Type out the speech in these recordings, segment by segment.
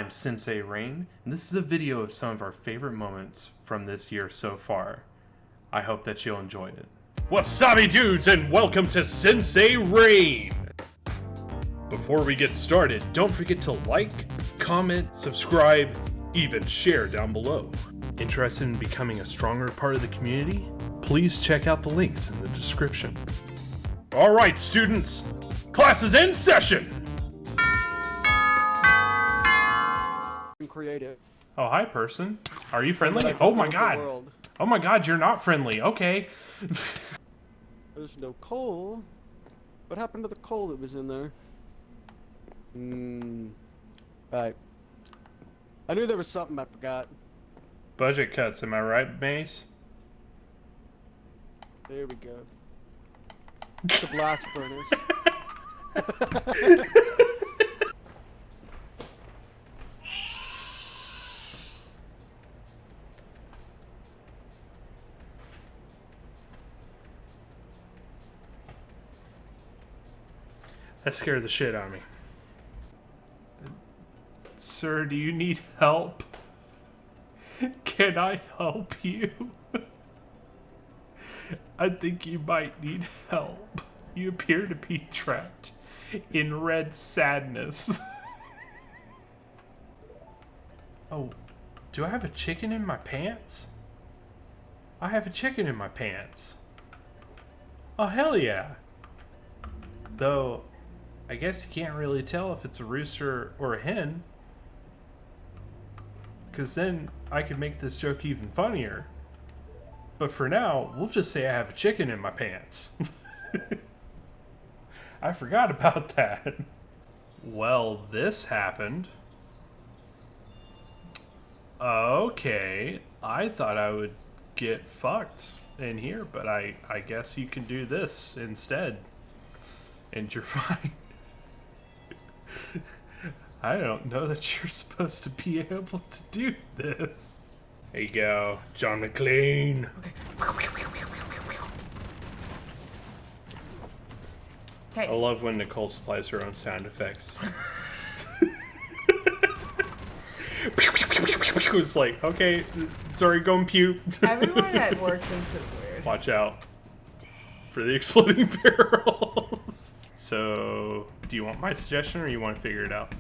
I'm Sensei Rain, and this is a video of some of our favorite moments from this year so far. I hope that you'll enjoy it. Wasabi dudes, and welcome to Sensei Rain! Before we get started, don't forget to like, comment, subscribe, even share down below. Interested in becoming a stronger part of the community? Please check out the links in the description. Alright students, class is in session! Creative. Oh, hi person. Are you friendly? Oh my god. Oh my god, you're not friendly. Okay. There's no coal. What happened to the coal that was in there? Right. I knew there was something I forgot. Budget cuts, am I right, Mace? There we go. It's a blast furnace. That scared the shit out of me. Sir, do you need help? Can I help you? I think you might need help. You appear to be trapped in red sadness. Oh, do I have a chicken in my pants? I have a chicken in my pants. Oh, hell yeah. Though, I guess you can't really tell if it's a rooster or a hen. Because then I could make this joke even funnier. But for now, we'll just say I have a chicken in my pants. I forgot about that. Well, this happened. Okay, I thought I would get fucked in here, but I guess you can do this instead. And you're fine. I don't know that you're supposed to be able to do this. There you go, John McClane. Okay. I love when Nicole supplies her own sound effects. It's like, okay, sorry, go and puke. Everyone at work thinks it's weird. Watch out for the exploding barrels. So, do you want my suggestion or you want to figure it out?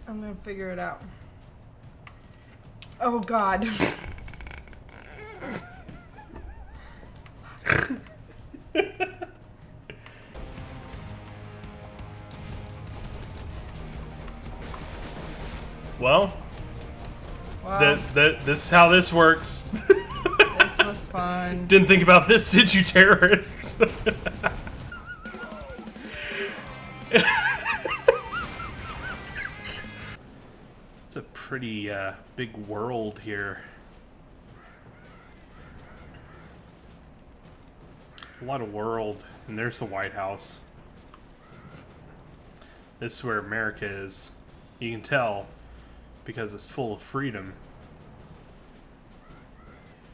I'm gonna figure it out. Oh god. Well, Wow. this is how this works. This was fun. Didn't think about this, did you, terrorists? It's a pretty big world here. A lot of world, and there's the White House. This is where America is. You can tell because it's full of freedom.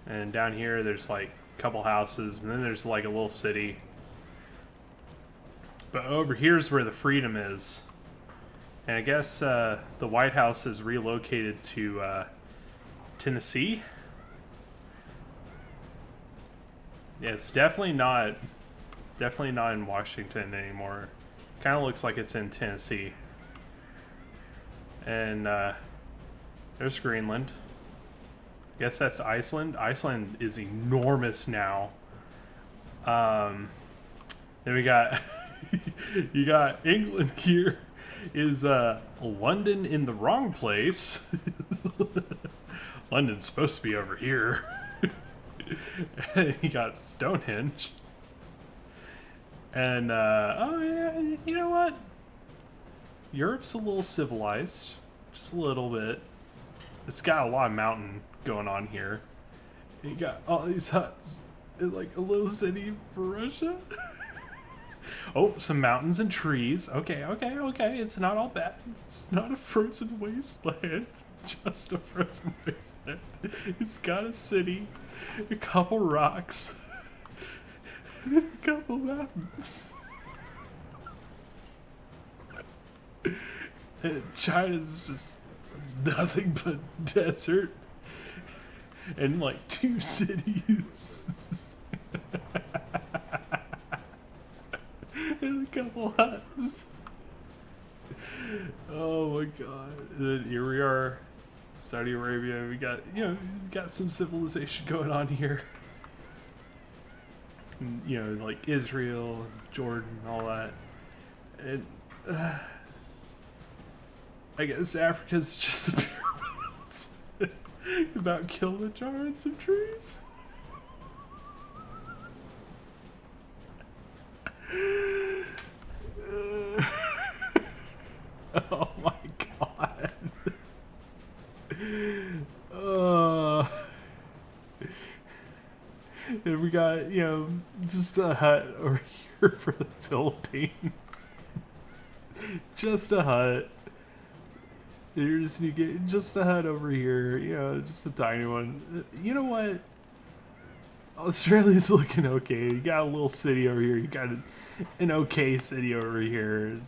And down here there's like a couple houses, and then there's like a little city. But over here's where the freedom is. And I guess the White House is relocated to Tennessee. Yeah, it's definitely not in Washington anymore. Kind of looks like it's in Tennessee. And there's Greenland. I guess that's Iceland. Iceland is enormous now. Then we got you got England here. Is London in the wrong place? London's supposed to be over here. And you got Stonehenge. And oh yeah, you know what? Europe's a little civilized, just a little bit. It's got a lot of mountain going on here. And you got all these huts in like a little city for Russia. Oh, some mountains and trees. Okay. It's not all bad. It's not a frozen wasteland. Just a frozen wasteland. It's got a city, a couple rocks, and a couple mountains. China's just nothing but desert and like 2 cities and a couple huts. Oh my god. And then here we are, Saudi Arabia. We got, you know, got some civilization going on here. And, you know, like Israel, Jordan, all that. And I guess Africa's just the pyramids. About Kilimanjaro and some trees. Oh my god. And we got, you know, just a hut over here for the Philippines. Just a hut. You just need to get just a hut over here, you know, just a tiny one. You know what? Australia's looking okay. You got a little city over here. You got an okay city over here.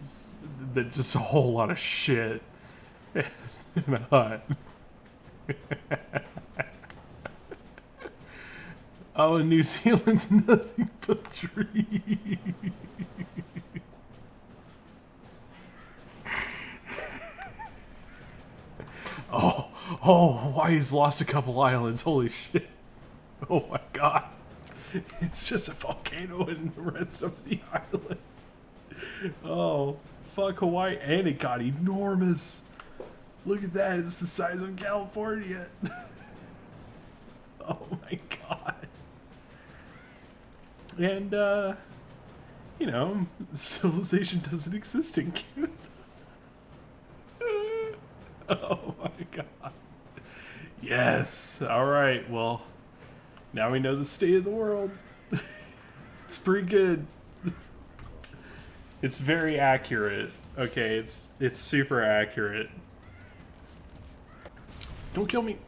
But just a whole lot of shit in a hut. Oh, and New Zealand's nothing but trees. Oh, Hawaii's lost a couple islands. Holy shit. Oh my god. It's just a volcano and the rest of the island. Oh, fuck Hawaii. And it got enormous. Look at that. It's the size of California. Oh my god. And, you know, civilization doesn't exist in Canada. Oh my god. Yes. Alright, well, now we know the state of the world. It's pretty good. It's very accurate. Okay, it's super accurate. Don't kill me.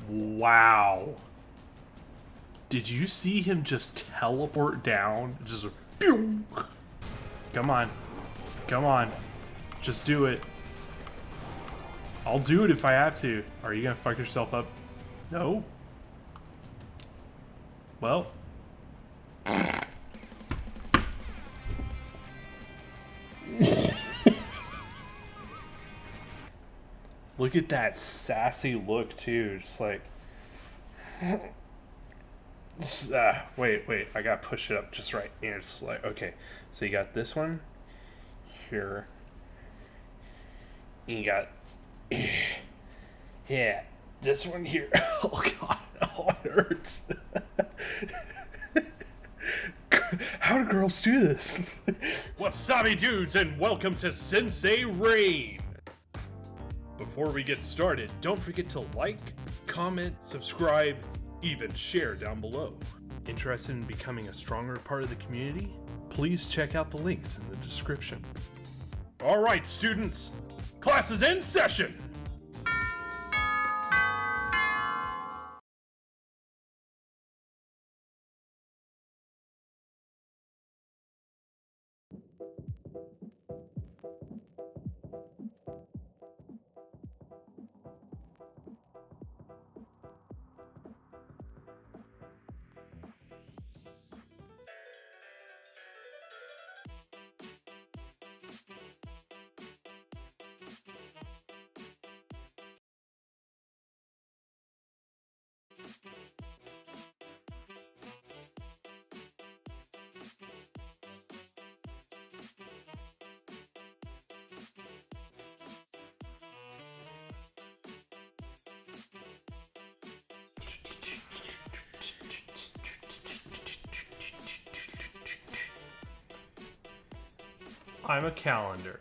Wow. Did you see him just teleport down? Just pew! Come on. Come on. Just do it. I'll do it if I have to. Are you gonna fuck yourself up? No. Well. Look at that sassy look too. Just like. Wait. I gotta push it up just right. And it's like, okay. So you got this one here. And you got. Yeah, this one here. Oh god, oh it hurts. How do girls do this? Wasabi dudes, and welcome to Sensei Rain. Before we get started, don't forget to like, comment, subscribe, even share down below. Interested in becoming a stronger part of the community? Please check out the links in the description. All right, students, class is in session. I'm a calendar.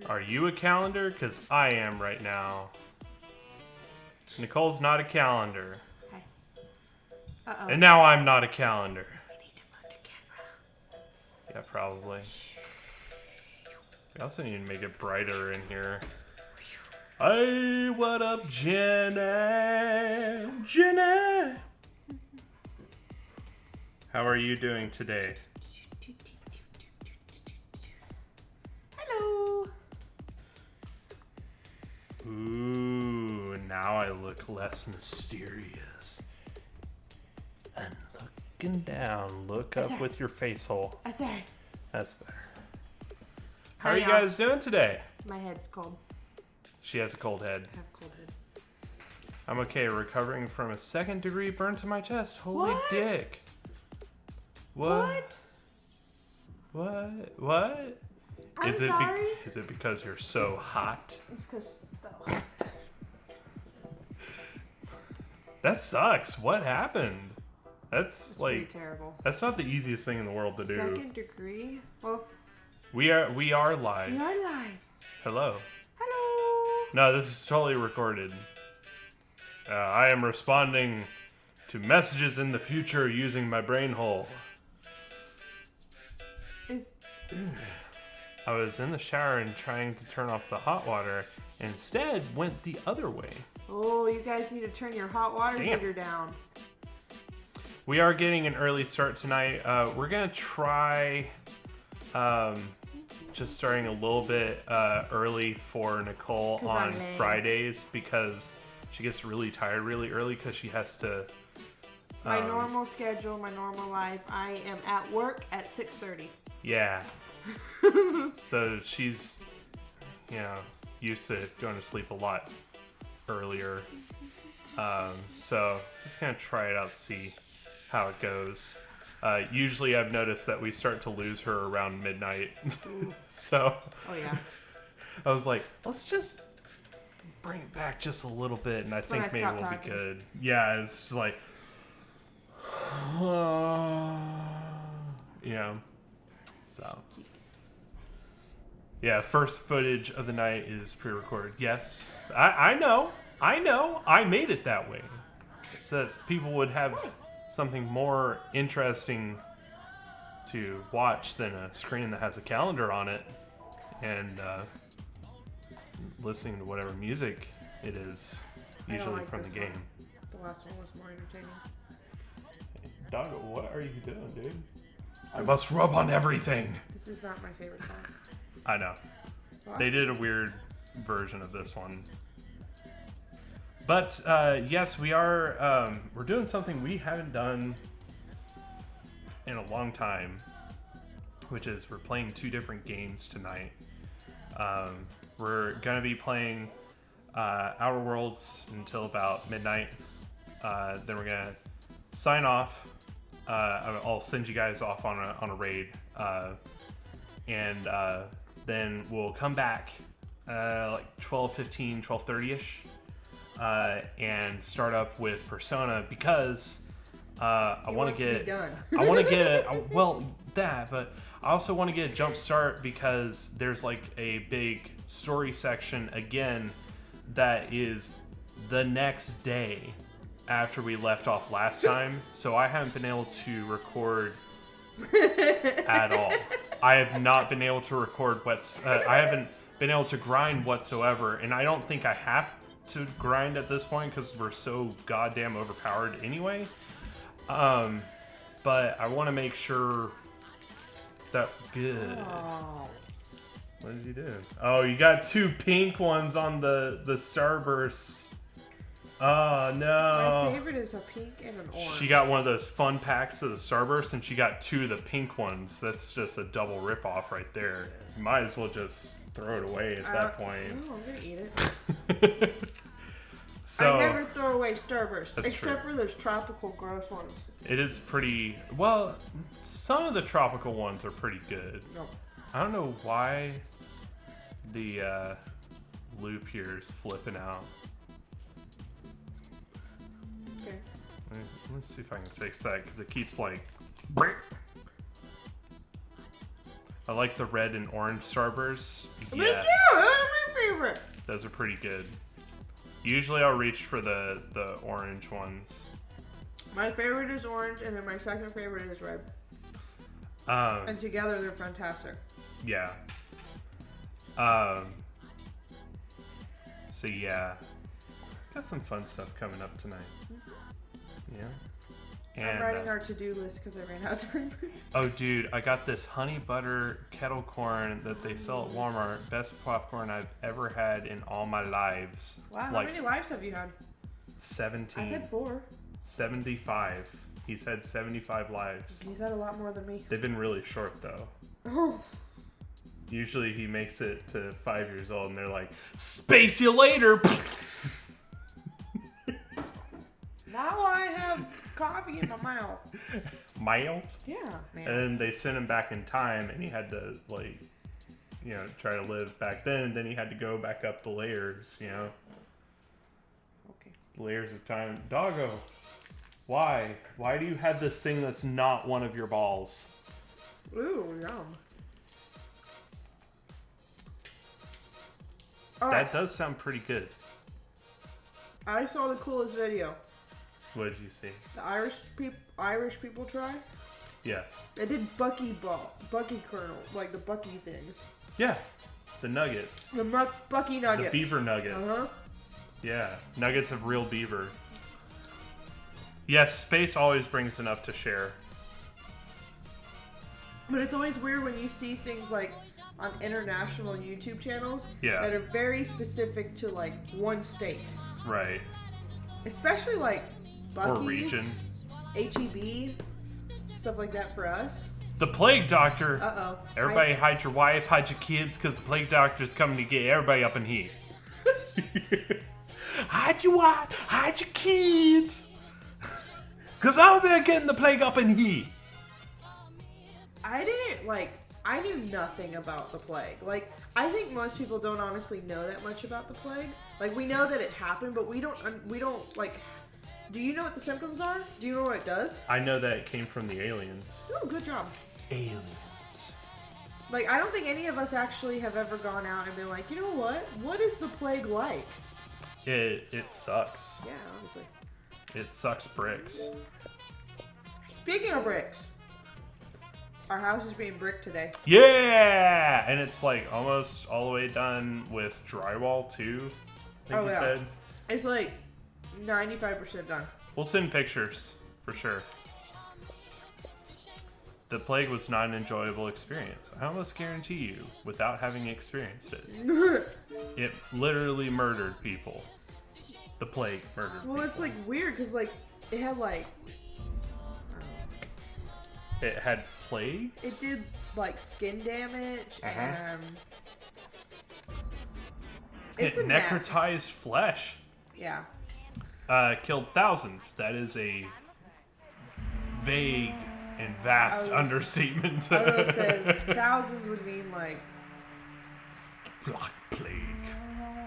Are you a calendar? Because I am right now. Nicole's not a calendar. Hi. Uh-oh. And now I'm not a calendar. We need to move the camera. Yeah, probably. We also need to make it brighter in here. Hey, what up, Jenna? Jenna! How are you doing today? Hello. look less mysterious. And looking down, look up Sorry. with your face hole. Sorry. That's better. How are Hi, you y'all. guys doing today? My head's cold. She has a cold head. I have a cold head. I'm okay, recovering from a 2nd-degree burn to my chest. Holy What? dick. What? I'm sorry. Is it because you're so hot? It's because That sucks. What happened? That's it's like pretty terrible. that's not the easiest thing in the world to do. 2nd degree? Well, We are live. we are live. Hello. Hello. No, this is totally recorded. I am responding to messages in the future using my brain hole. I was in the shower and trying to turn off the hot water, and instead went the other way. Oh, you guys need to turn your hot water Damn. heater down. We are getting an early start tonight. We're gonna try just starting a little bit early for Nicole 'Cause on I'm lame. Fridays because she gets really tired really early because she has to. My normal schedule, my normal life, I am at work at 6:30. Yeah. So she's, used to going to sleep a lot earlier. So just gonna try it out, see how it goes. Usually I've noticed that we start to lose her around midnight. So Oh yeah. I was like, let's just bring it back just a little bit, and I when think I maybe stop we'll talking. be good. Yeah, it's just like, so. Yeah, first footage of the night is pre-recorded. Yes, I know, I made it that way, so that people would have something more interesting to watch than a screen that has a calendar on it, and listening to whatever music it is, I don't usually like from the this game. one. The last one was more entertaining. Doggo, what are you doing, dude? I must rub on everything. This is not my favorite song. I know. They did a weird version of this one. But yes, we are. We're doing something we haven't done in a long time, which is we're playing 2 different games tonight. We're gonna be playing Outer Worlds until about midnight. Then we're gonna sign off. I'll send you guys off on a raid, and then we'll come back like 12:15, 12:30ish, and start up with Persona because I want to get done. I want to get but I also want to get a jump start because there's like a big story section again that is the next day after we left off last time, so I haven't been able to record at all. I have not been able to record I haven't been able to grind whatsoever, and I don't think I have to grind at this point because we're so goddamn overpowered anyway. But I want to make sure that good. Oh. What did you do? Oh, you got 2 pink ones on the Starburst. Oh no. My favorite is a pink and an orange. She got one of those fun packs of the Starburst, and she got 2 of the pink ones. That's just a double ripoff right there. Might as well just throw it away at that point. No, I'm gonna eat it. So I never throw away Starburst, That's except true. for those tropical gross ones. it is pretty well. Some of the tropical ones are pretty good. No. I don't know why the loop here is flipping out. Okay. Let me see if I can fix that because it keeps like. I like the red and orange Starbursts. Me too! Those are my favorite! Those are pretty good. Usually I'll reach for the orange ones. My favorite is orange, and then my second favorite is red. And together they're fantastic. Yeah. So yeah. Got some fun stuff coming up tonight. Yeah. And, I'm writing our to-do list because I ran out of time. oh, dude, I got this honey butter kettle corn that they sell at Walmart. Best popcorn I've ever had in all my lives. Wow, Like, how many lives have you had? 17. I've had 4. 75. He's had 75 lives. He's had a lot more than me. They've been really short, though. Oh. Usually he makes it to 5 years old and they're like, space you later! Now I have coffee in my mouth. Mouth? Yeah, man. And then they sent him back in time and he had to, like, you know, try to live back then. And then he had to go back up the layers, you know? Okay. Layers of time. Doggo, why? Why do you have this thing that's not one of your balls? Ooh, yum. That does sound pretty good. I saw the coolest video. What did you see? The Irish people try. Yes. They did Bucky kernel, like the Bucky things. Yeah. The nuggets. The Bucky nuggets. The beaver nuggets. Uh-huh. Yeah. Nuggets of real beaver. Yes, space always brings enough to share. But it's always weird when you see things like on international YouTube channels Yeah. that are very specific to like one state. Right. Especially like Bucky's, Or region. HEB, stuff like that for us. The plague doctor. Uh-oh. Everybody hide your wife, hide your kids, because the plague doctor's coming to get everybody up in here. Hide your wife, hide your kids. Because I'll be getting the plague up in here. I knew nothing about the plague. Like, I think most people don't honestly know that much about the plague. Like, we know that it happened, but we don't, like, do you know what the symptoms are? Do you know what it does? I know that it came from the aliens. Oh, good job. Aliens. Like, I don't think any of us actually have ever gone out and been like, you know what? What is the plague like? It sucks. Yeah, honestly. It sucks bricks. Speaking of bricks, our house is being bricked today. Yeah! And it's like almost all the way done with drywall too, I think you said. It's like 95% done. We'll send pictures, for sure. The plague was not an enjoyable experience. I almost guarantee you, without having experienced it. It literally murdered people. The plague murdered people. Well, it's like weird because like it had like It had plague? it did like skin damage and it's It a knack. necrotized flesh. Yeah. Killed thousands. That is a vague and vast understatement. I would say thousands would mean like Black plague.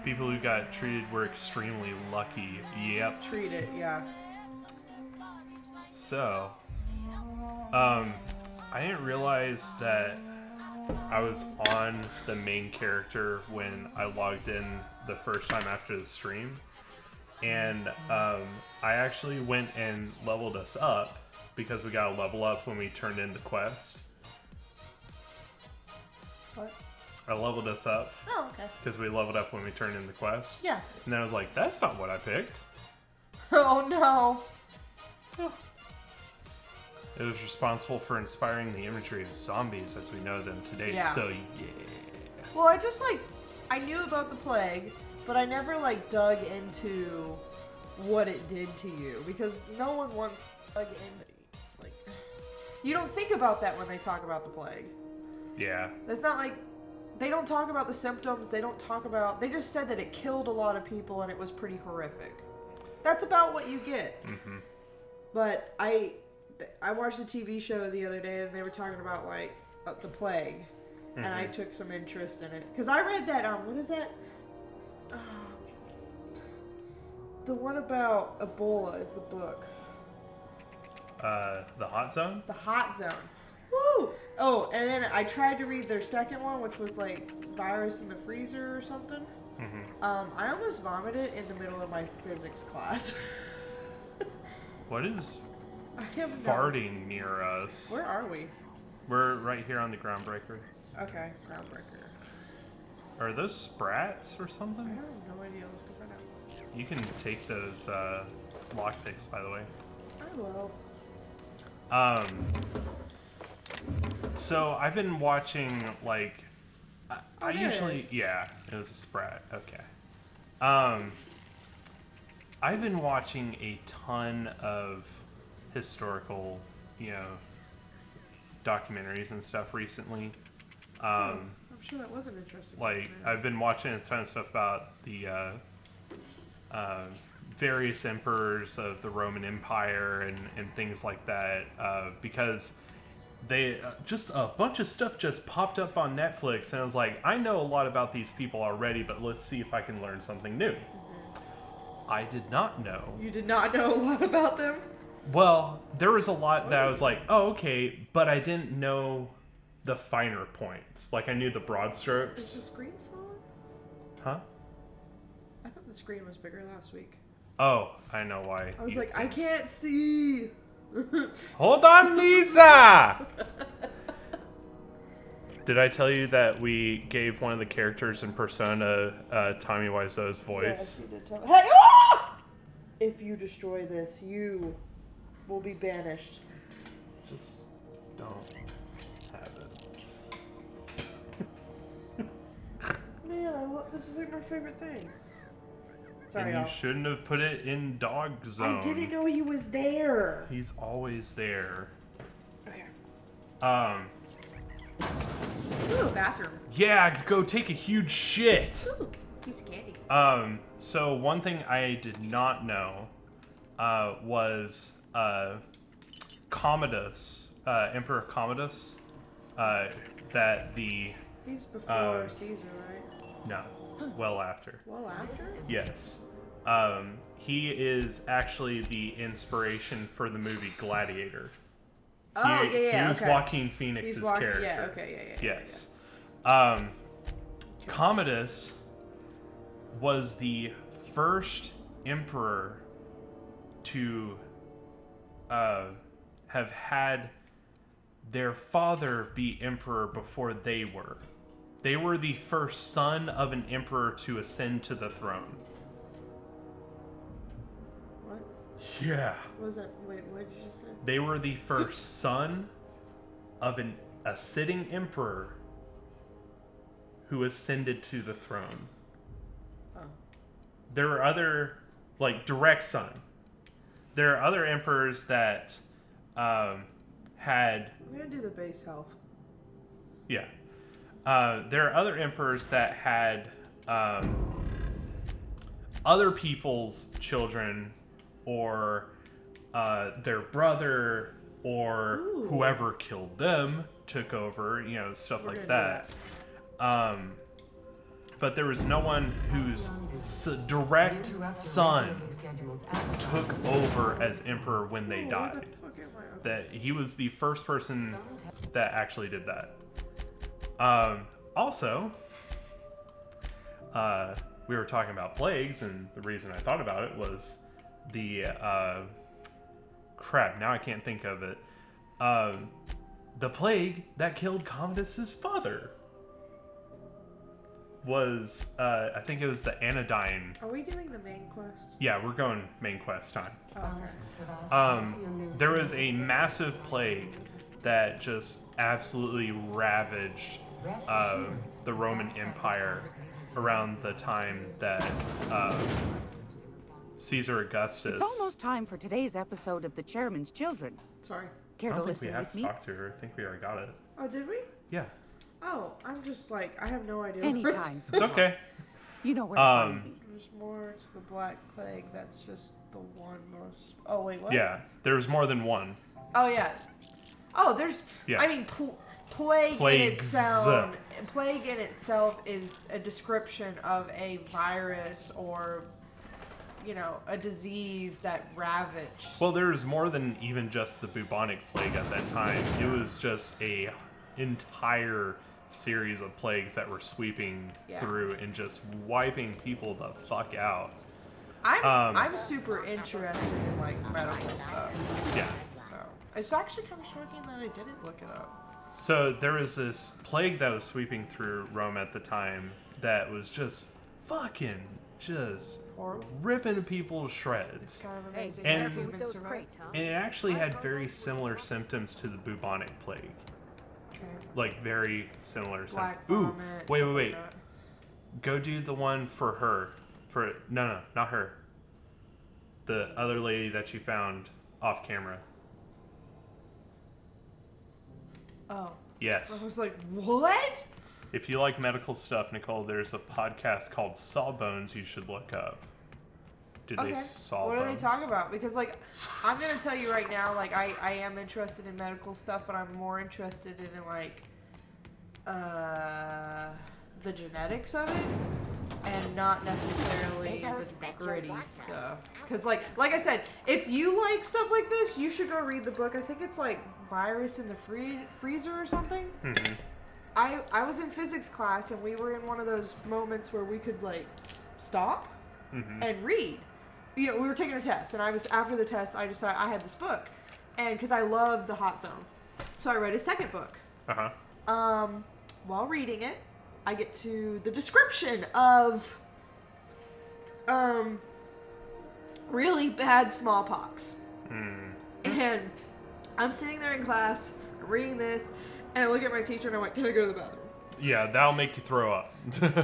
People who got treated were extremely lucky. Yep. treat it. Yeah. So, I didn't realize that I was on the main character when I logged in the first time after the stream. And I actually went and leveled us up because we got a level up when we turned in the quest. What? I leveled us up Oh, okay. because we leveled up when we turned in the quest. Yeah. And then I was like, that's not what I picked. Oh no. It was responsible for inspiring the imagery of zombies as we know them today. Yeah. So yeah. Well, I knew about the plague, but I never like dug into what it did to you because no one wants dug into like you don't think about that when they talk about the plague. Yeah. It's not like they don't talk about the symptoms. They just said that it killed a lot of people and it was pretty horrific. That's about what you get. Mm-hmm. But I watched a TV show the other day and they were talking about like the plague, and I took some interest in it because I read that what is that? The one about Ebola is the book. The Hot Zone? The Hot Zone. Woo! Oh, and then I tried to read their second one, which was like Virus in the Freezer or something. I almost vomited in the middle of my physics class. What is I have farting near us? Where are we? We're right here on the Groundbreaker. Okay, Groundbreaker. Are those sprats or something? I have no idea. Let's go find out. You can take those lockpicks, by the way. I will. So I've been watching like I there it usually is. yeah, it was a sprat. Okay. I've been watching a ton of historical, documentaries and stuff recently. I'm sure that was an interesting. Like, I've been watching a ton of stuff about the various emperors of the Roman Empire and things like that, because they just a bunch of stuff just popped up on Netflix, and I was like, I know a lot about these people already, but let's see if I can learn something new. I did not know. You did not know a lot about them? Well, there was a lot that I was like, oh, okay, but I didn't know the finer points. Like, I knew the broad strokes. Is the screen smaller? Huh? I thought the screen was bigger last week. Oh, I know why. I was like, I can't see. Hold on, Lisa! Did I tell you that we gave one of the characters in Persona Tommy Wiseau's voice? Yes, you did tell me. Hey! Ah! If you destroy this, you will be banished. Just don't have it. Man, this is like my favorite thing. Sorry, And y'all. you shouldn't have put it in dog zone. I didn't know he was there. He's always there. Okay. Ooh, bathroom. Yeah, go take a huge shit. Ooh, he's candy. So one thing I did not know was Commodus, Emperor Commodus, that the... He's before Caesar, right? No, well after. Well, after? Yes. He is actually the inspiration for the movie Gladiator. Oh, He was okay. Joaquin Phoenix's character. Yeah, okay, yeah. Yes. Commodus was the first emperor to have had their father be emperor before they were. They were the first son of an emperor to ascend to the throne. What? Yeah. What was that? Wait, what did you just say? They were the first son of a sitting emperor who ascended to the throne. Oh. There are other, direct son. There are other emperors that had... I'm gonna do the base health. Yeah. There are other emperors that had other people's children or their brother or Ooh. whoever killed them took over, stuff like that. But there was no one whose direct son took over as emperor when they died. Where the fuck am I? That he was the first person that actually did that. Also, we were talking about plagues, and the reason I thought about it was the crap. Now I can't think of it. The plague that killed Commodus's father was, I think it was the anodyne. Are we doing the main quest? Yeah, we're going main quest time. Oh, okay. There was a massive plague that just absolutely ravaged the Roman Empire around the time that Caesar Augustus... It's almost time for today's episode of The Chairman's Children. Sorry. Care I to don't think we listen have with to me? talk to her. I think we already got it. Oh, did we? Yeah. Oh, I'm just like, I have no idea. Anytime, It's sweetheart. okay. You know where to find me. There's more to the Black Plague. That's just the one most... Oh, wait, what? Yeah, there's more than one. Oh, yeah. Oh, there's... Yeah. I mean, plague in Plagues. itself... Plague in itself is a description of a virus or, a disease that ravaged. Well, there was more than even just the bubonic plague at that time. It was just a entire series of plagues that were sweeping through and just wiping people the fuck out. I'm super interested in, medical stuff. Yeah. So, it's actually kind of shocking that I didn't look it up. So there was this plague that was sweeping through Rome at the time that was just fucking just Horrible. ripping people to shreds. Kind of amazing. And- Careful with those crates, huh? And it actually had very similar symptoms to the bubonic plague. Okay. Very similar symptoms. Black Ooh, vomit, wait. stuff like that. Go do the one for her. No, not her. The other lady that you found off camera. Oh. Yes. I was like, what? If you like medical stuff, Nicole, there's a podcast called Sawbones you should look up. Do they saw What are they bones? talking about? Because, like, I'm going to tell you right now, like, I am interested in medical stuff, but I'm more interested in, like, the genetics of it and not necessarily the gritty stuff. Because, like I said, if you like stuff like this, you should go read the book. I think it's, like, Virus in the Freezer or something. Mm-hmm. I was in physics class, and we were in one of those moments where we could, like, stop and read. You know, we were taking a test, and after the test, I decided I had this book, and because I love the hot zone, so I read a second book. While reading it, I get to the description of really bad smallpox, and I'm sitting there in class reading this, and I look at my teacher and I went, "Can I go to the bathroom?" Yeah, that'll make you throw up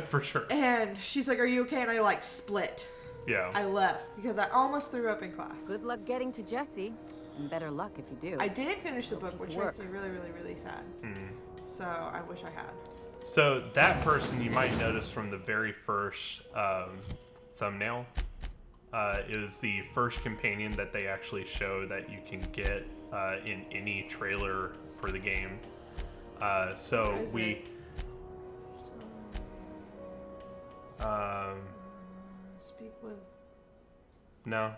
for sure. And she's like, "Are you okay?" And I like split. Yeah. I left because I almost threw up in class. Good luck getting to Jesse. And better luck if you do. I didn't finish the book, which work. makes me really, really, really sad. So I wish I had. So that person you might notice from the very first thumbnail is the first companion that they actually show that you can get in any trailer for the game. So Is we. it? Speak with. No.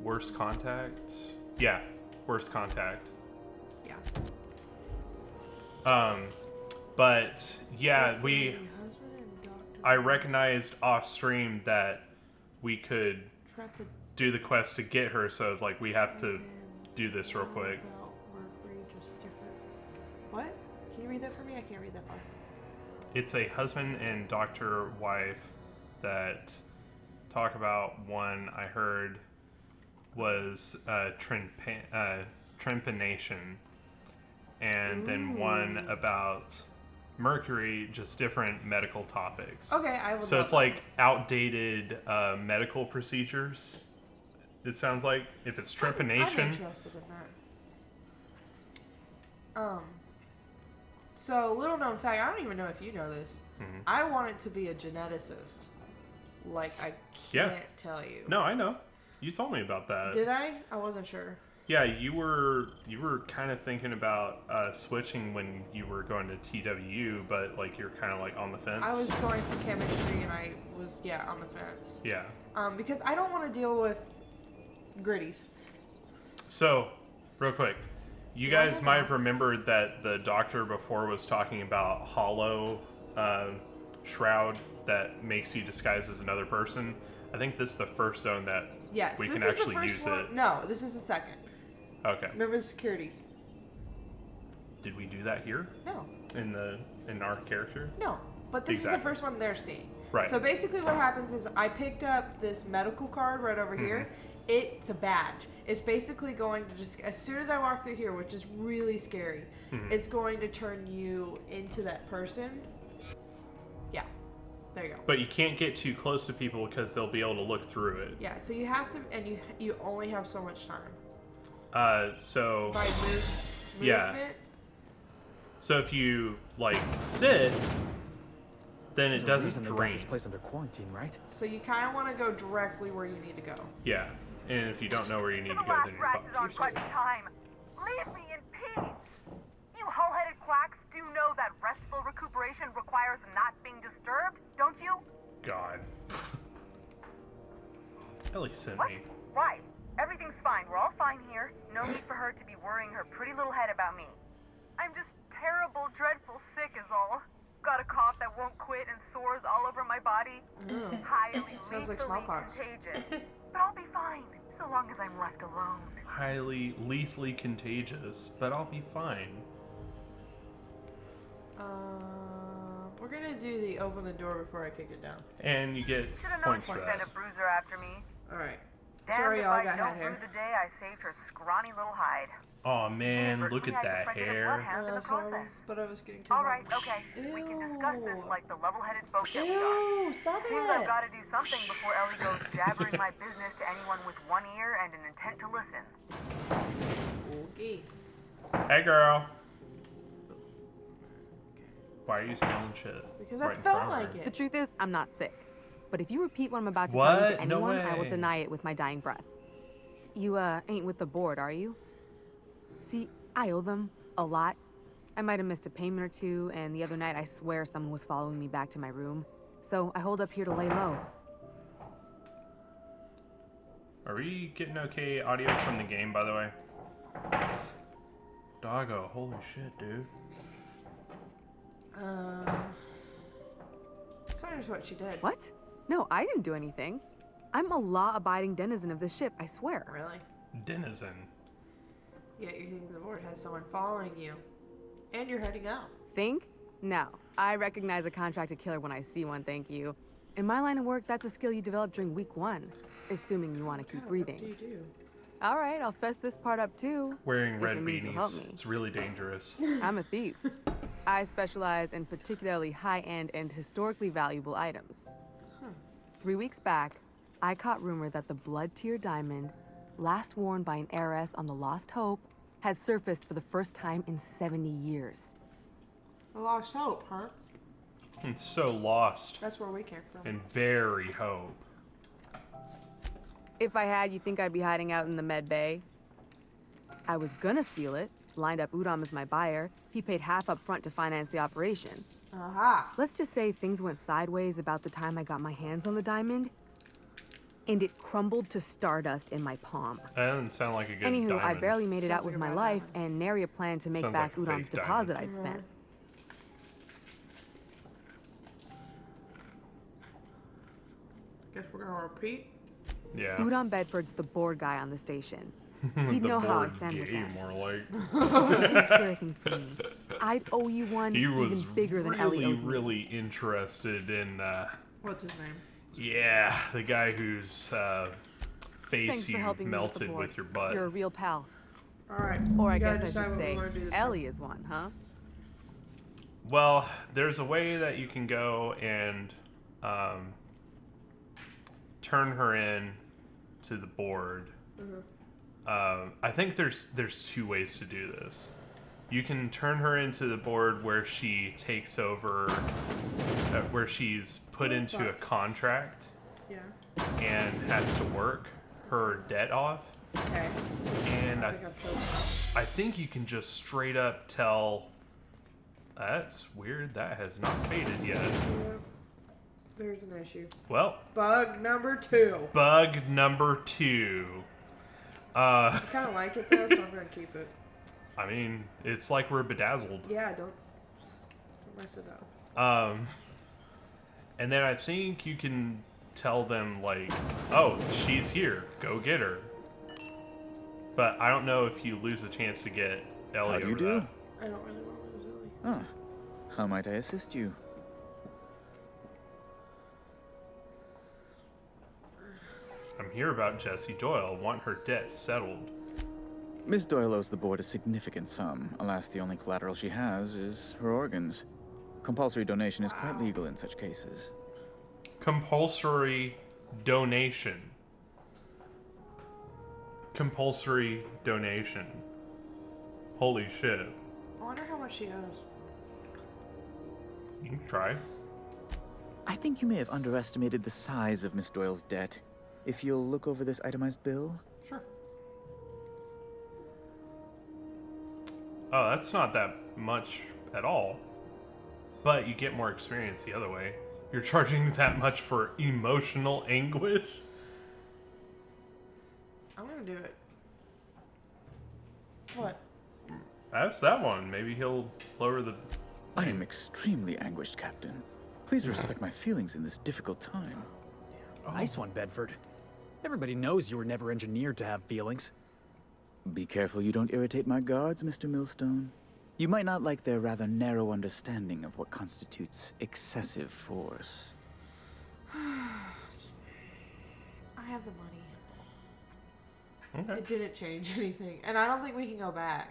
Worst contact? Yeah, worst contact. Yeah. But yeah, Let's we. see, husband and doctor. I recognized off stream that we could Trepid- do the quest to get her, so I was like, we have to do this real quick. About Mercury, just different. What? Can you read that for me? I can't read that far. It's a husband and doctor wife that talk about one I heard was trepanation, and then one about Mercury, just different medical topics. Okay, I would. So love it's like outdated medical procedures. It sounds like if it's that. I'm trepanation. interested in that. So little known fact, I don't even know if you know this. I wanted to be a geneticist. Like I can't tell you. No, I know. You told me about that. Did I? I wasn't sure. Yeah, you were kind of thinking about switching when you were going to TWU, but like you're kind of like on the fence. I was going for chemistry, and I was on the fence. Yeah. Because I don't want to deal with gritties. So, real quick, you guys might have remembered that the doctor before was talking about hollow shroud that makes you disguise as another person. I think this is the first zone that Yes, we this can is actually the first use one. it. No, this is the second. Okay. Remember the security? Did we do that here No, in our character? no. But this is Exactly. the first one they're seeing. Right. So basically, what happens is I picked up this medical card right over here. It's a badge. It's basically going to just as soon as I walk through here, which is really scary, it's going to turn you into that person. Yeah. There you go. But you can't get too close to people because they'll be able to look through it. Yeah, so you have to, and you only have so much time. So By movement. Yeah. So if you like sit, then it doesn't drain. This place under quarantine, right? So you kind of want to go directly where you need to go. Yeah, and if you don't know where you need to The go, last then you're rat is on fucked. crunch time. Leave me in peace. You hull-headed quacks do know that restful recuperation requires not being disturbed, don't you? God. Ellie sent What? me. Why? Everything's fine. We're all fine here. No need for her to be worrying her pretty little head about me. I'm just terrible, dreadful sick is all. Got a cough that won't quit and sores all over my body. Highly Sounds like lethally smallpox. contagious. But I'll be fine, so long as I'm left alone. Highly lethally contagious, but I'll be fine. We're gonna do the open the door before I kick it down. And you get Should've known points she'd for send that. a bruiser after me. All right. Damned Sorry, if y'all I got don't hat hair. rue the day I saved her scrawny little hide. Oh man, Neighbor, look we at had that your friend hair. bloodhound in the That's horrible, process. but I was getting too Alright, much. okay. We can discuss this Ew. like the level-headed folk that we are. Ew, stop Seems I've it. got to do something before Ellie goes jabbering my business to anyone with one ear and an intent to listen. Okay. Hey girl. Why are you stealing shit? Because right I in felt front of like her? The it. truth is, I'm not sick. But if you repeat what I'm about to tell you to What? No anyone, I will way. deny it with my dying breath. You, ain't with the board, are you? See, I owe them a lot. I might have missed a payment or two, and the other night I swear someone was following me back to my room. So I hold up here to lay low. Are we getting okay audio from the game, by the way? Doggo, holy shit, dude. So here's what she did. What? No, I didn't do anything. I'm a law-abiding denizen of this ship, I swear. Really? Denizen. Yet you think the board has someone following you. And you're heading out. Think? No. I recognize a contracted killer when I see one, thank you. In my line of work, that's a skill you develop during week 1. Assuming you want to keep breathing. What do you do? All right, I'll fess this part up too. Wearing if red it means you'll help beanies. me. It's really dangerous. I'm a thief. I specialize in particularly high-end and historically valuable items. 3 weeks back, I caught rumor that the blood tier diamond, last worn by an heiress on the Lost Hope, had surfaced for the first time in 70 years. A lost hope, huh? It's so lost That's where we came from. and very hope. If I had, you think I'd be hiding out in the med bay? I was gonna steal it, lined up Udom as my buyer. He paid half up front to finance the operation. Aha. Let's just say things went sideways about the time I got my hands on the diamond, and it crumbled to stardust in my palm. That doesn't sound like a good Anywho, diamond. I barely made it out Sounds with like a my bad life, diamond. and nary a plan to make Sounds back like a Udom's fake deposit diamond. I'd spent. Guess we're gonna repeat. Yeah. Udom Bedford's the board guy on the station. He'd The know how I board stand with gay, that. more like. He can square things for me. I'd owe you one He was even bigger than Ellie really, owes me. really interested in, What's his name? yeah, the guy whose face Thanks for you helping me with the melted board. with your butt. You're a real pal. Alright. Or I you gotta guess I decide should what we say, wanna do this Ellie is one, huh? Well, there's a way that you can go and turn her in to the board. I think there's 2 ways to do this. You can turn her into the board where she takes over, where she's put into a contract Yeah. and has to work her debt off. Okay. And I think I've killed I think you can just straight up tell. That's weird. That has not faded yet. Yep. There's an issue. Well, Bug number 2. bug number 2. I kind of like it though, so I'm gonna keep it. I mean, it's like we're bedazzled. Yeah, don't mess it up. And then I think you can tell them like, oh, she's here. Go get her. But I don't know if you lose a chance to get Ellie How do you over do? that. I don't really want to lose Ellie. Ah, how might I assist you? I'm here about Jessie Doyle. Want her debt settled. Miss Doyle owes the board a significant sum. Alas, the only collateral she has is her organs. Compulsory donation is quite legal in such cases. Compulsory donation. Compulsory donation. Holy shit. I wonder how much she owes. You can try. I think you may have underestimated the size of Miss Doyle's debt. If you'll look over this itemized bill. Sure. Oh, that's not that much at all. But you get more experience the other way. You're charging that much for emotional anguish? I'm gonna do it. What? That's that one. Maybe he'll lower the... I am extremely anguished, Captain. Please respect my feelings in this difficult time. Nice one, Bedford. Everybody knows you were never engineered to have feelings. Be careful you don't irritate my guards, Mr. Millstone. You might not like their rather narrow understanding of what constitutes excessive force. I have the money. Okay. It didn't change anything. And I don't think we can go back.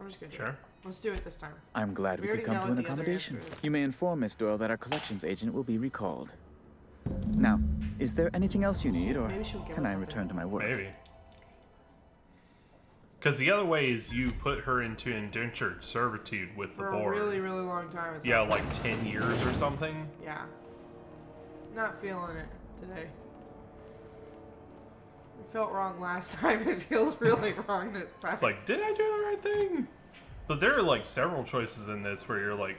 I'm just gonna do Sure. it. Let's do it this time. I'm glad We we could already come know to an what the other accommodation. answer is. You may inform Miss Doyle that our collections agent will be recalled. Now, is there anything else you need, or Maybe she'll give can us I something. return to my work? Maybe. Because the other way is you put her into indentured servitude with the For board. a really, really long time. It Yeah, sounds like 10 years or something. Yeah. Not feeling it today. It felt wrong last time. It feels really wrong this time. It's like, did I do the right thing? But there are like several choices in this where you're like,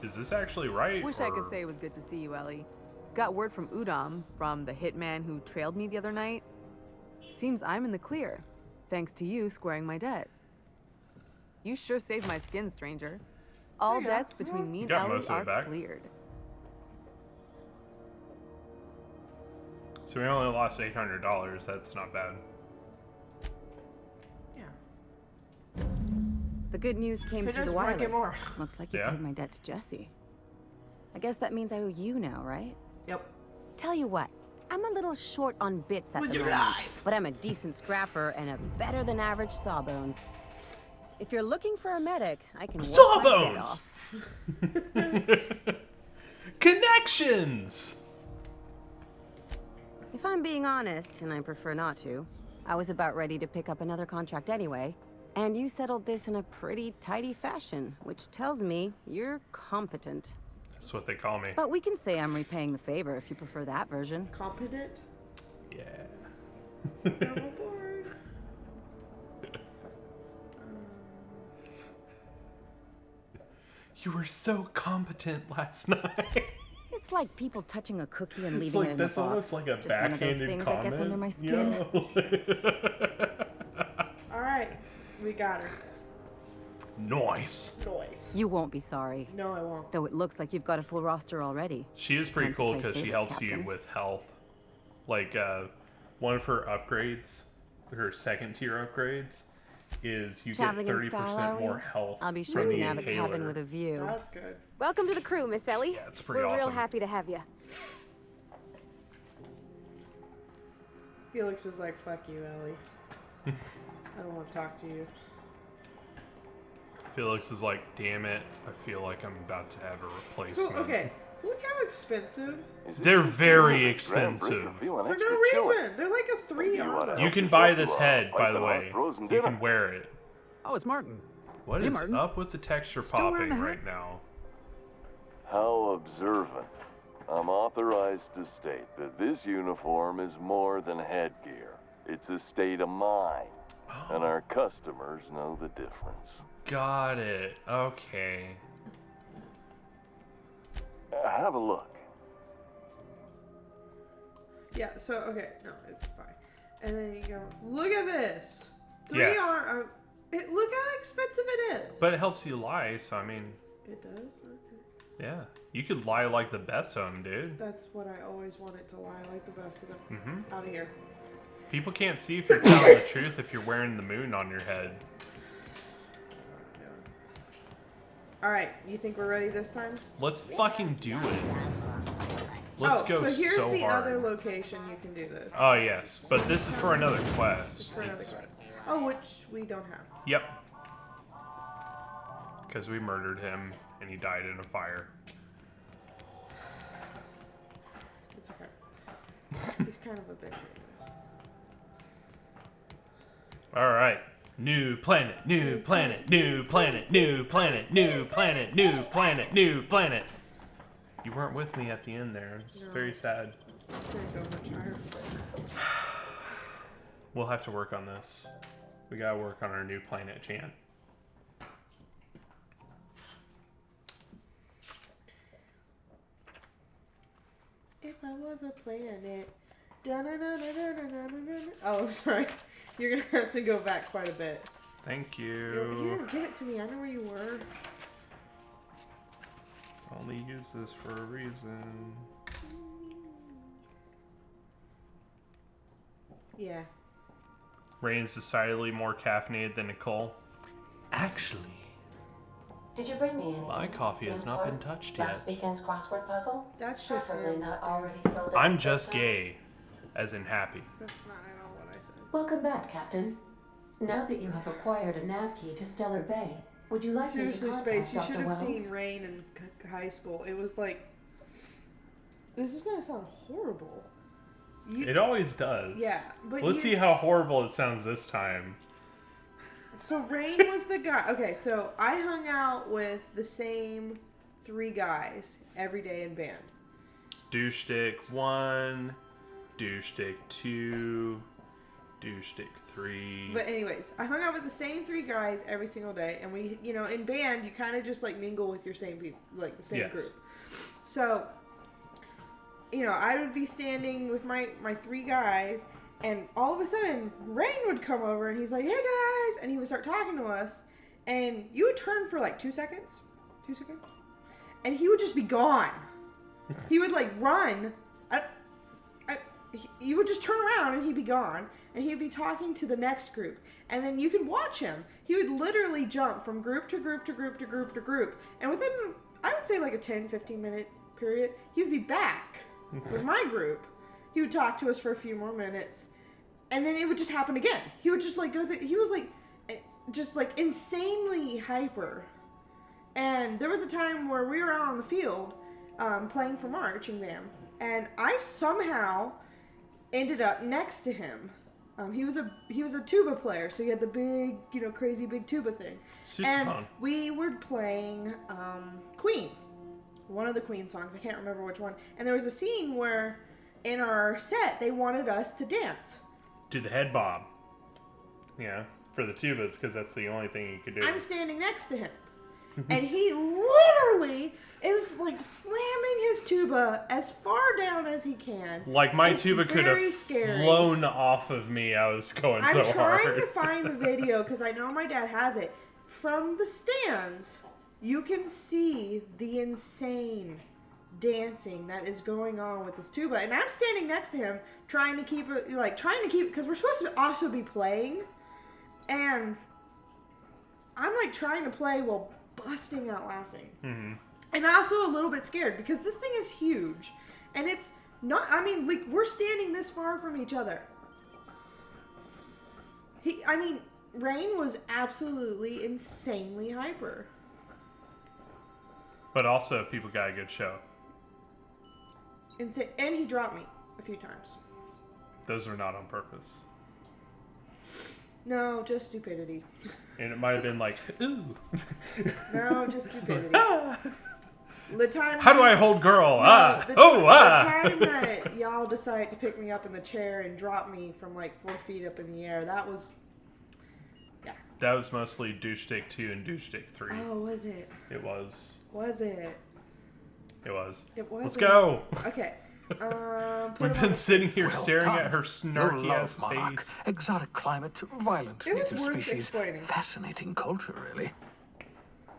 is this actually right? Wish I could say it was good to see you, Ellie. Got word from Udom, from the hitman who trailed me the other night. Seems I'm in the clear, thanks to you squaring my debt. You sure saved my skin, stranger. All There you go. debts between me and got Ellie most of are it back. cleared. So we only lost $800. That's not bad. Yeah. The good news came Who through knows, the we might get wireless. more. Looks like you Yeah. paid my debt to Jesse. I guess that means I owe you now, right? Yep. Tell you what, I'm a little short on bits at With the your moment, knife. but I'm a decent scrapper and a better than average sawbones. If you're looking for a medic, I can work my debt Sawbones! off. Connections! If I'm being honest, and I prefer not to, I was about ready to pick up another contract anyway, and you settled this in a pretty tidy fashion, which tells me you're competent. That's what they call me. But we can say I'm repaying the favor if you prefer that version. Competent. Yeah. I'm aboard. You were so competent last night. It's like people touching a cookie and It's leaving like it in a that's box. almost like a It's just one of those backhanded things comment. that gets under my skin. All right. We got her. Nice. Noise. You won't be sorry. No, I won't. Though it looks like you've got a full roster already. She is pretty Time to cool play because she favorite, helps you Captain. with health. Like one of her upgrades, her second tier upgrades, is you Traveling in get style, are 30% we? more health. I'll be sure from to the nab a cabin inhaler. with a view. That's good. Welcome to the crew, Miss Ellie. Yeah, it's pretty We're real awesome. happy to have you. Felix is like, fuck you, Ellie. I don't want to talk to you. Felix is like, damn it, I feel like I'm about to have a replacement. So, okay. Look how expensive. They're very expensive. For no reason. They're like a 3 on. You can buy this head, by the way. You can wear it. Oh, it's Martin. What Hey, is Martin. up with the texture Still wearing popping the right hat? now? How observant. I'm authorized to state that this uniform is more than headgear. It's a state of mind, and our customers know the difference. Got it. Okay. Have a look. Yeah, so, okay. No, it's fine. And then you go, look at this. 3 Yeah. on. Look how expensive it is. But it helps you lie, so I mean, It does? Okay. yeah. You could lie like the best of them, dude. That's what I always wanted to lie, like the best of them. Mm-hmm. Out of here. People can't see if you're telling the truth if you're wearing the moon on your head. Alright, you think we're ready this time? Let's fucking do it. Let's go so here's so the hard. other location you can do this. Oh, yes. But this is for another quest. For another It's- quest. Oh, which we don't have. Yep. Because we murdered him and he died in a fire. It's okay. He's kind of a bitch. Alright. New planet, new planet, new planet, new planet, new planet, new planet, new planet. You weren't with me at the end there. It's No. very sad. It's gonna go much higher. We'll have to work on this. We gotta work on our new planet chant. If I was a planet. Da-na-na-na-na-na-na-na. Oh, I'm sorry. You're gonna have to go back quite a bit. Thank Here, you. give it to me. I know where you were. Only use this for a reason. Yeah. Rain's decidedly more caffeinated than Nicole. Actually, Did you bring me any? my coffee has not been touched yet. Last weekend's crossword puzzle? That's just Preferably him. not already filled out I'm this just time. gay. as in happy. That's not at all what I said. Welcome back, Captain. Now that you have acquired a nav key to Stellar Bay, would you like me to Seriously, contact Space, you should Dr. have Wells? seen Rain in high school. It was like, this is gonna sound horrible. It always does. Yeah, but let's see how horrible it sounds this time. So Rain was the guy. Okay, so I hung out with the same 3 guys every day in band. Douche stick 1, douche stick 2, douche stick 3. But anyways, I hung out with the same 3 guys every single day, and we, you know, in band, you kind of just like mingle with your same people, like the same group. So, you know, I would be standing with my 3 guys, and all of a sudden, Rain would come over, and he's like, "Hey guys," and he would start talking to us, and you would turn for like 2 seconds, and he would just be gone. He would like run. You would just turn around and he'd be gone, and he'd be talking to the next group, and then you could watch him. He would literally jump from group to group to group to group to group, and within, I would say like a 10-15 minute period, he would be back with my group. He would talk to us for a few more minutes, and then it would just happen again. He would just like go through, he was like just like insanely hyper. And there was a time where we were out on the field playing for marching band, and I somehow ended up next to him. He was a tuba player, so he had the big, you know, crazy big tuba thing. And we were playing Queen, one of the Queen songs. I can't remember which one. And there was a scene where in our set they wanted us to dance. Do the head bob. Yeah, for the tubas, because that's the only thing you could do. I'm standing next to him. And he literally is like slamming his tuba as far down as he can. Like my tuba could have flown off of me. I was going so hard. I'm trying to find the video because I know my dad has it. From the stands, you can see the insane dancing that is going on with this tuba. And I'm standing next to him trying to keep it, because we're supposed to also be playing. And I'm like trying to play while busting out laughing. Mm-hmm. And also a little bit scared because this thing is huge. And it's not, I mean, like, we're standing this far from each other. Rain was absolutely insanely hyper. But also, people got a good show. Insane. And he dropped me a few times. Those were not on purpose. No, just stupidity. And it might have been like, ooh. No, just stupidity. The time How do I hold girl? The time that y'all decided to pick me up in the chair and drop me from like 4 feet up in the air, that was, yeah. That was mostly douche stick 2 and douche stick 3. Oh, was it? It was. Was it? It was. It was. Let's go. Okay. We've been sitting here staring at her snarky ass Monarch. face. Exotic climate, violent native worth species, explaining. fascinating culture, really.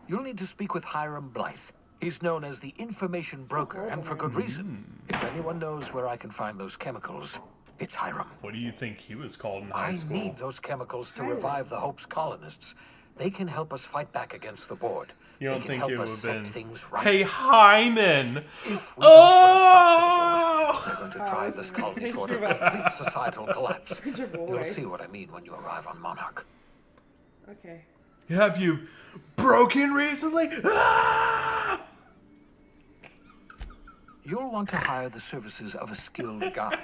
You'll need to speak with Hiram Blythe. He's known as the information broker, and for good reason. If anyone knows where I can find those chemicals, it's Hiram. What do you think he was called in high school? I need those chemicals to revive the Hope's colonists. They can help us fight back against the board. You don't think it would have been, right. Hey, Hyman! They're going to drive this colony toward a complete societal collapse. You'll see what I mean when you arrive on Monarch. Okay. Have you broken recently? Ah! You'll want to hire the services of a skilled guide.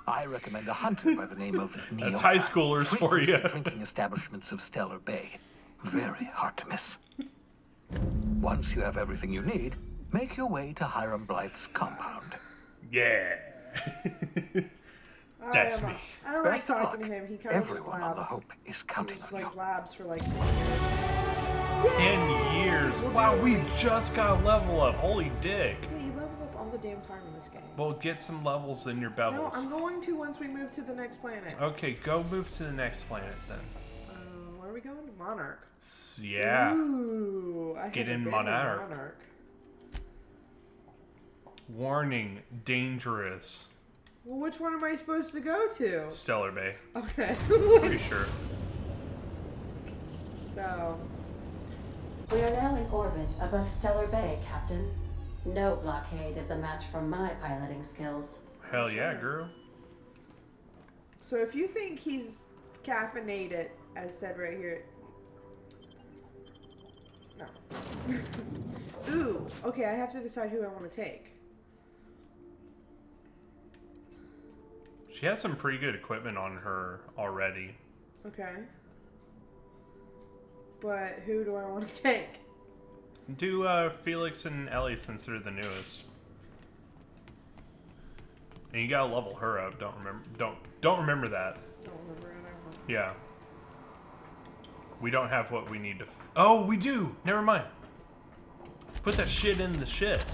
I recommend a hunter by the name of Neo. That's high schoolers for you. Drinking establishments of Stellar Bay. Very hard to miss. Once you have everything you need, make your way to Hiram Blythe's compound. Yeah. That's me. I don't like talking to him. He kind of Everyone on the Hope is counting on you. Labs for like 10 years. Wow, we just got a level up. Holy dick. Yeah, you level up all the damn time in this game. Well, get some levels in your bevels. No, I'm going to once we move to the next planet. Okay, go move to the next planet then. Where are we going? To Monarch. Yeah. Ooh, Get in Monarch. Warning, dangerous. Well, which one am I supposed to go to? Stellar Bay. Okay. Pretty sure. So. We are now in orbit above Stellar Bay, Captain. No blockade is a match for my piloting skills. Hell yeah, girl. So if you think he's caffeinated, as said right here. No. Ooh, okay, I have to decide who I want to take. She has some pretty good equipment on her already. Okay. But who do I want to take? Do Felix and Ellie since they're the newest. And you gotta level her up. Don't remember that. Don't remember it. Yeah. We don't have what we need to. Oh, we do. Never mind. Put that shit in the shit.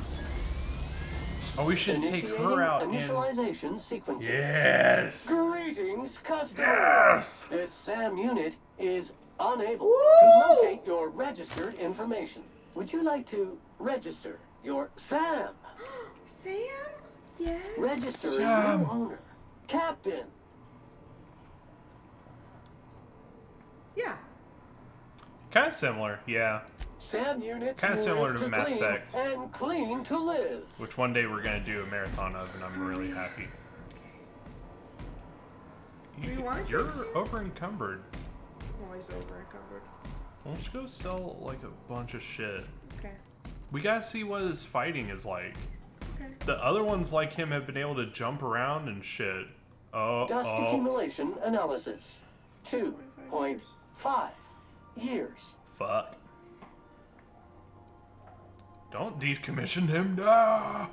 Oh, we should take her out Initialization sequences. Yes. Greetings, customer. Yes. This SAM unit is unable to locate your registered information. Would you like to register your SAM? Sam? Yes. Registering Sam. new owner. Captain. Yeah. Kind of similar, yeah. SAM units Kind of similar to live Mass clean Effect, and clean to live. which one day we're gonna do a marathon of, and I'm really happy. Do you want to You're take Sam? over encumbered. I'm always over encumbered. Why don't you go sell like a bunch of shit? Okay. We gotta see what his fighting is like. Okay. The other ones like him have been able to jump around and shit. Oh, Dust accumulation analysis. 2.5 years. Fuck. Don't decommission him now.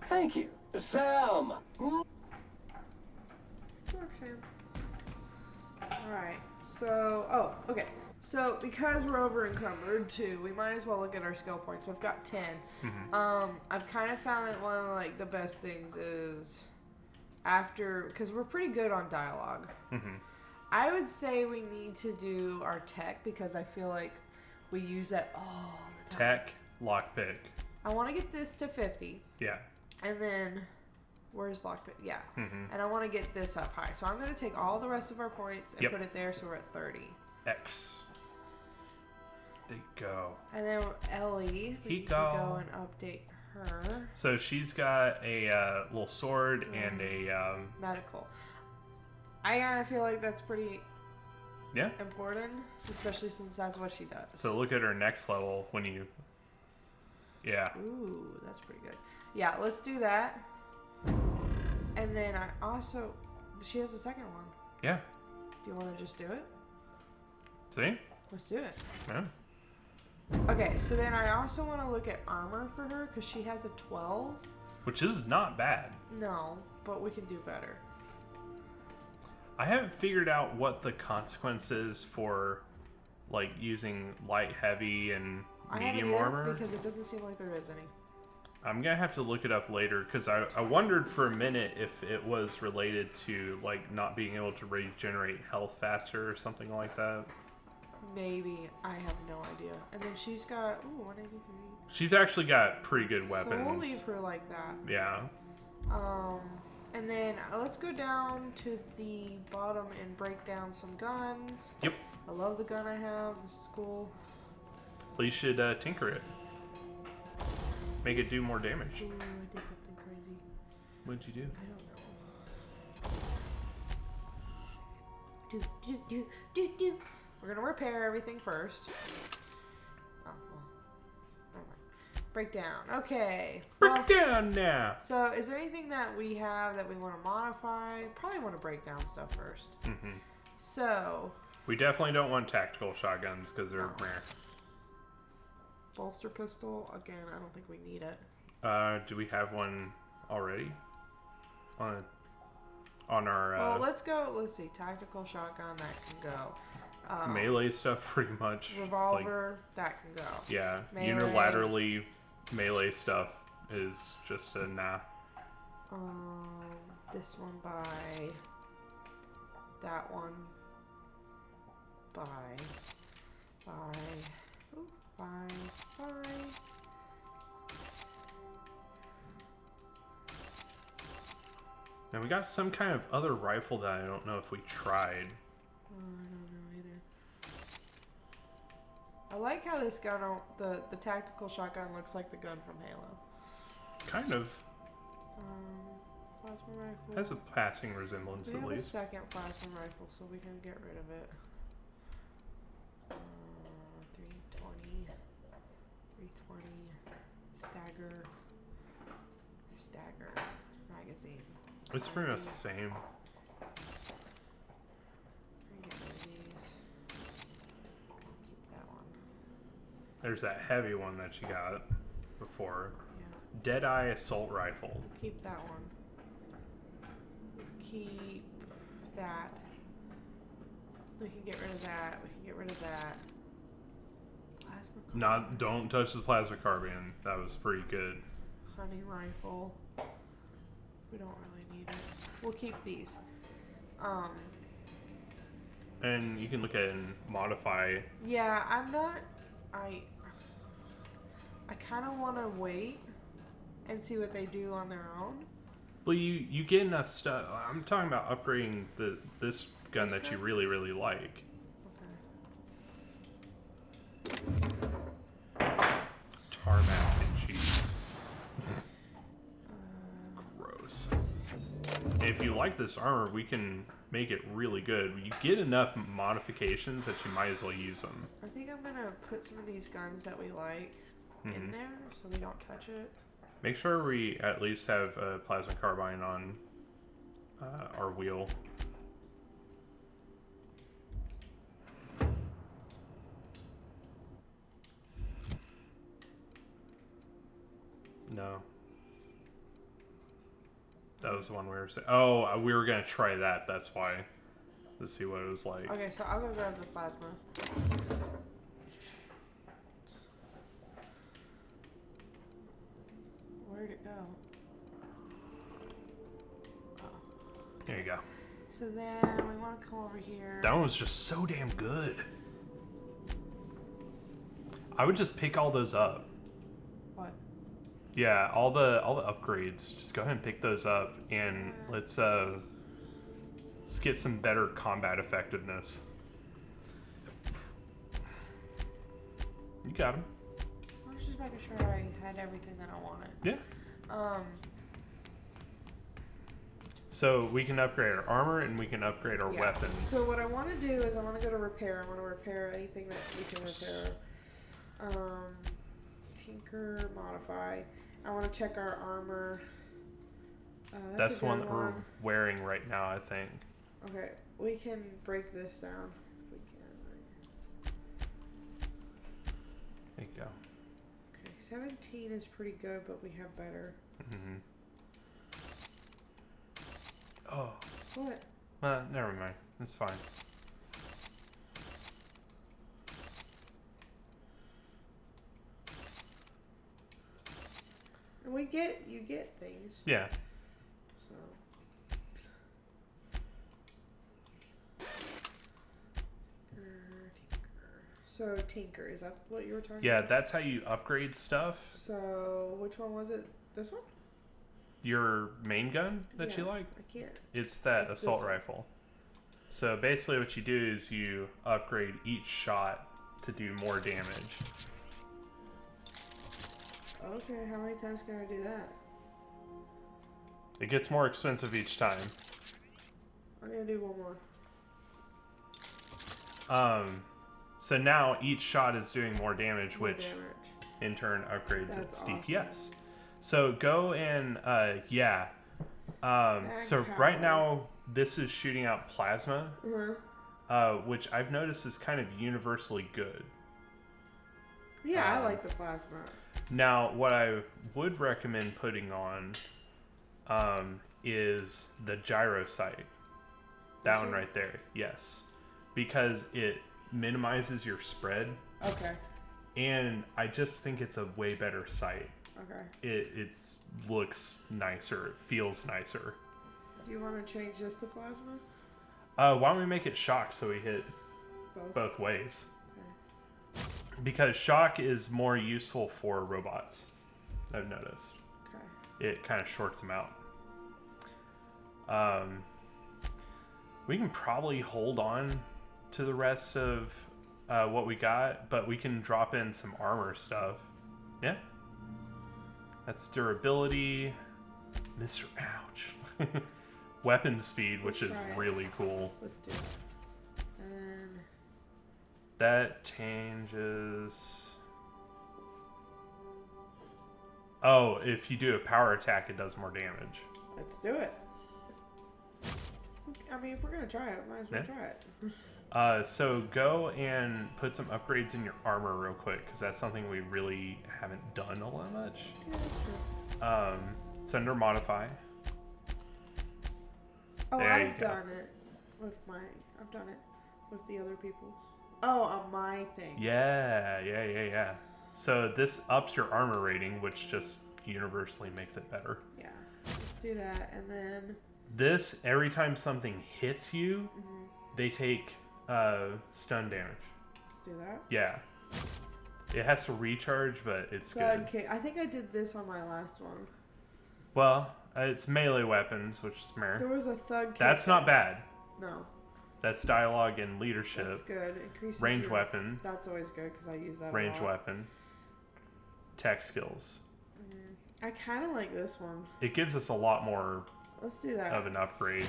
Thank you, Sam. Look, Sam. Alright, so, oh, okay. So, because we're over encumbered too, we might as well look at our skill points. So I've got 10. I've kind of found that one of like the best things is after, because we're pretty good on dialogue. I would say we need to do our tech because I feel like we use that all the time. Tech, lockpick. I want to get this to 50. Yeah. And then, where's lockpick? Yeah. And I want to get this up high. So I'm going to take all the rest of our points and put it there so we're at 30. X. There you go. And then Ellie, we need to go and update her. So she's got a little sword and a medical. I kind of feel like that's pretty important, especially since that's what she does. So look at her next level when you. Yeah. Ooh, that's pretty good. Yeah, let's do that. And then I also, she has a second one. Yeah. Do you want to just do it? See? Let's do it. Yeah. Okay, so then I also want to look at armor for her because she has a 12. Which is not bad. No, but we can do better. I haven't figured out what the consequence is for like using light, heavy, and medium armor. Because it doesn't seem like there is any. I'm gonna have to look it up later because I wondered for a minute if it was related to like not being able to regenerate health faster or something like that. Maybe. I have no idea. And then she's got 183. She's actually got pretty good weapons. So we'll leave her like that. Yeah. And then let's go down to the bottom and break down some guns. Yep. I love the gun I have. This is cool. Well, you should tinker it. Make it do more damage. Ooh, I did something crazy. What'd you do? I don't know. We're gonna repair everything first. Oh, well. Never mind. Break down. Okay. Break down now. So, is there anything that we have that we want to modify? Probably want to break down stuff first. So. We definitely don't want tactical shotguns because they're rare. Bolster pistol. Again, I don't think we need it. Do we have one already? On our. Well, let's go. Let's see. Tactical shotgun that can go. Melee stuff, pretty much. Revolver that can go. Yeah, melee. Unilaterally melee stuff is just a nah. This one by. That one by. Ooh, by. Now we got some kind of other rifle that I don't know if we tried. I don't know either. I like how this gun, the tactical shotgun looks like the gun from Halo. Kind of. plasma rifle? Has a passing resemblance We at have a least. second plasma rifle, so we can get rid of it. 320. 320. Stagger. Magazine. It's pretty much the same. Get rid of these. Keep that one. There's that heavy one that you got before. Yeah. Deadeye assault rifle. Keep that one. Keep that. We can get rid of that. We can get rid of that. Plasma. Don't touch the plasma carbine. That was pretty good. Hunting rifle. We don't really need it. We'll keep these. And you can look at it and modify. Yeah, I'm not. I kind of want to wait and see what they do on their own. Well, you get enough stuff. I'm talking about upgrading this gun that you really, really like. Tarmac and cheese. Gross. If you like this armor, we can make it really good. You get enough modifications that you might as well use them. I think I'm gonna put some of these guns that we like in there so we don't touch it. Make sure we at least have a plasma carbine on our wheel. No. That was the one we were saying. Oh, we were going to try that. That's why. To see what it was like. Okay, so I'll go grab the plasma. Where'd it go? Oh. There you go. So then we want to come over here. That one was just so damn good. I would just pick all those up. What? Yeah, all the upgrades. Just go ahead and pick those up, and let's get some better combat effectiveness. You got him. I was just making sure I had everything that I wanted. Yeah. So we can upgrade our armor and we can upgrade our weapons. So what I want to do is I want to go to repair. I want to repair anything that we can repair. Tinker, modify. I want to check our armor. That's the one that we're wearing right now, I think. Okay, we can break this down if we can. There you go. Okay, 17 is pretty good, but we have better. Mm-hmm. Oh. What? Never mind. It's fine. And you get things. Yeah. So Tinker, is that what you were talking about? Yeah, that's how you upgrade stuff. So which one was it? This one? Your main gun that you like? I can't. It's that assault rifle. So basically what you do is you upgrade each shot to do more damage. Okay, how many times can I do that? It gets more expensive each time. I'm gonna do one more. So now each shot is doing more damage, which in turn upgrades its DPS. Awesome. So go and so right now this is shooting out plasma, which I've noticed is kind of universally good. Yeah, I like the plasma. Now, what I would recommend putting on is the gyro sight. That one right there, yes. Because it minimizes your spread. Okay. And I just think it's a way better sight. Okay. It looks nicer. It feels nicer. Do you want to change this to plasma? Why don't we make it shock so we hit both ways? Okay. Because shock is more useful for robots, I've noticed. Okay. It kind of shorts them out. We can probably hold on to the rest of what we got, but we can drop in some armor stuff. Yeah. That's durability. Mr. Ouch. weapon speed, which is try it. really cool. Let's do it. And That changes. Oh, if you do a power attack, it does more damage. let's do it. I mean, if we're gonna try it, might as well Yeah. try it. So go and put some upgrades in your armor real quick, because that's something we really haven't done a lot much. Yeah, that's true. It's under modify. Oh, There you I've go. done it with my. I've done it with the other people's. Oh, on my thing. Yeah. So this ups your armor rating, which just universally makes it better. Yeah. Let's do that, and then. This, every time something hits you, they take stun damage. Let's do that. Yeah. It has to recharge, but it's good. Okay, I think I did this on my last one. Well, it's melee weapons, which is There meh. was a thug kick. That's not bad. No. That's dialogue and leadership. That's good. Increases Range your- weapon. That's always good because I use that Range a lot. weapon. Tech skills. I kind of like this one. It gives us a lot more Let's do that. of an upgrade.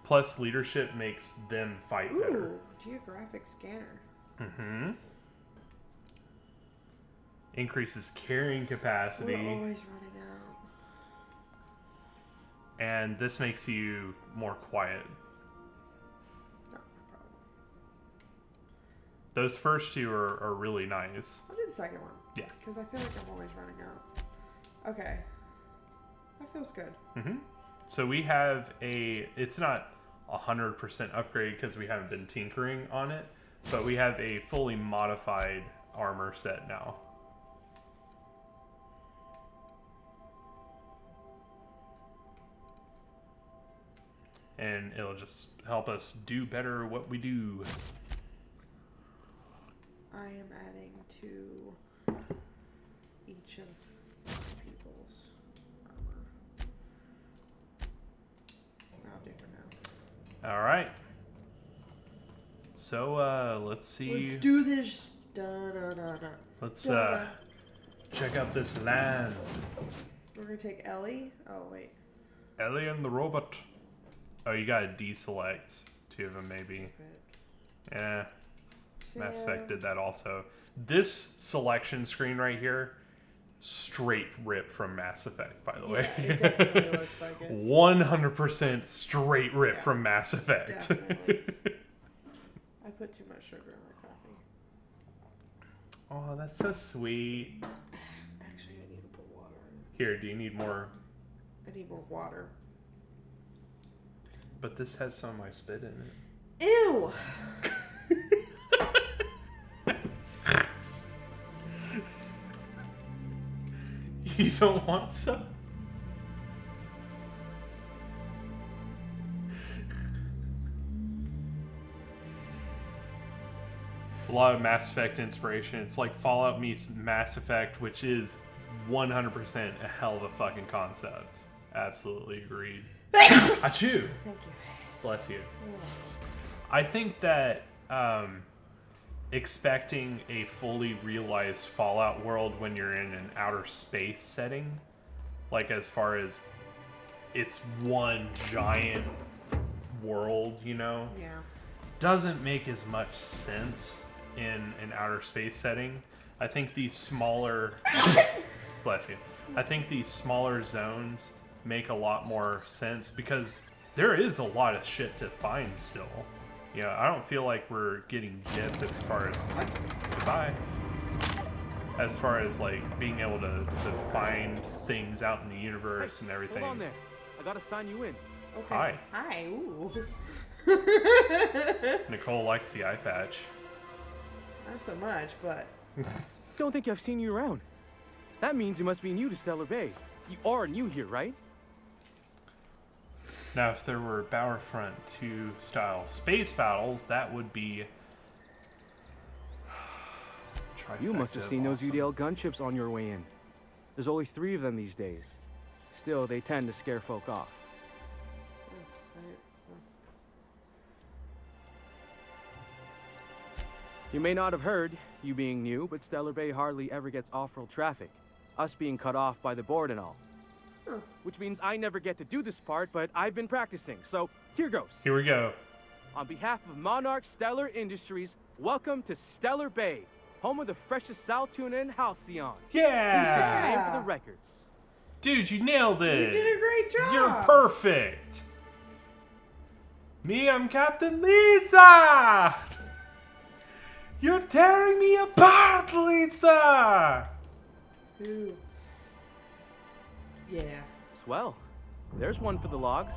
Plus leadership makes them fight better. Ooh, geographic scanner. Increases carrying capacity. We're always running out. And this makes you more quiet. No problem. Those first two are really nice. I'll do the second one. Yeah. Because I feel like I'm always running out. Okay. That feels good. So we have it's not 100% upgrade because we haven't been tinkering on it, but we have a fully modified armor set now. And it'll just help us do better what we do. I am adding to each of my people's armor. I'll do for now. All right. So let's see. Let's do this. Da, da, da, da. Let's Da, check out this land. We're gonna take Ellie. Oh wait. Ellie and the robot. Oh, you gotta deselect 2 of them maybe. Yeah. Mass Effect did that also. This selection screen right here, straight rip from Mass Effect, by the way. It definitely looks like it. 100% straight rip from Mass Effect. Definitely. I put too much sugar in my coffee. Oh, that's so sweet. Actually, I need to put water in. Here, do you need more? I need more water. But this has some of my spit in it. Ew! You don't want some? A lot of Mass Effect inspiration. It's like Fallout meets Mass Effect, which is 100% a hell of a fucking concept. Absolutely agreed. Achoo! Thank you. Bless you. I think that expecting a fully realized Fallout world when you're in an outer space setting, like as far as it's one giant world, you know, Yeah. doesn't make as much sense in an outer space setting. I think these smaller bless you. I think these smaller zones make a lot more sense because there is a lot of shit to find still. You know, I don't feel like we're getting gypped as far as goodbye. As far as like being able to find things out in the universe and everything. Hold on there. I gotta sign you in. Okay. Hi. Hi. Ooh. Nicole likes the eye patch. Not so much, but Don't think I've seen you around. That means you must be new to Stellar Bay. You are new here, right? Now, if there were Battlefront 2 style space battles, that would be. You must have trifecta seen those awesome. UDL gunships on your way in. There's only 3 of them these days. Still, they tend to scare folk off. You may not have heard, you being new, but Stellar Bay hardly ever gets off-world traffic. Us being cut off by the board and all. Which means I never get to do this part, but I've been practicing, so here goes. Here we go. On behalf of Monarch Stellar Industries, welcome to Stellar Bay, home of the freshest sal tuna in Halcyon. Yeah! Please state your name for the records. Dude, you nailed it. You did a great job. You're perfect. Me, I'm Captain Lisa. You're tearing me apart, Lisa. Ooh. Yeah. Swell. There's one for the logs.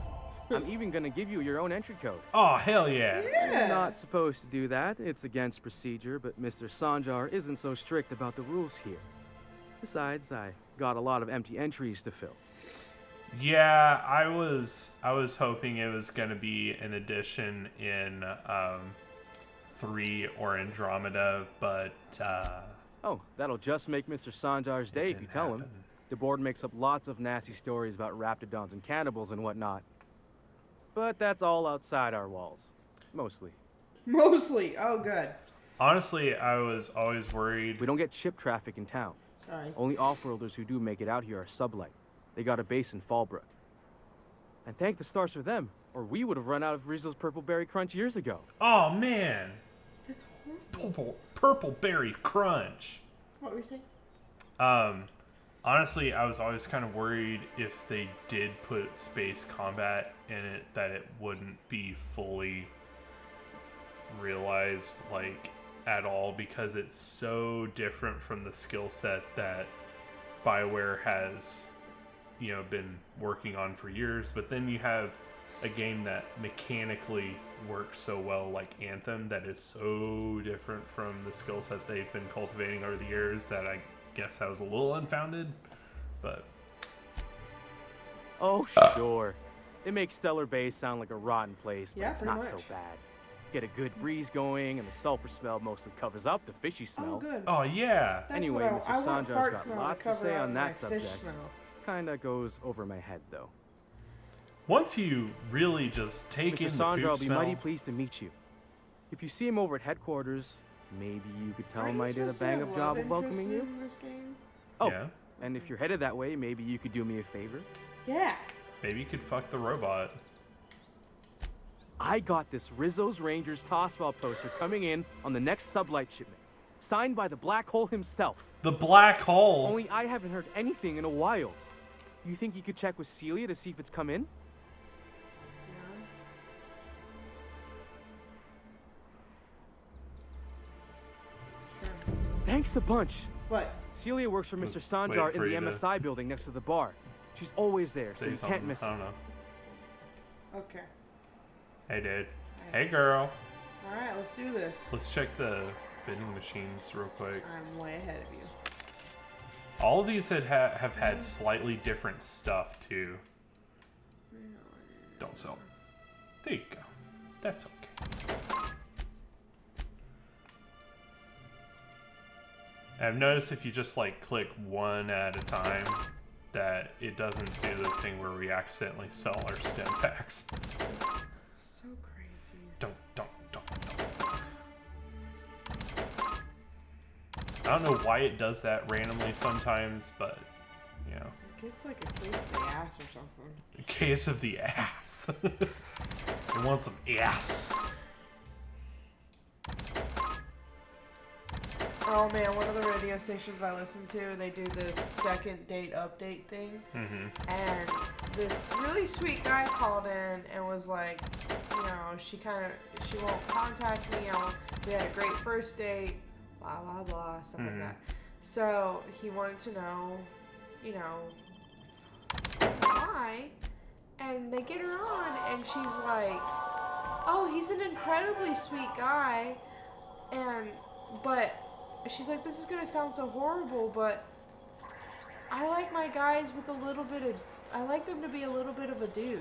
I'm even gonna give you your own entry code. Oh, hell yeah. You're not supposed to do that. It's against procedure, but Mr. Sanjar isn't so strict about the rules here. Besides, I got a lot of empty entries to fill. Yeah, I was hoping it was gonna be an addition in 3 or Andromeda, but Oh, that'll just make Mr. Sanjar's day if you tell him. The board makes up lots of nasty stories about raptidons and cannibals and whatnot. But that's all outside our walls. Mostly. Mostly. Oh, good. Honestly, I was always worried. We don't get ship traffic in town. Sorry. Only off-worlders who do make it out here are sublight. They got a base in Fallbrook. And thank the stars for them, or we would have run out of Rizzo's Purple Berry Crunch years ago. Oh, man. That's horrible. Purple Berry Crunch. What were you saying? Honestly, I was always kind of worried if they did put space combat in it, that it wouldn't be fully realized, like, at all, because it's so different from the skill set that BioWare has, you know, been working on for years. But then you have a game that mechanically works so well, like Anthem, that is so different from the skill set they've been cultivating over the years, that I guess that was a little unfounded, but... Oh, sure. It makes Stellar Bay sound like a rotten place, but Yeah, it's pretty not much. so bad. Get a good breeze going, and the sulfur smell mostly covers up the fishy smell. Oh, good. Oh, yeah. That's Anyway, what Mr. I want Sanjar's fart got smell lots to cover say up on my that fish subject. smell. Kinda goes over my head, though. Once you really just take Mr. in the Sandra, poop I'll be smell... mighty pleased to meet you. If you see him over at headquarters, maybe you could tell Aren't him you I did a supposed to have bang-up job love of welcoming you. interests in this game? Oh, Yeah. and if you're headed that way, maybe you could do me a favor. Yeah. Maybe you could fuck the robot. I got this Rizzo's Rangers Tossball poster coming in on the next sublight shipment, signed by the Black Hole himself. The Black Hole? Only I haven't heard anything in a while. You think you could check with Celia to see if it's come in? Sure. Thanks a bunch. What? Celia works for Mr. Wait Sanjar in for the you to MSI building next to the bar. She's always there, so Say you something. can't miss I her. don't know. Okay. Hey, dude. Hey, girl. Alright, let's do this. Let's check the vending machines real quick. I'm way ahead of you. All of these have had slightly different stuff, too. Don't sell. There you go. That's okay. I've noticed if you just, like, click one at a time, that it doesn't do the thing where we accidentally sell our stem packs. So crazy. Don't. I don't know why it does that randomly sometimes, but, you know. It gets like a case of the ass or something. A case of the ass. I want some ass. Oh man, one of the radio stations I listen to, they do this second date update thing. And this really sweet guy called in and was like, you know, she won't contact me. We had a great first date, blah, blah, blah, stuff like that. So he wanted to know, you know, why. And they get her on and she's like, oh, he's an incredibly sweet guy. But she's like, this is gonna sound so horrible, but I like my guys with a little bit of, I like them to be a little bit of a douche.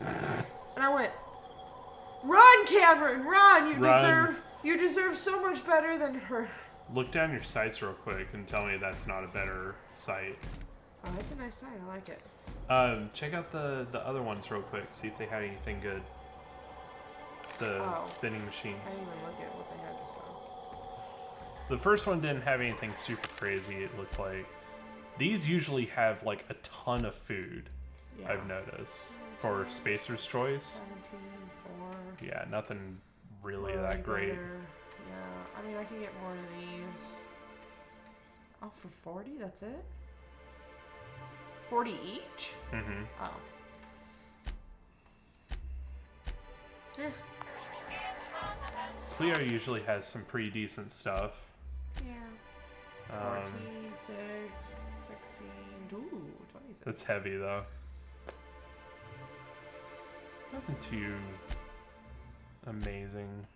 And I went, run, Cameron, run! You deserve so much better than her. Look down your sites real quick and tell me that's not a better site. Oh, that's a nice site. I like it. Check out the other ones real quick. See if they had anything good. The vending machines. I didn't even look at what they had to sell. The first one didn't have anything super crazy, it looked like. These usually have like a ton of food. Yeah. I've noticed for Spacer's Choice. 17, 4. Yeah, nothing really Well, that great. Yeah, I mean, I can get more of these. Oh, for 40? That's it? 40 each? Mm-hmm. Oh. Eh. Cleo usually has some pretty decent stuff. Yeah. 14, 6, 16, ooh, 26. It's heavy though. Nothing too amazing.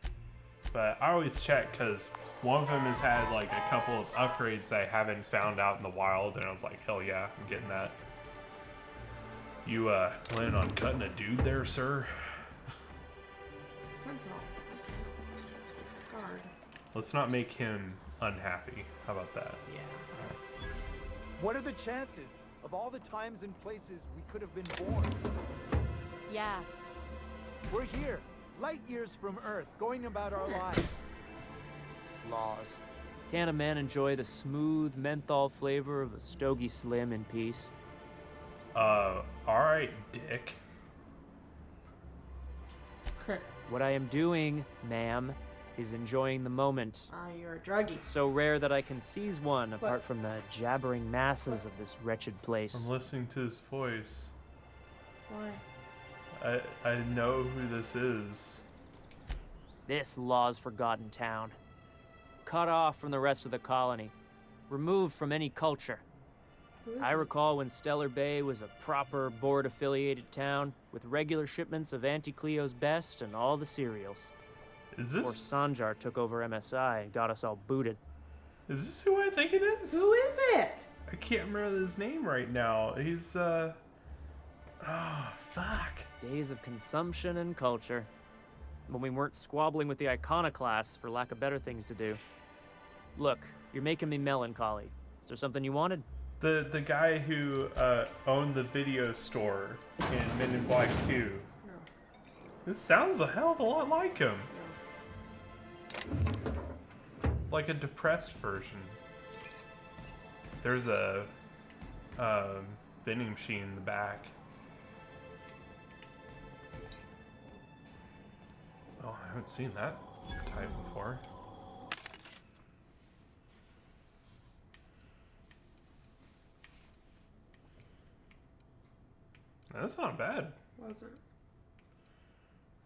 But I always check because one of them has had like a couple of upgrades that I haven't found out in the wild, and I was like, hell yeah, I'm getting that. You planning on cutting a dude there, sir? Sentinel. Guard. Let's not make him unhappy. How about that? Yeah. What are the chances of all the times and places we could have been born? Yeah. We're here, light years from Earth, going about our lives. Laws. Can a man enjoy the smooth menthol flavor of a Stogie Slim in peace? Alright, dick. What I am doing, ma'am, is enjoying the moment. Ah, you're a druggie. It's so rare that I can seize one apart from the jabbering masses of this wretched place. I'm listening to his voice. Why? I know who this is. This law's forgotten town. Cut off from the rest of the colony. Removed from any culture. I recall when Stellar Bay was a proper board-affiliated town with regular shipments of Auntie Cleo's best and all the cereals. Is this? Before Sanjar took over MSI and got us all booted. Is this who I think it is? Who is it? I can't remember his name right now. He's oh fuck. Days of consumption and culture. When we weren't squabbling with the iconoclasts for lack of better things to do. Look, you're making me melancholy. Is there something you wanted? The guy who owned the video store in Men in Black 2. No. This sounds a hell of a lot like him. No. Like a depressed version. There's a vending machine in the back. Oh, I haven't seen that type before. That's not bad. Wasn't.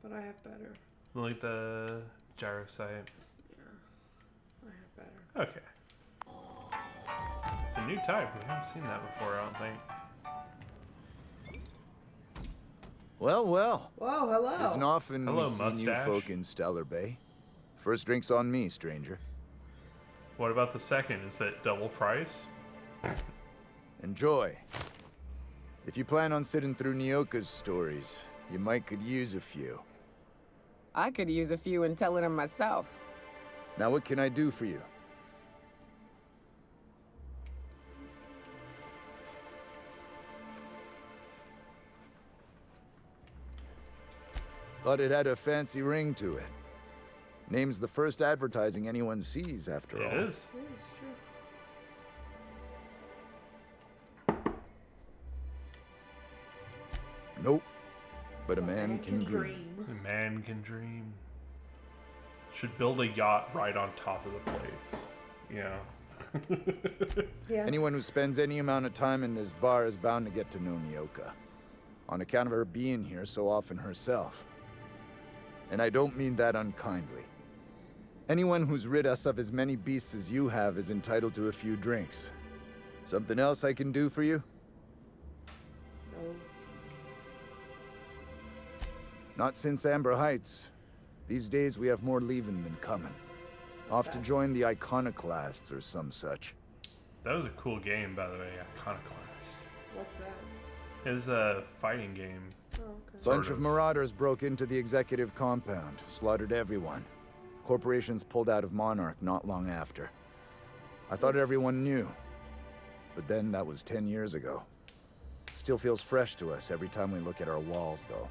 But I have better. Like the gyro site. Yeah. I have better. Okay. It's a new type. We haven't seen that before, I don't think. Well, well. Whoa, hello. Isn't often Hello, we see new mustache. folk in Stellar Bay. First drink's on me, stranger. What about the second? Is that double price? Enjoy. If you plan on sitting through Nyoka's stories, you might could use a few. I could use a few and telling them myself. Now what can I do for you? Thought it had a fancy ring to it. Name's the first advertising anyone sees, after all. It is. It is true. Nope. But a man can dream. A man can dream. Should build a yacht right on top of the place. Yeah. Yeah. Anyone who spends any amount of time in this bar is bound to get to know Nyoka. On account of her being here so often herself. And I don't mean that unkindly. Anyone who's rid us of as many beasts as you have is entitled to a few drinks. Something else I can do for you? No. Not since Amber Heights. These days we have more leaving than coming. Off to join the Iconoclasts or some such. That was a cool game, by the way, Iconoclast. What's that? It was a fighting game. Oh, okay. Bunch of marauders broke into the executive compound, slaughtered everyone. Corporations pulled out of Monarch not long after. I thought everyone knew. But then that was 10 years ago. Still feels fresh to us every time we look at our walls, though.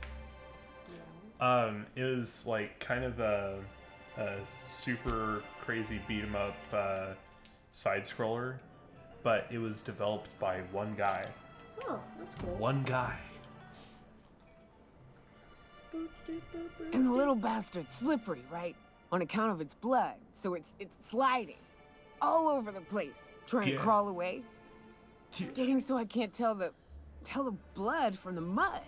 It was like kind of a super crazy beat 'em up side scroller. but it was developed by one guy. Oh, that's cool. One guy. And the little bastard's slippery, right? On account of its blood, so it's sliding all over the place, trying to crawl away. Getting so I can't tell the blood from the mud.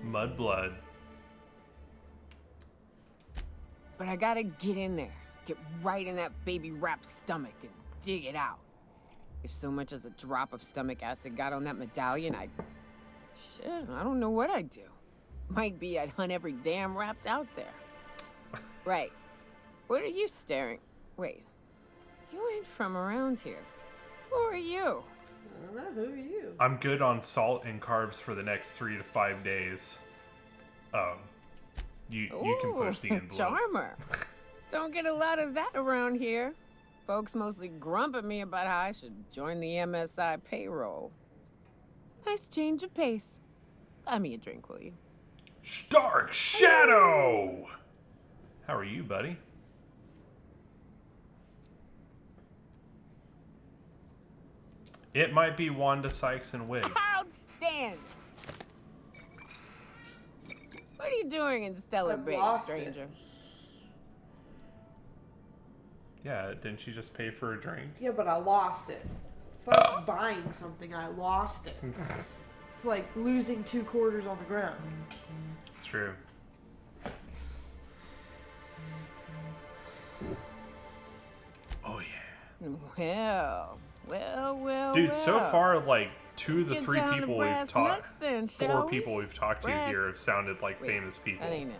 Mud blood. But I gotta get in there, get right in that baby rap's stomach and dig it out. If so much as a drop of stomach acid got on that medallion, I don't know what I'd do. Might be I'd hunt every damn rapt out there. Right. What are you staring? Wait. You ain't from around here. Who are you? I don't know. Who are you? I'm good on salt and carbs for the next 3 to 5 days. You can push the envelope. Charmer. Don't get a lot of that around here. Folks mostly grump at me about how I should join the MSI payroll. Nice change of pace. Buy me a drink, will you? Dark Shadow! How are you, buddy? It might be Wanda Sykes and wig. Outstanding! What are you doing in Stellar Bay, stranger? Yeah, didn't she just pay for a drink? Yeah, but I lost it. Fuck buying something, I lost it. It's like losing 2 quarters on the ground. It's true. Oh yeah. Well. Dude, so far, like, 2 of the Let's 3 get down to people brass we've talked, nuts then, 4 shall we? people we've talked to Brass- here have sounded like Wait, famous people. That ain't it.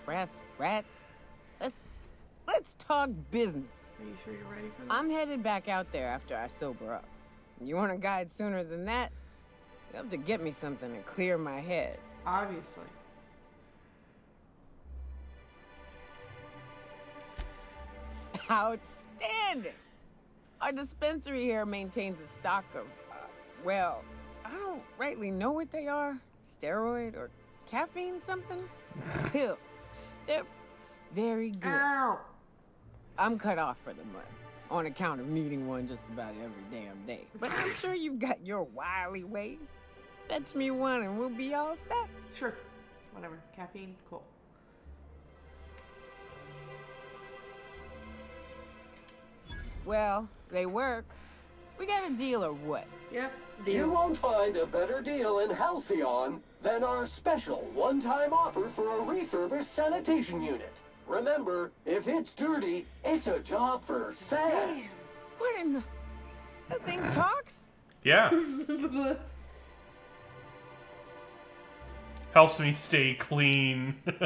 Brass rats. Let's talk business. Are you sure you're ready for that? I'm headed back out there after I sober up. You want a guide sooner than that? You have to get me something to clear my head. Obviously. Outstanding! Our dispensary here maintains a stock of, well, I don't rightly know what they are. Steroid or caffeine somethings? Pills. They're very good. Ow! I'm cut off for the month on account of needing one just about every damn day. But I'm sure you've got your wily ways. Fetch me one and we'll be all set. Sure. Whatever. Caffeine, cool. Well, they work. We got a deal or what? Yep. You won't find a better deal in Halcyon than our special one-time offer for a refurbished sanitation unit. Remember, if it's dirty, it's a job for Sam. What in the... That thing talks? Yeah. Helps me stay clean. Sweet.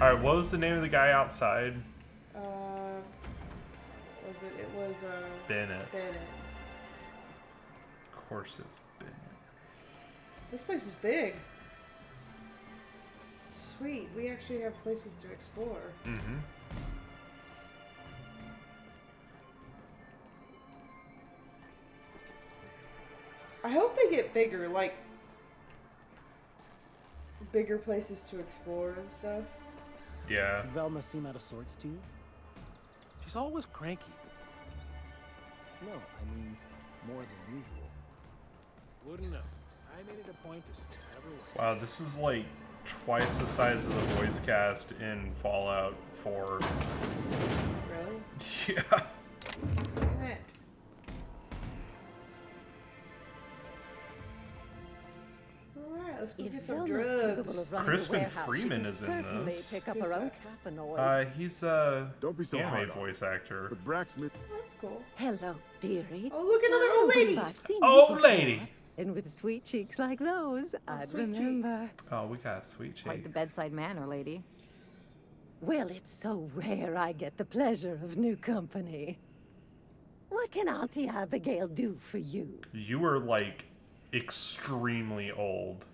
Alright, what was the name of the guy outside? Was it? It was, Bennett. Bennett. Of course it's Bennett. This place is big. Sweet. We actually have places to explore. Mm-hmm. I hope they get bigger, like bigger places to explore and stuff. Yeah. Velma seem out of sorts to you? She's always cranky. No, I mean more than usual. Wouldn't know. I made it a point to stay everywhere. Wow, this is like twice the size of the voice cast in Fallout 4. Really? Yeah. Damn it. Alright, let's go get some drugs. Crispin Freeman is in certainly this. pick up her own caffeinoid. He's a Don't be so anime hard on voice actor. But Bracksmith. Oh, that's cool. Hello, dearie. Oh, look, another old lady. I've seen Old you before. lady. And with sweet cheeks like those, I'd sweet remember. Oh, we got sweet cheeks. Quite the bedside manner, lady. Well, it's so rare I get the pleasure of new company. What can Auntie Abigail do for you? You were like extremely old.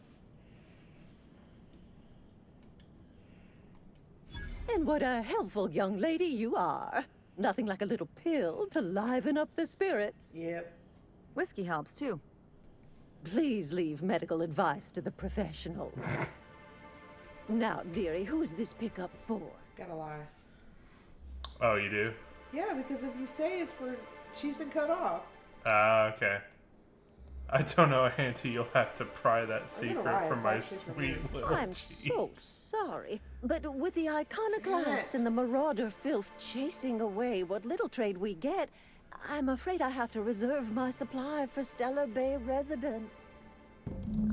And what a helpful young lady you are. Nothing like a little pill to liven up the spirits. Yep. Whiskey helps, too. Please leave medical advice to the professionals. Now, dearie, who's this pickup for? Gotta lie. Oh, you do? Yeah, because if you say it's for... She's been cut off. Okay. I don't know, Auntie. You'll have to pry that secret from my sweet little I'm cheek. so sorry, but with the iconoclast and the marauder filth chasing away what little trade we get, I'm afraid I have to reserve my supply for Stellar Bay residents.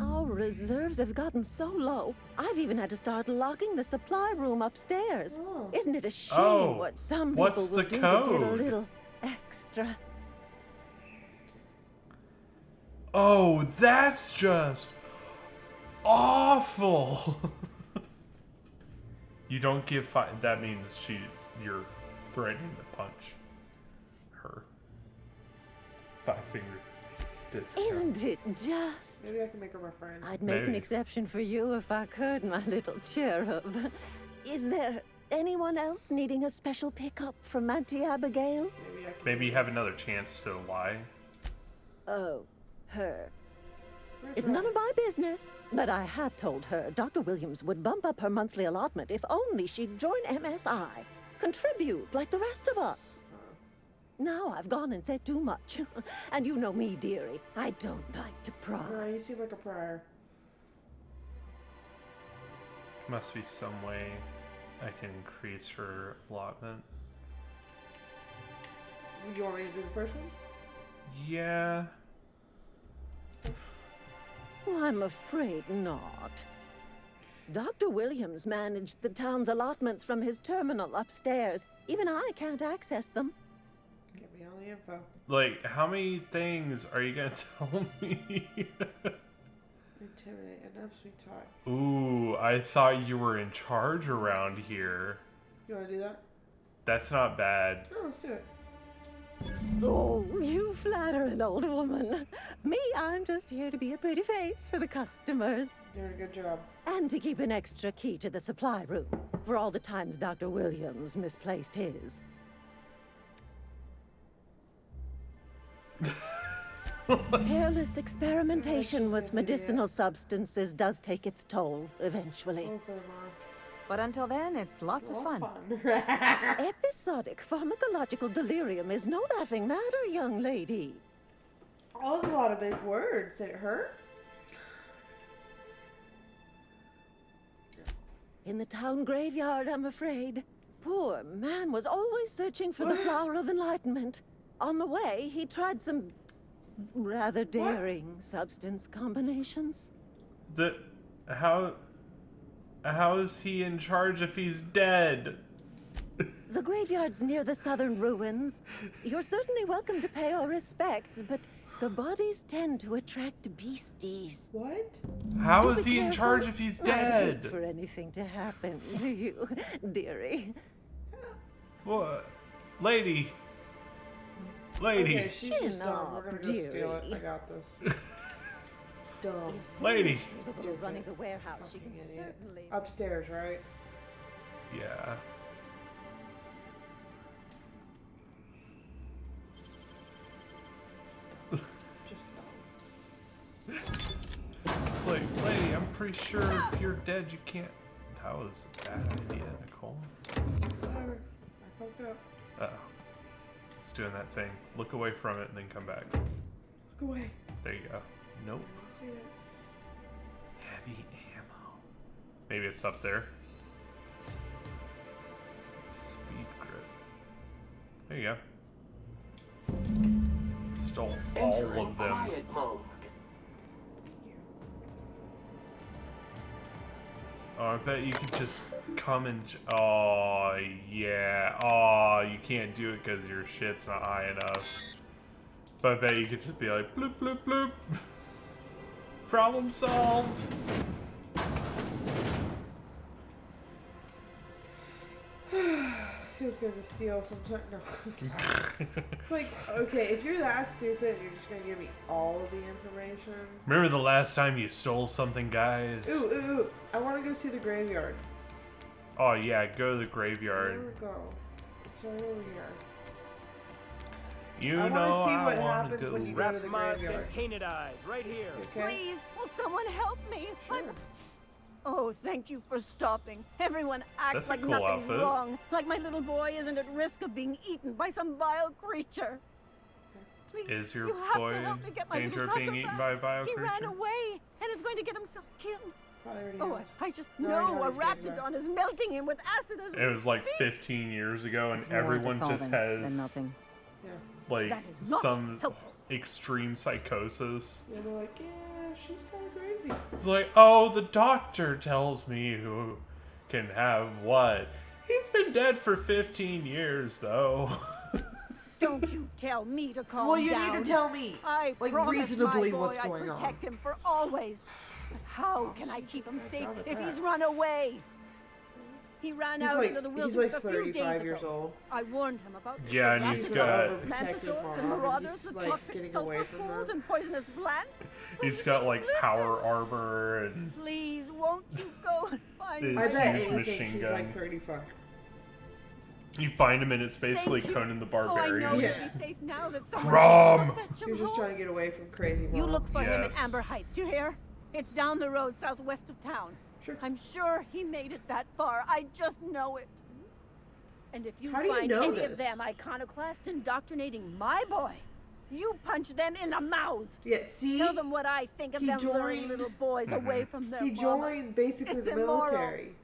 Our reserves have gotten so low, I've even had to start locking the supply room upstairs. Isn't it a shame what some people what's will the do to get a code? little extra? Oh, that's just awful. You don't give five. That means you're threatening to punch her. 5-finger discount. Isn't it just? Maybe I can make her my friend. I'd make an Maybe. exception for you if I could, my little cherub. Is there anyone else needing a special pickup from Auntie Abigail? Maybe you have another chance to lie. Oh, her. It's none of my business, but I have told her Dr. Williams would bump up her monthly allotment if only she'd join MSI. Contribute like the rest of us. Now I've gone and said too much. And you know me, dearie. I don't like to pry. No, you seem like a prior. Must be some way I can increase her allotment. You want me to do the first one? Yeah. Well, I'm afraid not. Dr. Williams managed the town's allotments from his terminal upstairs. Even I can't access them. Get me all the info. Like, how many things are you gonna tell me? Intimidate. Enough sweet talk. Ooh, I thought you were in charge around here. You want to do that? That's not bad. No, let's do it. Oh, you flatter an old woman. Me, I'm just here to be a pretty face for the customers. Doing a good job. And to keep an extra key to the supply room for all the times Dr. Williams misplaced his. Careless experimentation with medicinal substances does take its toll eventually. But until then, it's lots of fun. Episodic pharmacological delirium is no laughing matter, young lady. Oh, that's a lot of big words. Did it hurt? In the town graveyard, I'm afraid. Poor man was always searching for the flower of enlightenment. On the way, he tried some rather daring substance combinations. How is he in charge if he's dead? The graveyard's near the southern ruins. You're certainly welcome to pay our respects, but the bodies tend to attract beasties. What? How Do is be he in careful. charge if he's I'd hate dead? for anything to happen to you, dearie. What? Lady. Lady. Okay, she's just dumb. We're gonna go steal it. I got this. Dumb. Lady. Stupid. Running the warehouse, she can Idiot. certainly... Upstairs, right? Yeah. Just dumb. It's like, lady, I'm pretty sure if you're dead, you can't. That was a bad idea, Nicole. Whatever. I fucked up. Uh-oh. It's doing that thing. Look away from it and then come back. Look away. There you go. Nope. See it. Heavy ammo. Maybe it's up there. Speed grip. There you go. Stole all of them. Quiet mode. Oh, I bet you could just come and... Oh, yeah. Oh, you can't do it because your shit's not high enough. But I bet you could just be like, bloop, bloop, bloop. Problem solved. Feels good to steal sometimes. No. It's like, okay, if you're that stupid, you're just gonna give me all of the information. Remember the last time you stole something, guys? Ooh, ooh, ooh. I want to go see the graveyard. Oh, yeah, go to the Where graveyard. do we go? It's right over here. You I know want to see I what want to happens go. when you go to the Rapma's graveyard. and painted eyes, right here. Okay? Please, will someone help me? Sure. Oh, thank you for stopping. Everyone acts That's a like cool nothing's outfit. wrong. Like my little boy isn't at risk of being eaten by some vile creature. Please, Is your you have boy to help me get my danger little of being taco eaten back. by a vile He creature? ran away and is going to get himself killed. Probably Oh, has. I just No, I know know a he's getting back. raptidon is melting him with acid as It we was like speak. 15 years ago, and It's more everyone just dissolving has than melting. Yeah. like That is not some helpful. extreme psychosis. Yeah, they're like, yeah, she's kind of crazy. It's like, oh, the doctor tells me who can have what. He's been dead for 15 years, though. Don't you tell me to calm Well, you down. need to tell me, I like, promised reasonably my boy what's going I'd on. protect him for always. But how can I keep him safe job at if that. he's run away? He ran He's out like- into the he's wilderness like a few days 35 ago. years old. I warned him about Yeah, the and he's raptors, got- Overprotective mantisaurs, mom, and marauders, he's, the like, toxic getting sulfur away from her. pools and poisonous plants. He's got like power armor and Please, won't you go and find His my I bet huge anything machine he's gun. like 35. you find him and it's basically Thank you. Conan the Oh, I know Barbarian. he'll be safe now that someone Grom! will fetch him He's just home. trying to get away from crazy mom. You look for him at Yes. Amber Heights, you hear? It's down the road southwest of town. Sure. I'm sure he made it that far. I just know it. And if you How do you find know any this? of them iconoclast indoctrinating my boy, you punch them in the mouths. Yeah, see? Tell them what I think of He them luring joined- little boys away from their He mamas. joined basically It's the immoral. military.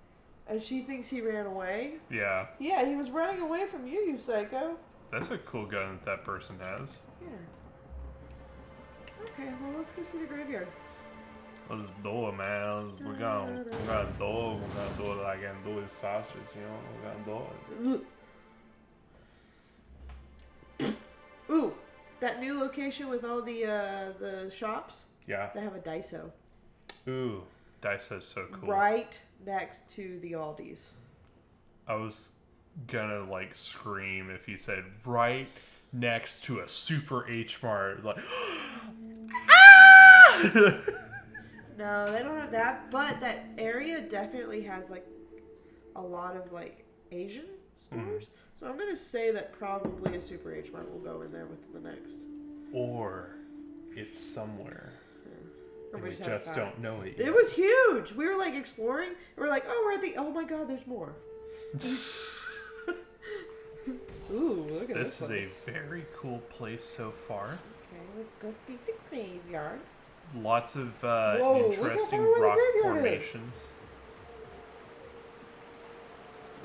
And she thinks he ran away. Yeah, Yeah, he was running away from you, you psycho. that's a cool gun that that person has. Yeah. Okay, well, let's go see the graveyard. Let's do it, man. We're gonna do it. We're gonna do it like I can do it sausage, you know? We're gonna do it. Ooh, that new location with all the shops. Yeah. They have a Daiso Ooh, Daiso's so cool. right next to the Aldi's. I was gonna like scream if he said right next to a Super H Mart. Like, No, they don't have that, but that area definitely has like a lot of like Asian stores. So I'm gonna say that probably a Super H Mart will go in there with the next. or it's somewhere. And we haven't just found don't know it yet. It was huge. We were like exploring. We were like, oh, we're at the. Oh my God, there's more. Ooh, look at this. This is place. a very cool place so far. Okay, let's go see the graveyard. Lots of Whoa, look how interesting far away the rock graveyard is. formations.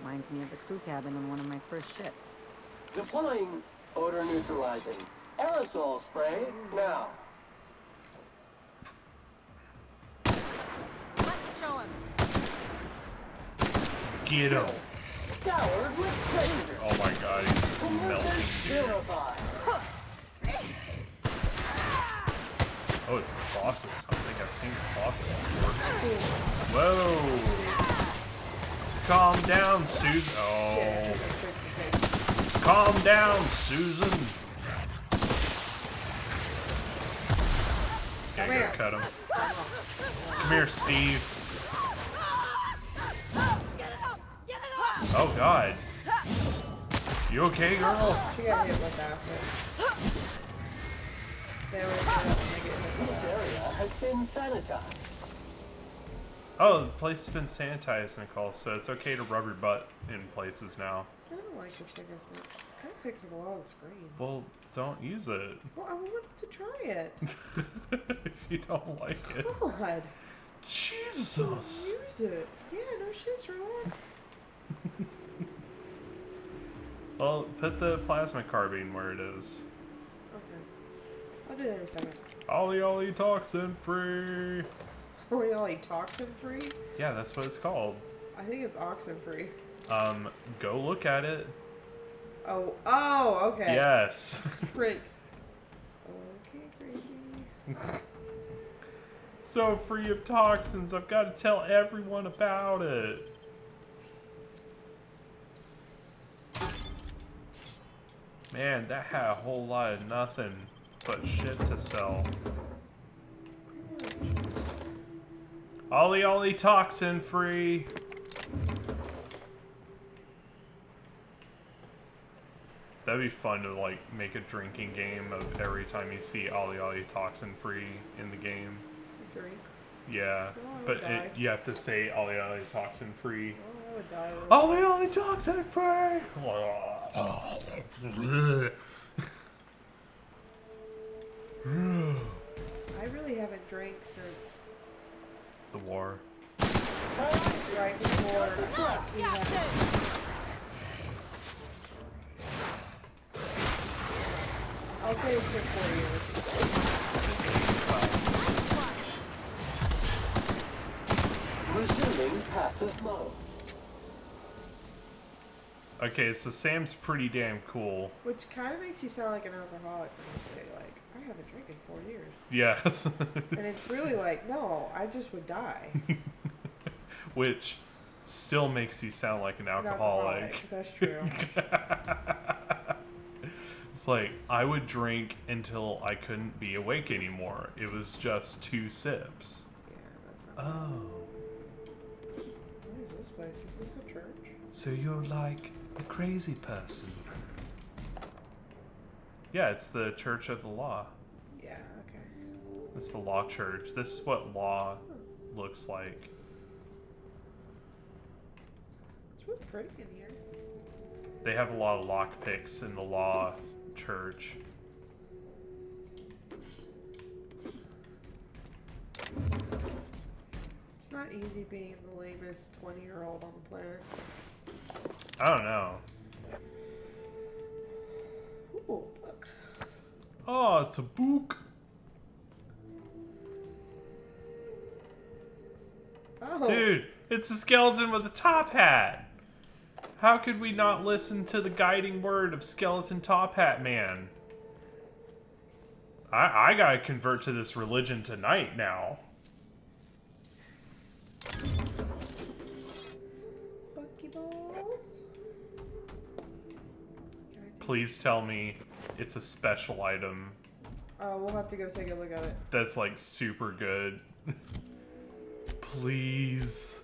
Reminds me of the crew cabin on one of my first ships. Deploying odor neutralizing aerosol spray now. Let's show him. Get him! Scoured with predator. Oh my God, he's just melting. Verified. Oh, it's Courteous. I don't think I've seen Courteous before. Whoa! Calm down, Susan. Oh. Calm down, Susan. Okay, go cut him. Come here, Steve. Oh God. You okay, girl? She got hit with acid. They always do that when they get hit with This area has been sanitized. Oh, the place has been sanitized, Nicole, so it's okay to rub your butt in places now. I don't like this thing as much. It kind of takes up a lot of the screen. Well, don't use it. Well, I want to try it. If you don't like it. God. Jesus. Use it. Yeah, no shit, Sherlock. Well, put the plasma carbine where it is. Okay. I'll do that in a second. Ollie toxin free. Ollie toxin free? Yeah, that's what it's called. I think it's oxen free. Go look at it. Oh, okay. Yes. Frick. Okay, crazy. So free of toxins, I've got to tell everyone about it. Man, that had a whole lot of nothing but shit to sell. Ollie toxin free. That'd be fun to like make a drinking game of every time you see Ollie toxin free in the game. Drink. Yeah, but you have to say ollie toxin free. Oh, I would die. Ollie toxin free! I really haven't drank since The war. right before we had. I'll say it's been 4 years. Resuming passive mode. Okay, so Sam's pretty damn cool. Which kind of makes you sound like an alcoholic when you say, like, I haven't drank in 4 years. Yes. And it's really like, no, I just would die. Which still makes you sound like an alcoholic. That's true. It's like, I would drink until I couldn't be awake anymore. It was just 2 sips. Yeah, that's not Oh. What is this place? Is this a church? So you're like a crazy person. Yeah, it's the Church of the Law. Yeah, okay. It's the Law Church. This is what law looks like. It's really pretty in here. They have a lot of lockpicks in the Law Church. It's not easy being the lamest 20-year-old on the planet. I don't know. Ooh, look. Oh, it's a book. Oh. Dude, it's a skeleton with a top hat. How could we not listen to the guiding word of Skeleton Top Hat Man? I gotta convert to this religion tonight now. Buckyballs? Please tell me it's a special item We'll have to go take a look at it. that's like super good. Please.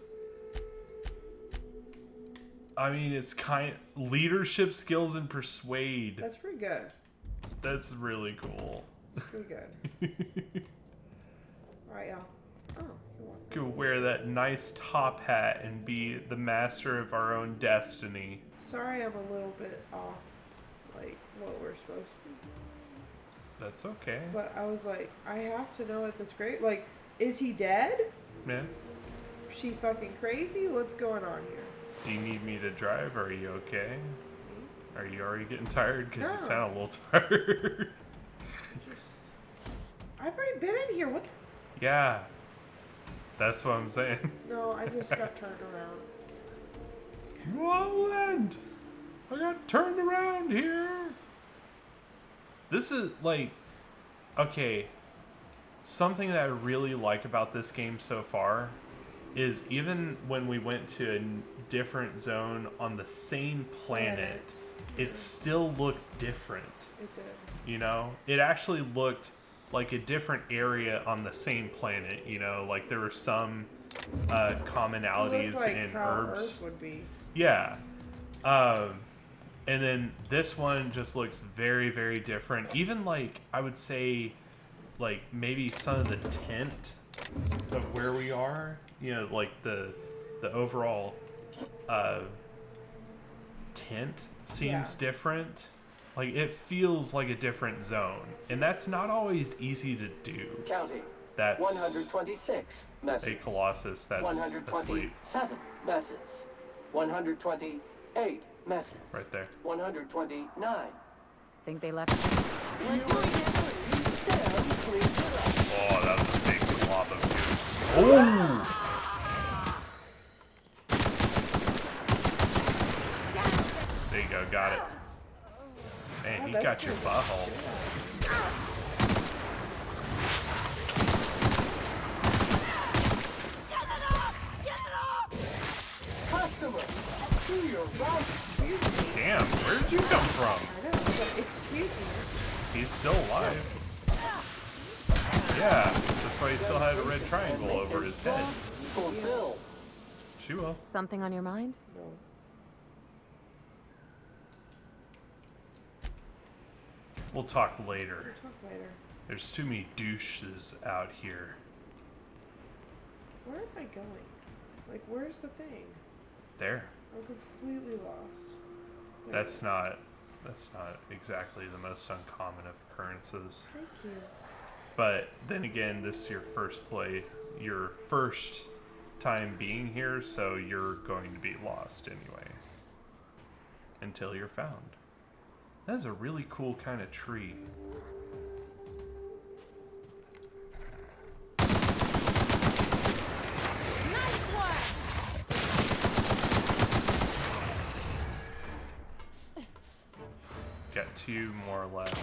I mean, it's leadership skills and persuade. That's pretty good. That's really cool. That's pretty good. Alright, y'all. Oh, you want Could wear that nice top hat and be the master of our own destiny. Sorry I'm a little bit off, like, what we're supposed to be. That's okay. But I was like, I have to know at this grade. Like, is he dead? Man, She fucking crazy? What's going on here? do you need me to drive? Are you okay? Are you already getting tired? Because you No. sound a little tired. I've already been in here. What the? Yeah. That's what I'm saying. No, I just got turned around. You all land. I got turned around here. This is like, okay, something that I really like about this game so far is even when we went to a different zone on the same planet, it still looked different. It did. You know, it actually looked like a different area on the same planet. You know, like there were some commonalities like in how herbs. Earth would be. Yeah. And then this one just looks very, very different. Even like, I would say, like maybe some of the tint of where we are, you know, like the overall tint seems different. Like it feels like a different zone. And that's not always easy to do. Counting. That's 126 messes. a Colossus that's asleep. 127 messes. 128 messes. Right there. 129. Think they left. Oh, that was a big flop of juice. Oh! There you go, got it. Man, he got your butthole. Customer, to your right. Damn, where did you come from? I know, but excuse me. He's still alive. Yeah, that's why he still had a red triangle over his head. Fulfill. She will. Something on your mind? No. We'll talk later. We'll talk later. There's too many douches out here. Where am I going? Like, where's the thing? There. I'm completely lost. That's not exactly the most uncommon of occurrences. Thank you. But then again, this is your first time being here, so you're going to be lost anyway. Until you're found. That is a really cool kind of tree. Got 2 more left.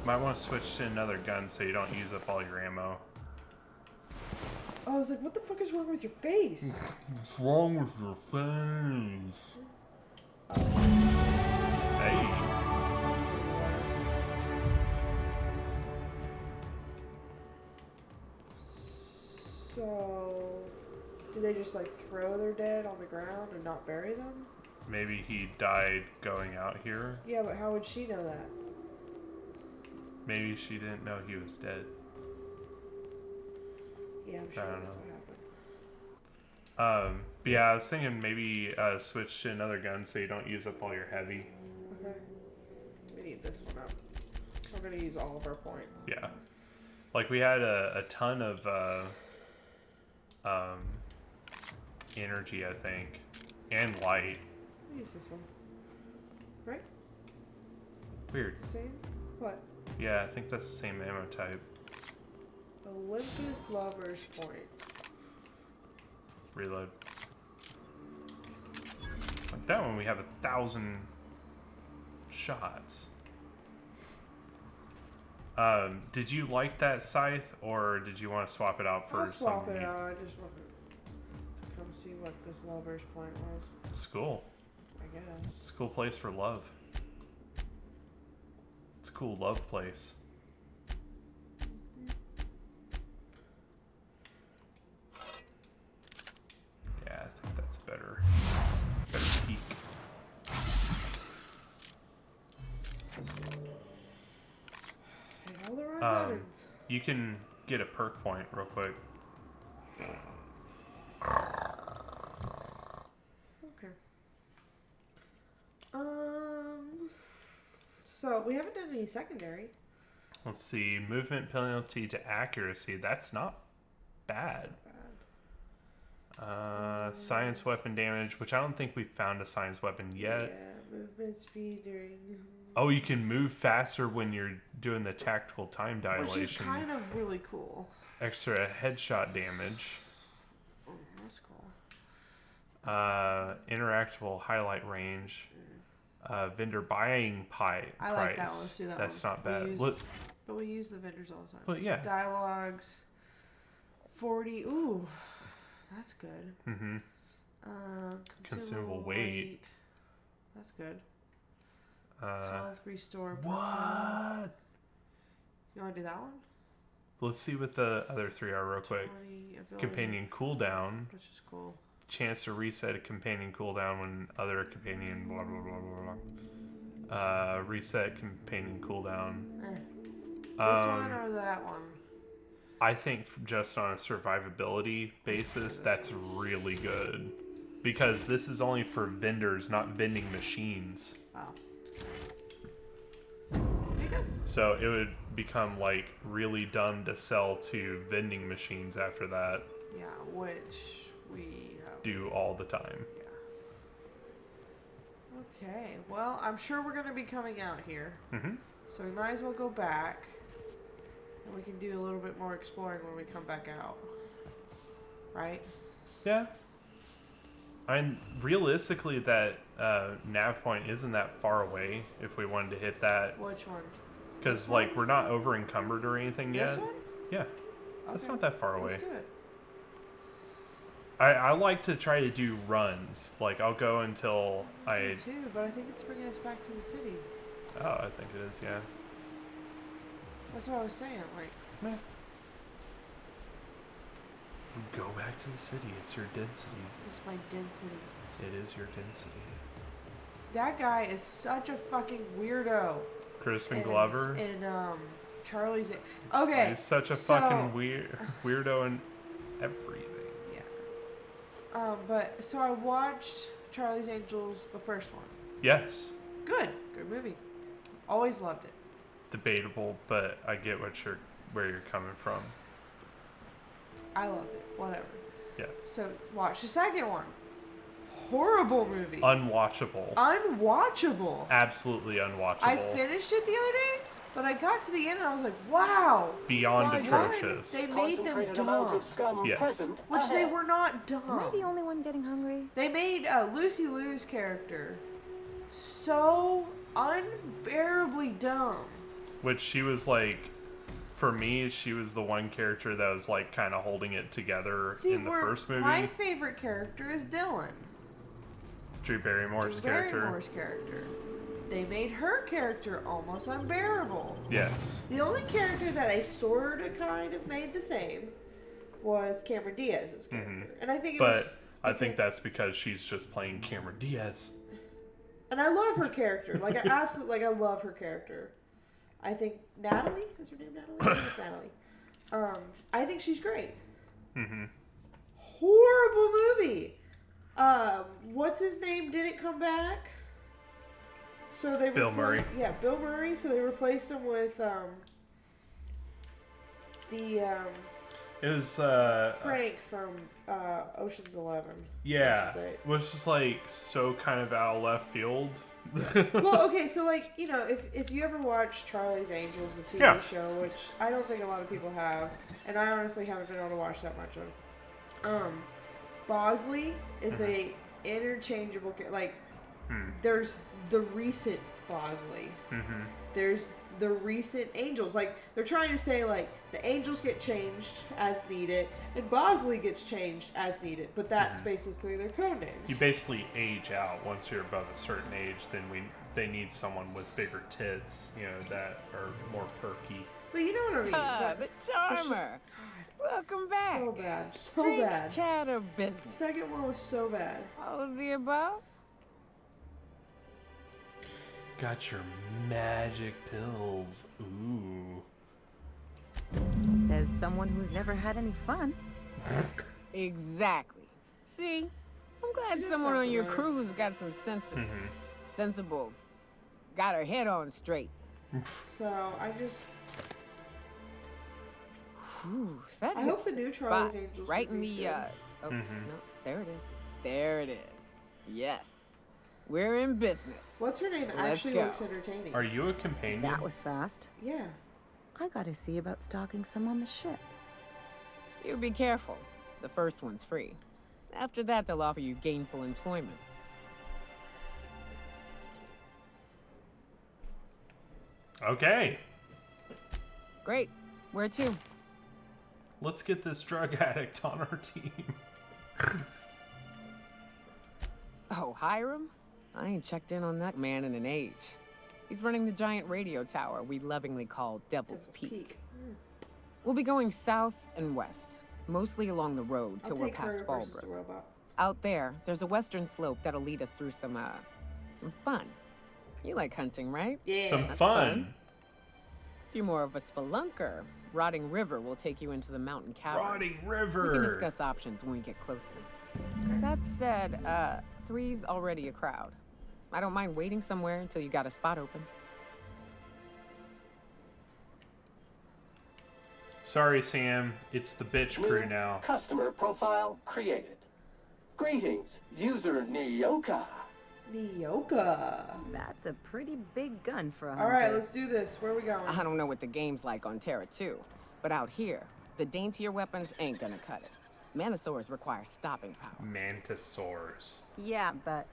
Might want to switch to another gun so you don't use up all your ammo. I was like, what the fuck is wrong with your face? What's wrong with your face? Hey. So, do they just like throw their dead on the ground and not bury them? Maybe he died going out here. Yeah, but how would she know that? Maybe she didn't know he was dead. Yeah, I'm sure I don't that's know. what happened. But yeah, I was thinking maybe switch to another gun so you don't use up all your heavy. Okay. We need this one up. We're gonna use all of our points. Yeah. Like we had a ton of energy, I think, and light. Use this one. Right? Weird. Same? What? Yeah, I think that's the same ammo type. Olympus Lover's Point. Reload. Like that one, we have 1,000 shots. Did you like that scythe, or did you want to swap it out for I'll swap some it meat? out. I just wanted to come see what this Lover's Point was. It's cool. I guess. It's a cool place for love. It's a cool love place. Yeah, I think that's better. Better peek. Hey, all the right buttons. You can get a perk point real quick. Okay. So we haven't done any secondary. Let's see. Movement penalty to accuracy. That's not bad. Science weapon damage, which I don't think we've found a science weapon yet. Yeah, movement speed during. Oh, you can move faster when you're doing the tactical time dilation. Which is kind of really cool. Extra headshot damage. Oh, that's cool. Interactable highlight range. Vendor buying price. I like that one. Let's do that That's one. not bad. But we use the vendors all the time. But yeah. Dialogues. 40. Ooh, that's good. Mm-hmm. Consumable weight. That's good. Health restore. What? You want to do that one? Let's see what the other 3 are real quick. Companion cooldown. Which is cool. Chance to reset a companion cooldown when other companion blah blah blah blah blah. Reset companion cooldown. This one or that one? I think just on a survivability basis, that's really good. Because this is only for vendors, not vending machines. Wow. So it would become like really dumb to sell to vending machines after that. Yeah, which we do all the time. Yeah. Okay, well, I'm sure we're going to be coming out here. Mm-hmm. So we might as well go back. And we can do a little bit more exploring when we come back out. Right? Yeah. And realistically, that nav point isn't that far away if we wanted to hit that. Which one? Because, like, we're not over encumbered or anything yet. This one? Yeah. That's Okay. not that far away. Let's do it. I like to try to do runs. Like, I'll go until Me too, but I think it's bringing us back to the city. Oh, I think it is, yeah. That's what I was saying. Like, meh. Go back to the city. It's your density. It's my density. It is your density. That guy is such a fucking weirdo. Crispin Glover? In Charlie's. Okay. He's such a fucking weirdo and everything. Yeah. But so I watched Charlie's Angels, the first one. Yes. Good movie. Always loved it. Debatable, but I get where you're coming from. I loved it. Whatever. Yes. So watch the second one. Horrible movie. Unwatchable. Unwatchable. Absolutely unwatchable. I finished it the other day, but I got to the end and I was like, wow. Beyond atrocious. They made them dumb. Yes. Which they were not dumb. Am I the only one getting hungry? They made Lucy Liu's character so unbearably dumb. Which she was like, for me, she was the one character that was like kind of holding it together in the first movie. My favorite character is Dylan. Drew Barrymore's character. They made her character almost unbearable. Yes. The only character that they sort of kind of made the same was Cameron Diaz's character. And I think I think that's because she's just playing Cameron Diaz. And I love her character. Like I love her character. I think Natalie, is her name Natalie? It's Natalie. I think she's great. Mm-hmm. Horrible movie. What's his name didn't come back? So they Bill Murray. Yeah, Bill Murray. So they replaced him with it was Frank from Ocean's 11. Yeah, it was just like so kind of out of left field. Well, okay, so like, you know, if you ever watch Charlie's Angels, the TV show, which I don't think a lot of people have, and I honestly haven't been able to watch that much of. Bosley is a interchangeable there's the recent Bosley. There's the recent Angels. Like, they're trying to say, like, the Angels get changed as needed, and Bosley gets changed as needed, but that's basically their code names. You basically age out. Once you're above a certain age, then they need someone with bigger tits, you know, that are more perky. But you know what I mean. The charmer. Welcome back. So bad. So Drink bad. chatter business. Second one was so bad. All of the above? Got your magic pills. Ooh. Says someone who's never had any fun. Exactly. See? I'm glad someone on your crew's got some sensible. Got her head on straight. So, I just... Whew, that I hope the new Charlie's Angels right in the good. no, there it is. There it is. Yes. We're in business. What's her name? Actually looks entertaining. Are you a companion? That was fast. Yeah. I gotta see about stalking some on the ship. You be careful. The first one's free. After that, they'll offer you gainful employment. Okay. Great. Where to? Let's get this drug addict on our team. Oh, Hiram? I ain't checked in on that man in an age. He's running the giant radio tower we lovingly call Devil's Peak. We'll be going south and west, mostly along the road till we're past Fallbrook. Out there, there's a western slope that'll lead us through some fun. You like hunting, right? Yeah. Some That's fun. If you're more of a spelunker, Rotting River will take you into the mountain caverns. Rotting River. We can discuss options when we get closer. That said, 3's already a crowd. I don't mind waiting somewhere until you got a spot open. Sorry, Sam. It's the bitch crew now. Customer profile created. Greetings, user Nyoka. Nyoka. That's a pretty big gun for a hunter. Alright, let's do this. Where are we going? I don't know what the game's like on Terra 2, but out here, the daintier weapons ain't gonna cut it. Manosaurs require stopping power. Mantisaurs. Yeah, but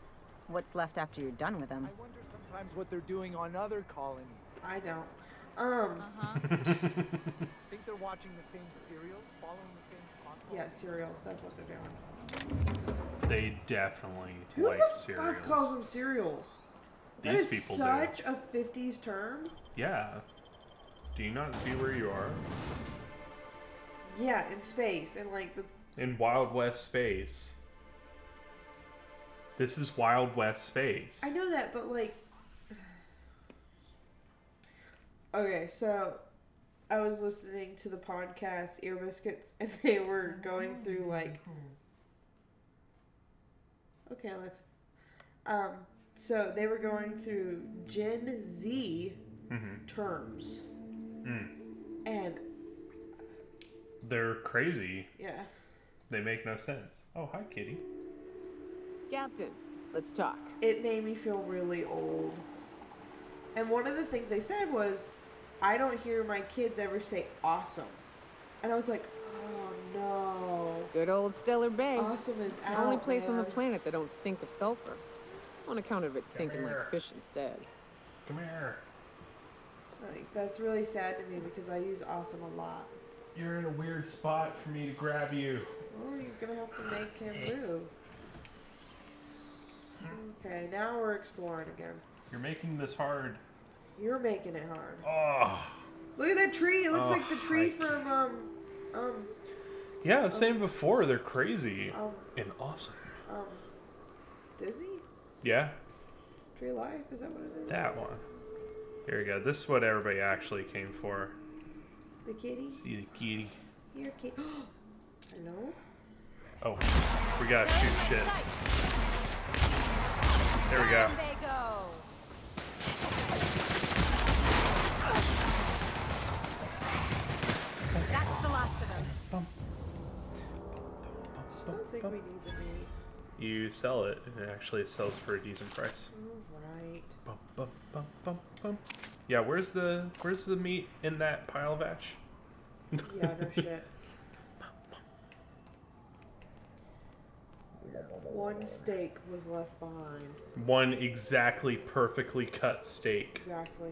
what's left after you're done with them? I wonder sometimes what they're doing on other colonies. I don't. Think they're watching the same serials, following the same possible. Yeah, cereals. That's what they're doing. They definitely Who like the cereals. fuck calls them cereals? That These is people such a 50s term. Yeah. Do you not see where you are? Yeah, in space and like the. In Wild West space. This is Wild West space. I know that, but like. Okay, so I was listening to the podcast Ear Biscuits, and they were going through like. Okay, Alex. So they were going through Gen Z terms, and they're crazy. yeah. They make no sense. Oh, hi, kitty. Captain, let's talk. It made me feel really old. And one of the things they said was, I don't hear my kids ever say awesome. And I was like, oh no. Good old Stellar Bay. Awesome is out, The only place on the man. planet that don't stink of sulfur. On account of it stinking like fish instead. Come here. Like, that's really sad to me because I use awesome a lot. You're in a weird spot for me to grab you. Oh, you're gonna have to make him move. Okay, now we're exploring again. You're making this hard. You're making it hard. Oh. Look at that tree. It looks like the tree from Yeah, I was saying before, they're crazy and awesome. Disney? Yeah, Tree of Life? Is that what it is? that one. Here we go. This is what everybody actually came for. The kitty? See the kitty. Here, kitty. Hello? Oh, we gotta shoot shit. There we go. They go. That's the last of them. Just don't think we need the meat. You sell it, and it actually sells for a decent price. Alright. Bum, bum, bum, bum, bum. Yeah, where's the meat in that pile of ash? Yeah, no shit. One steak was left behind. One exactly perfectly cut steak. Exactly.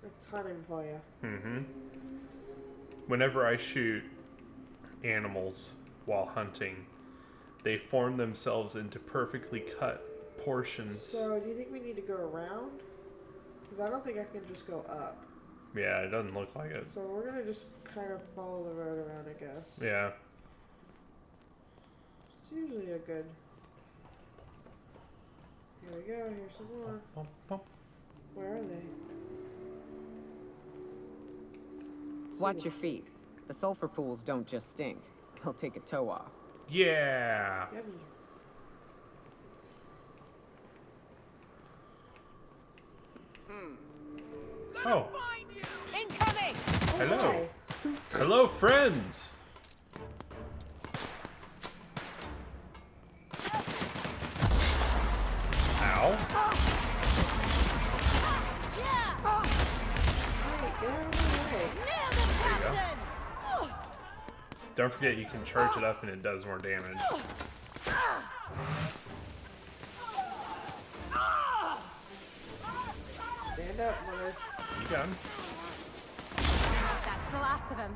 It's hunting for you. Mm-hmm. Whenever I shoot animals while hunting, they form themselves into perfectly cut portions. So, do you think we need to go around? Because I don't think I can just go up. Yeah, it doesn't look like it. So we're gonna just kind of follow the road around, I guess. Yeah. It's usually a good... Here we go, here's some more. Bum, bum. Where are they? Watch your feet. The sulfur pools don't just stink. They'll take a toe off. Yeah. Yummy. Oh. Incoming! Hello. Hello, friends. Ow. Don't forget you can charge it up and it does more damage. Stand up, mother. You got him. That's the last of him.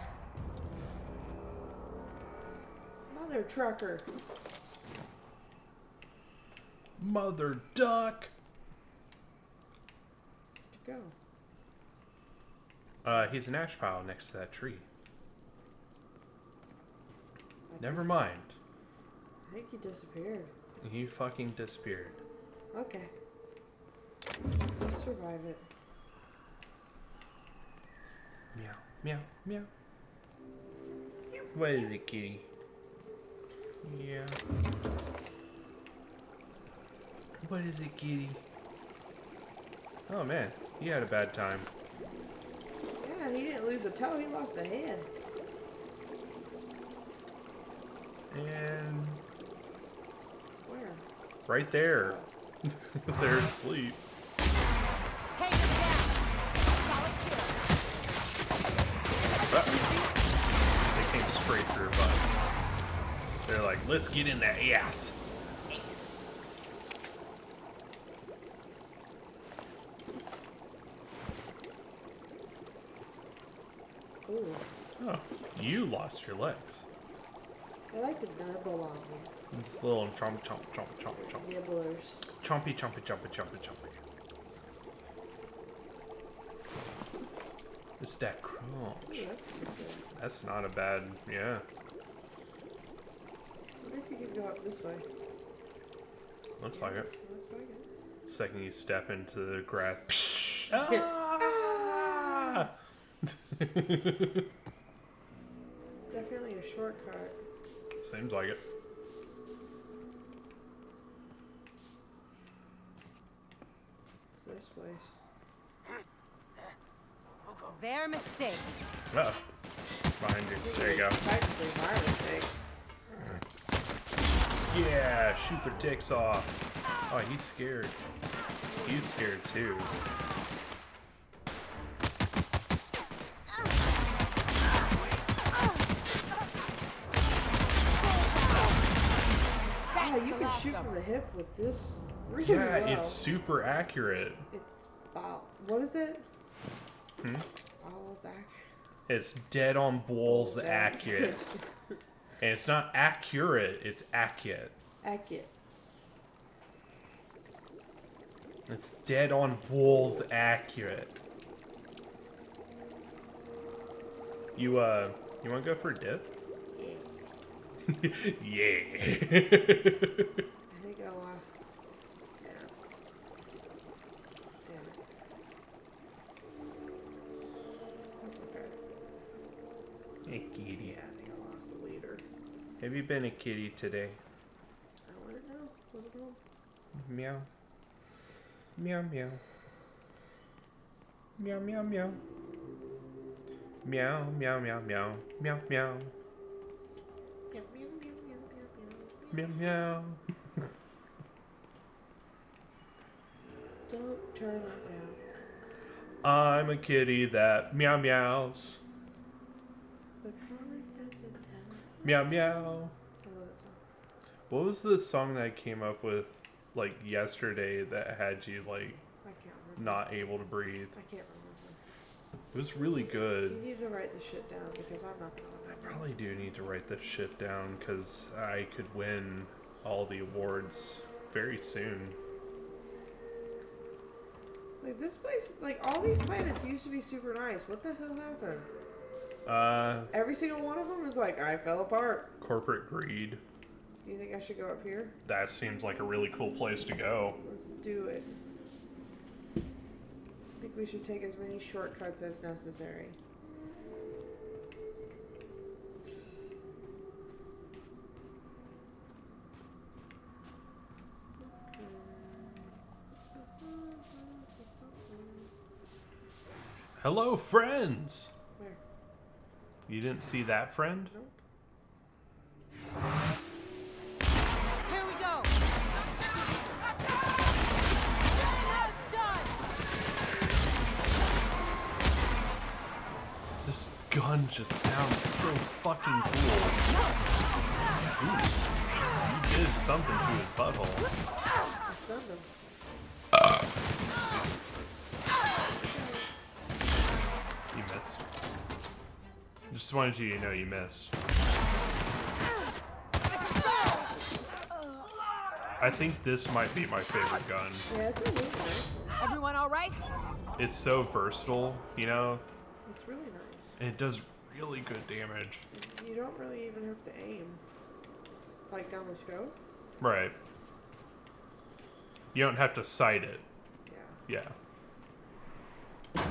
Mother trucker. Mother duck. Where'd you go? He's an ash pile next to that tree. Never mind. I think he disappeared. He fucking disappeared. Okay. Let's survive it. Meow, meow, meow. What is it, kitty? Yeah. What is it, kitty? Oh man, he had a bad time. Yeah, he didn't lose a toe, he lost a hand. And Where? right there. They're asleep. Take him down. Solid kill. They came straight through her butt. They're like, let's get in that ass. Ooh. Oh, you lost your legs. They like to nibble on me. It's little chomp, chomp, chomp, chomp, chomp. Nibblers. Chompy, chompy, chompy, chompy, chompy. It's that crunch. Ooh, that's pretty good. That's not a bad, yeah. I wonder if you can go up this way. Looks like it. Looks like it. Second you step into the grass. Ah! Definitely a shortcut. Seems like it. It's this place. Their mistake. Oh. Behind you. There you go. Technically my mistake. Yeah, shoot their dicks off. Oh, he's scared. He's scared too. Oh, you can shoot from the hip with this. Really Yeah, well. it's super accurate. It's what is it? Hmm? Oh, it's accurate. It's dead on balls accurate. And it's not accurate, it's accurate. Accurate. It's dead on balls accurate. You wanna go for a dip? Yeah. I think I lost. Yeah. That's okay. Hey, kitty. Yeah, I think I lost the leader. Have you been a kitty today? I want to know. What's it called? Meow. Meow, meow. Meow, meow, meow. Meow, meow, meow, meow. Meow, meow. Meow, meow. Don't turn it down. I'm a kitty that meow meows. The constants in town. Meow meow. I love that song. What was the song that I came up with like yesterday that had you like I can't remember. not able to breathe? I can't remember. It was really good. You need to write this shit down because I'm not gonna remember. I probably do need to write this shit down because I could win all the awards very soon. Like this place, like all these planets used to be super nice. What the hell happened? Every single one of them is like, I fell apart. Corporate greed. Do you think I should go up here? That seems like a really cool place to go. Let's do it. I think we should take as many shortcuts as necessary. Hello, friends! Where? You didn't see that friend? Nope. Here we go. This gun just sounds so fucking cool. Ooh, you did something to his butthole. I stunned him. You missed. Just wanted you to know you missed. I think this might be my favorite gun. Yeah, it's a really nice one. Everyone all right? It's so versatile, you know? It's really nice. And it does really good damage. You don't really even have to aim. Like down the scope? Right. You don't have to sight it. Yeah. Yeah.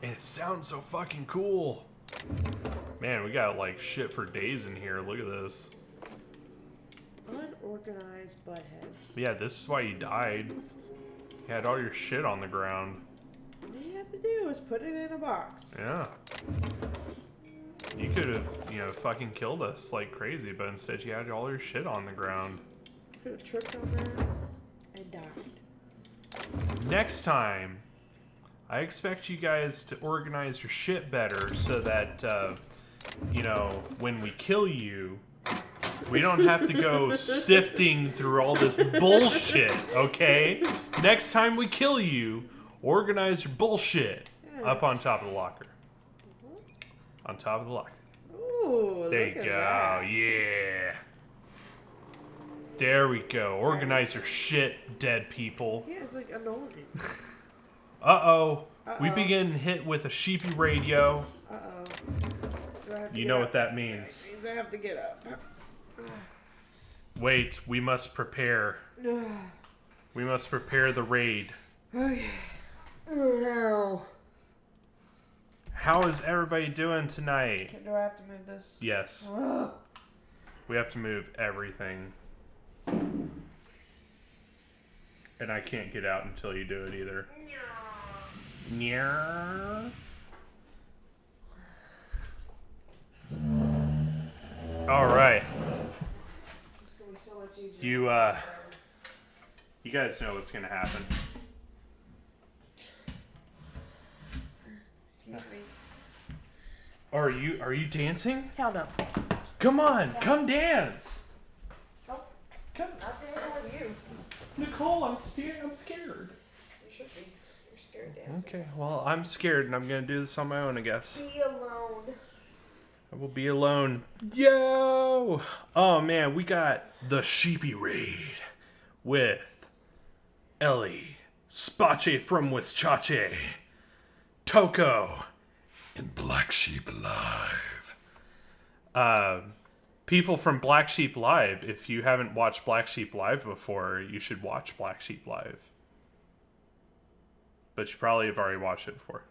And it sounds so fucking cool. Man, we got like shit for days in here. Look at this. Unorganized butthead. Yeah, this is why you died. You had all your shit on the ground. All you have to do is put it in a box. Yeah. You could have, you know, fucking killed us like crazy, but instead you had all your shit on the ground. Could have tripped on that and died. Next time, I expect you guys to organize your shit better so that, you know, when we kill you, we don't have to go sifting through all this bullshit, okay? Next time we kill you, organize your bullshit up on top of the locker. On top of the locker. Ooh, there look you at go, that. yeah. There we go. Organize your shit, dead people. Yeah, it's like annoying. Uh-oh. We Uh-oh. begin hit with a sheepy radio. Uh-oh. Do I have to You get know up? what that means. It means I have to get up. Wait, we must prepare. We must prepare the raid. Okay. Oh, How is everybody doing tonight? Do I have to move this? Yes. Ugh. We have to move everything. And I can't get out until you do it either. Yeah. All right. You guys know what's gonna happen. Excuse me. Are you dancing? Hell no. Come on, come dance. Nope. Come. Not dancing with you. Nicole, I'm scared. You should be. You're scared dancing. Okay, well, I'm scared and I'm gonna do this on my own, I guess. Be alone. I will be alone. Yo! Oh man, we got the Sheepy Raid with Ellie, Spache from Wischache, Toko, and Black Sheep Live. People from Black Sheep Live, if you haven't watched Black Sheep Live before, you should watch Black Sheep Live. But you probably have already watched it before.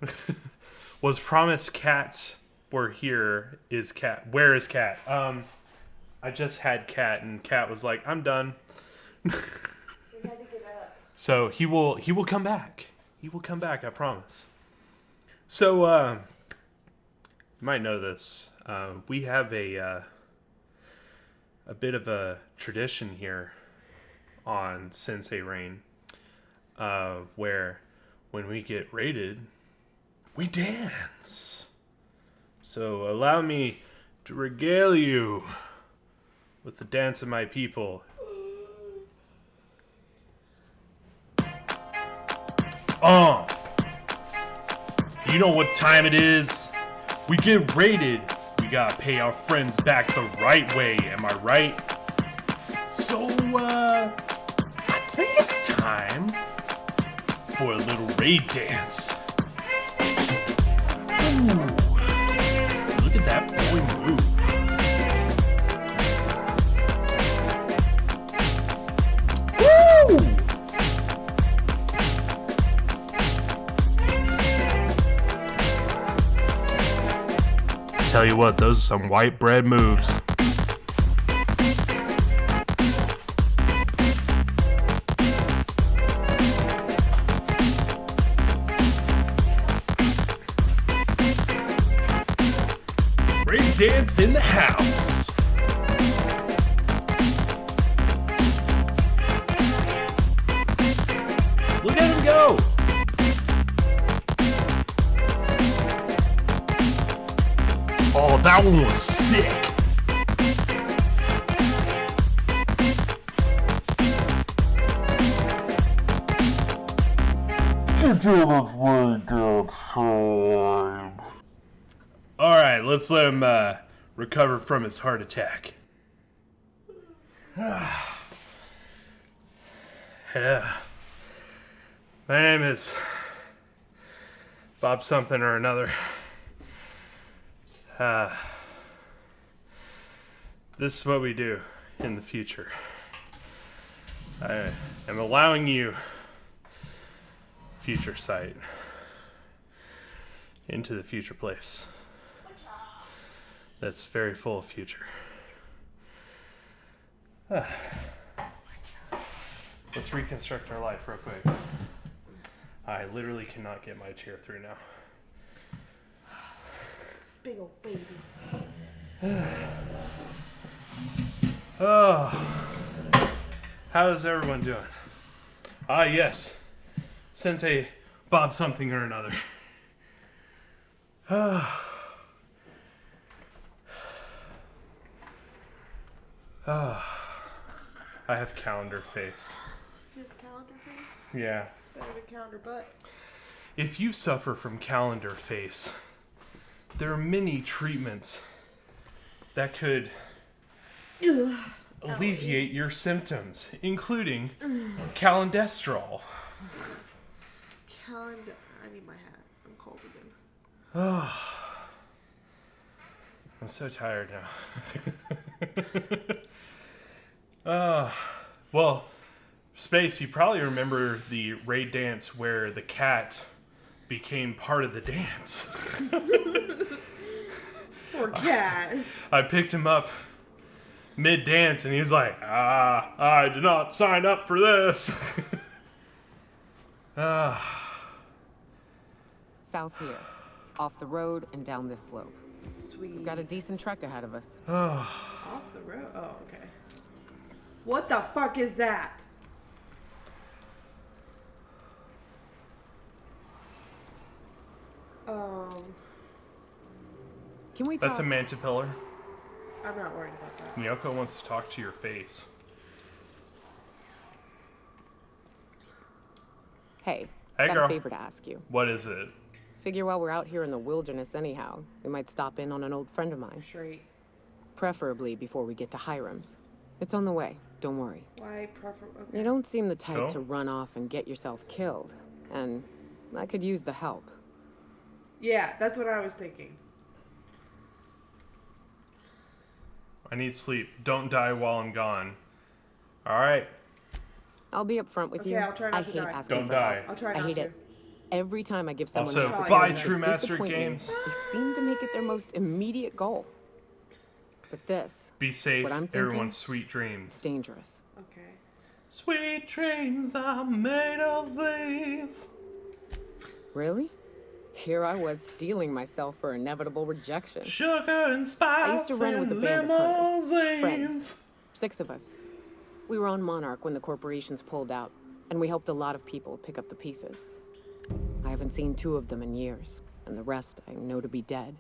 Was promised cats were here. Is Cat? Where is Cat? I just had Cat, and Cat was like, "I'm done." We had to get up. So he will come back. He will come back. I promise. So you might know this. We have a bit of a tradition here on Sensei Rain, where when we get raided, we dance. So allow me to regale you with the dance of my people. You know what time it is? We get raided. We gotta pay our friends back the right way, am I right? So, I think it's time for a little raid dance. Ooh, look at that boy move. Woo! Tell you what, those are some white bread moves. Raid dance in the house. Look at him go. Oh, that one was sick. Alright, let's let him recover from his heart attack. Yeah. My name is Bob something or another. This is what we do in the future. I am allowing you future sight into the future place that's very full of future. Let's reconstruct our life real quick. I literally cannot get my chair through now. Big old baby. Oh, how is everyone doing? Ah, yes, Sensei Bob something or another. I have calendar face. You have calendar face? Yeah. Better than calendar butt. If you suffer from calendar face, there are many treatments that could alleviate your symptoms, including calendestrol. Calendar. I need my hat. I'm cold again. Oh, I'm so tired now. Well, Space, you probably remember the raid dance where the cat became part of the dance. Poor cat. I picked him up mid-dance, and he's like, I did not sign up for this. South here. Off the road and down this slope. Sweet. We've got a decent trek ahead of us. Off the road? Oh, okay. What the fuck is that? Can we That's talk? a mantipillar. I'm not worried about that. Miyoko wants to talk to your face. Hey, Hey, got girl. a favor to ask you. What is it? Figure while we're out here in the wilderness anyhow, we might stop in on an old friend of mine. Straight. Preferably before we get to Hiram's. It's on the way, don't worry. Why okay. You don't seem the type Sure. to run off and get yourself killed. And I could use the help. Yeah, that's what I was thinking. I need sleep. Don't die while I'm gone. Alright. I'll be up front with Okay, you. I'll try not I to hate die. asking Don't for die. help. I'll try I not hate to. it. Every time I give someone Also, an buy opportunity True to Master disappoint me, games. They seem to make it their most immediate goal. But this, Be safe, what I'm thinking, everyone. Sweet dreams. it's dangerous. Okay. Sweet dreams are made of these. Really? Here I was steeling myself for inevitable rejection. Sugar and spice. I used to run with a and band of hunters. limousines. Friends. 6 of us. We were on Monarch when the corporations pulled out, and we helped a lot of people pick up the pieces. I haven't seen 2 of them in years, and the rest I know to be dead.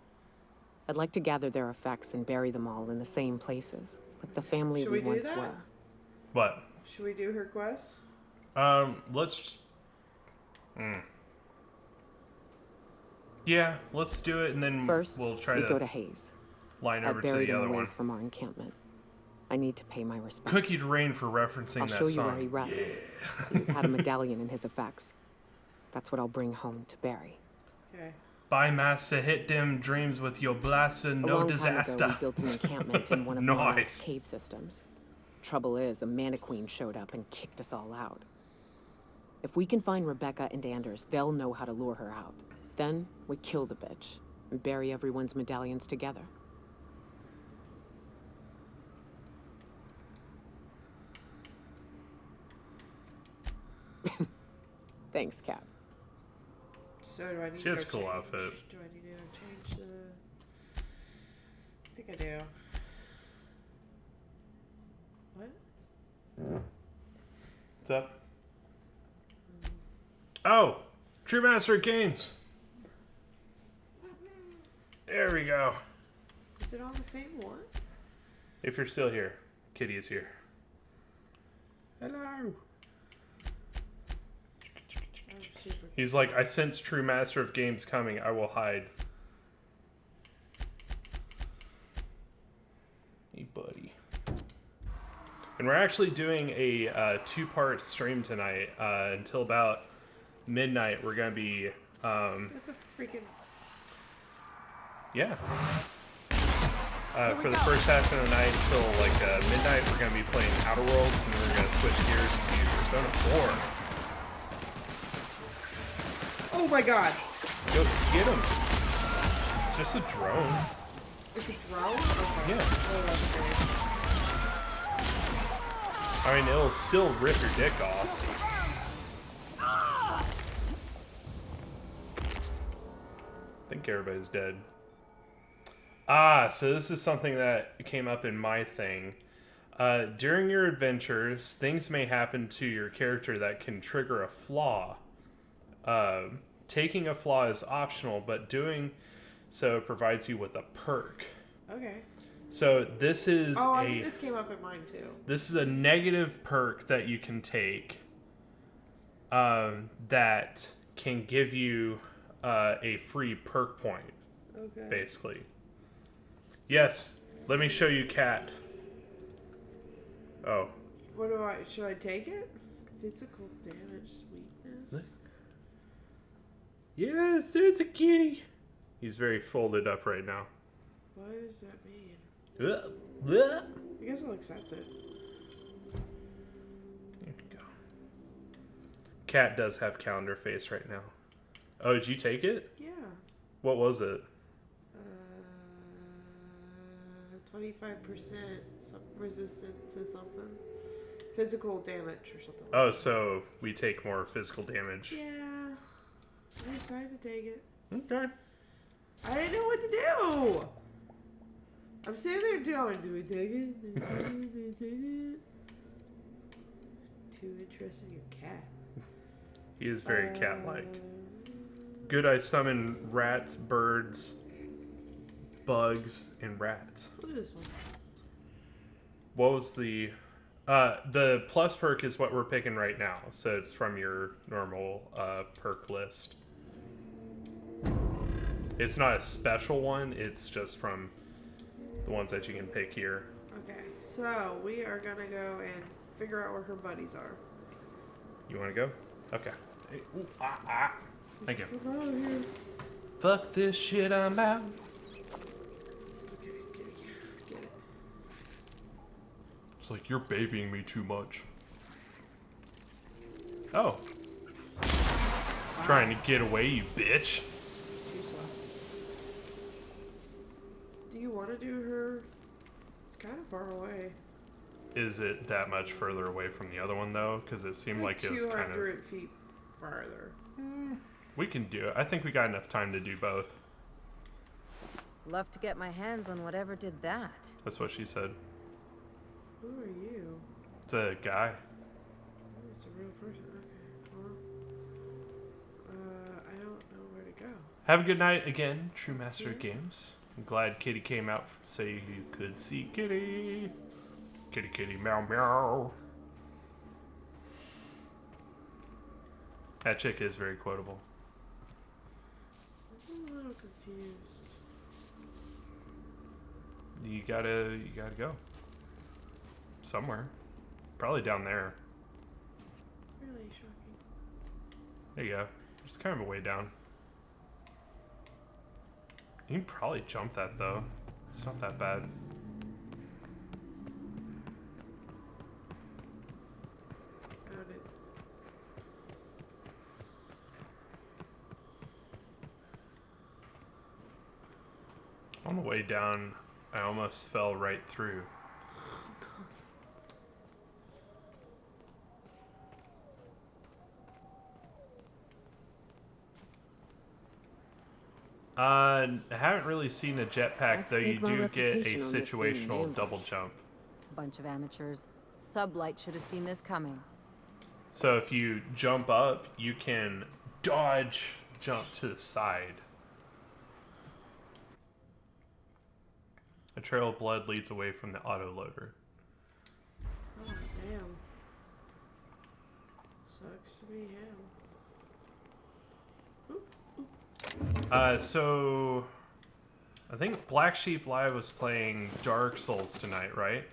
I'd like to gather their effects and bury them all in the same places, like the family Should we we do once that? were. What? Should we do her quest? Let's. Yeah, let's do it, and then First, we'll try we to go to Hayes. line I over to buried the him other a one. ways from our encampment. I need to pay my respects. Cookie Rain for referencing I'll that show you song. where he rests. Yeah. He had a medallion in his effects. That's what I'll bring home to Barry. Okay. By Master, hit them dreams with your blaster, A no long disaster. time ago, we built an encampment in one of Nice. Monarch's cave systems. Trouble is, a Mannequin showed up and kicked us all out. If we can find Rebecca and Anders, they'll know how to lure her out. Then we kill the bitch and bury everyone's medallions together. Thanks, Cap. So do I need She to has a go cool change? outfit. Do I need to change the... I think I do. What? What's up? Oh! True Master Games! There we go. Is it on the same one? If you're still here, Kitty is here. Hello! He's like, I sense True Master of Games coming. I will hide. Hey, buddy. And we're actually doing a 2-part stream tonight. Until about midnight, we're going to be... That's a freaking... Yeah. For the first half of the night until like midnight, we're going to be playing Outer Worlds, and then we're going to switch gears to Persona 4. Oh my god! Go get him. It's just a drone. It's a drone? Okay. Yeah. Oh, that's great. I mean, it'll still rip your dick off. I think everybody's dead. Ah, so this is something that came up in my thing. During your adventures, things may happen to your character that can trigger a flaw. Taking a flaw is optional, but doing so provides you with a perk. Okay. So this is this came up in mine too. This is a negative perk that you can take that can give you a free perk point. Okay. Basically. Yes. Let me show you Cat. Oh. What do should I take it? Physical damage, sweetness. Yes, there's a kitty. He's very folded up right now. What does that mean? There I guess I'll accept it. you go. Cat does have calendar face right now. Oh, did you take it? Yeah. What was it? 25% resistant to something. Physical damage or something. Oh, so we take more physical damage. Yeah. I decided to take it. Okay. I didn't know what to do! I'm sitting there doing, do we take it? Do we take it? Do we take it? Too interested in your cat. He is very cat-like. Good, I summon rats, birds, bugs, and rats. Look at this one. What was the plus perk is what we're picking right now, so it's from your normal perk list. It's not a special one, it's just from the ones that you can pick here. Okay, so we are gonna go and figure out where her buddies are. You want to go? Okay. Hey, ooh, Thank you. Get out of here. Fuck this shit, I'm out. Okay, get it. It's like you're babying me too much. Oh. Trying to get away, you bitch. Too slow. Do you want to do her? It's kind of far away. Is it that much further away from the other one, though? Because it seemed like it was kind of... 200 feet farther. We can do it. I think we got enough time to do both. Love to get my hands on whatever did that. That's what she said. Who are you? It's a guy. Oh, it's a real person. Okay. Well, I don't know where to go. Have a good night again, True Master Games. I'm glad Kitty came out so you could see Kitty. Kitty, kitty, meow, meow. That chick is very quotable. I'm a little confused. You gotta go. Somewhere. Probably down there. Really shocking. There you go. Just kind of a way down. You can probably jump that, though. It's not that bad. Found it. On the way down, I almost fell right through. I haven't really seen a jetpack, though you do get a situational double jump. Bunch of amateurs. Sublight should have seen this coming. So if you jump up, you can dodge jump to the side. A trail of blood leads away from the autoloader. Oh, damn. Sucks to be him. So I think Black Sheep Live was playing Dark Souls tonight, right?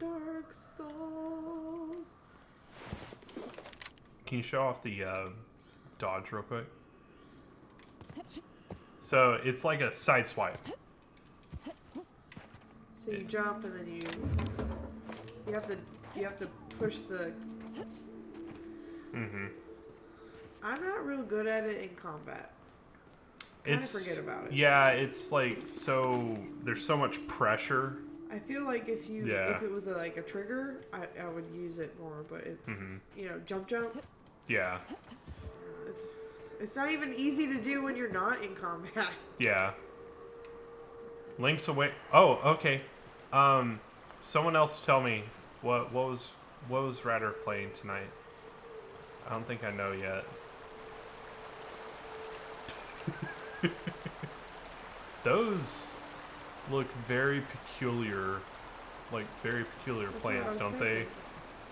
Dark Souls. Can you show off the dodge real quick? So it's like a side swipe. So you jump and then you have to push the. Mm-hmm. I'm not real good at it in combat. Kind of forget about it. Yeah, it's like so. There's so much pressure. I feel like if it was like a trigger, I would use it more. But it's jump. Yeah. It's not even easy to do when you're not in combat. Yeah. Link's away. Oh, okay. Someone else tell me what was Radar playing tonight? I don't think I know yet. Those look very peculiar, like very peculiar plants, don't they?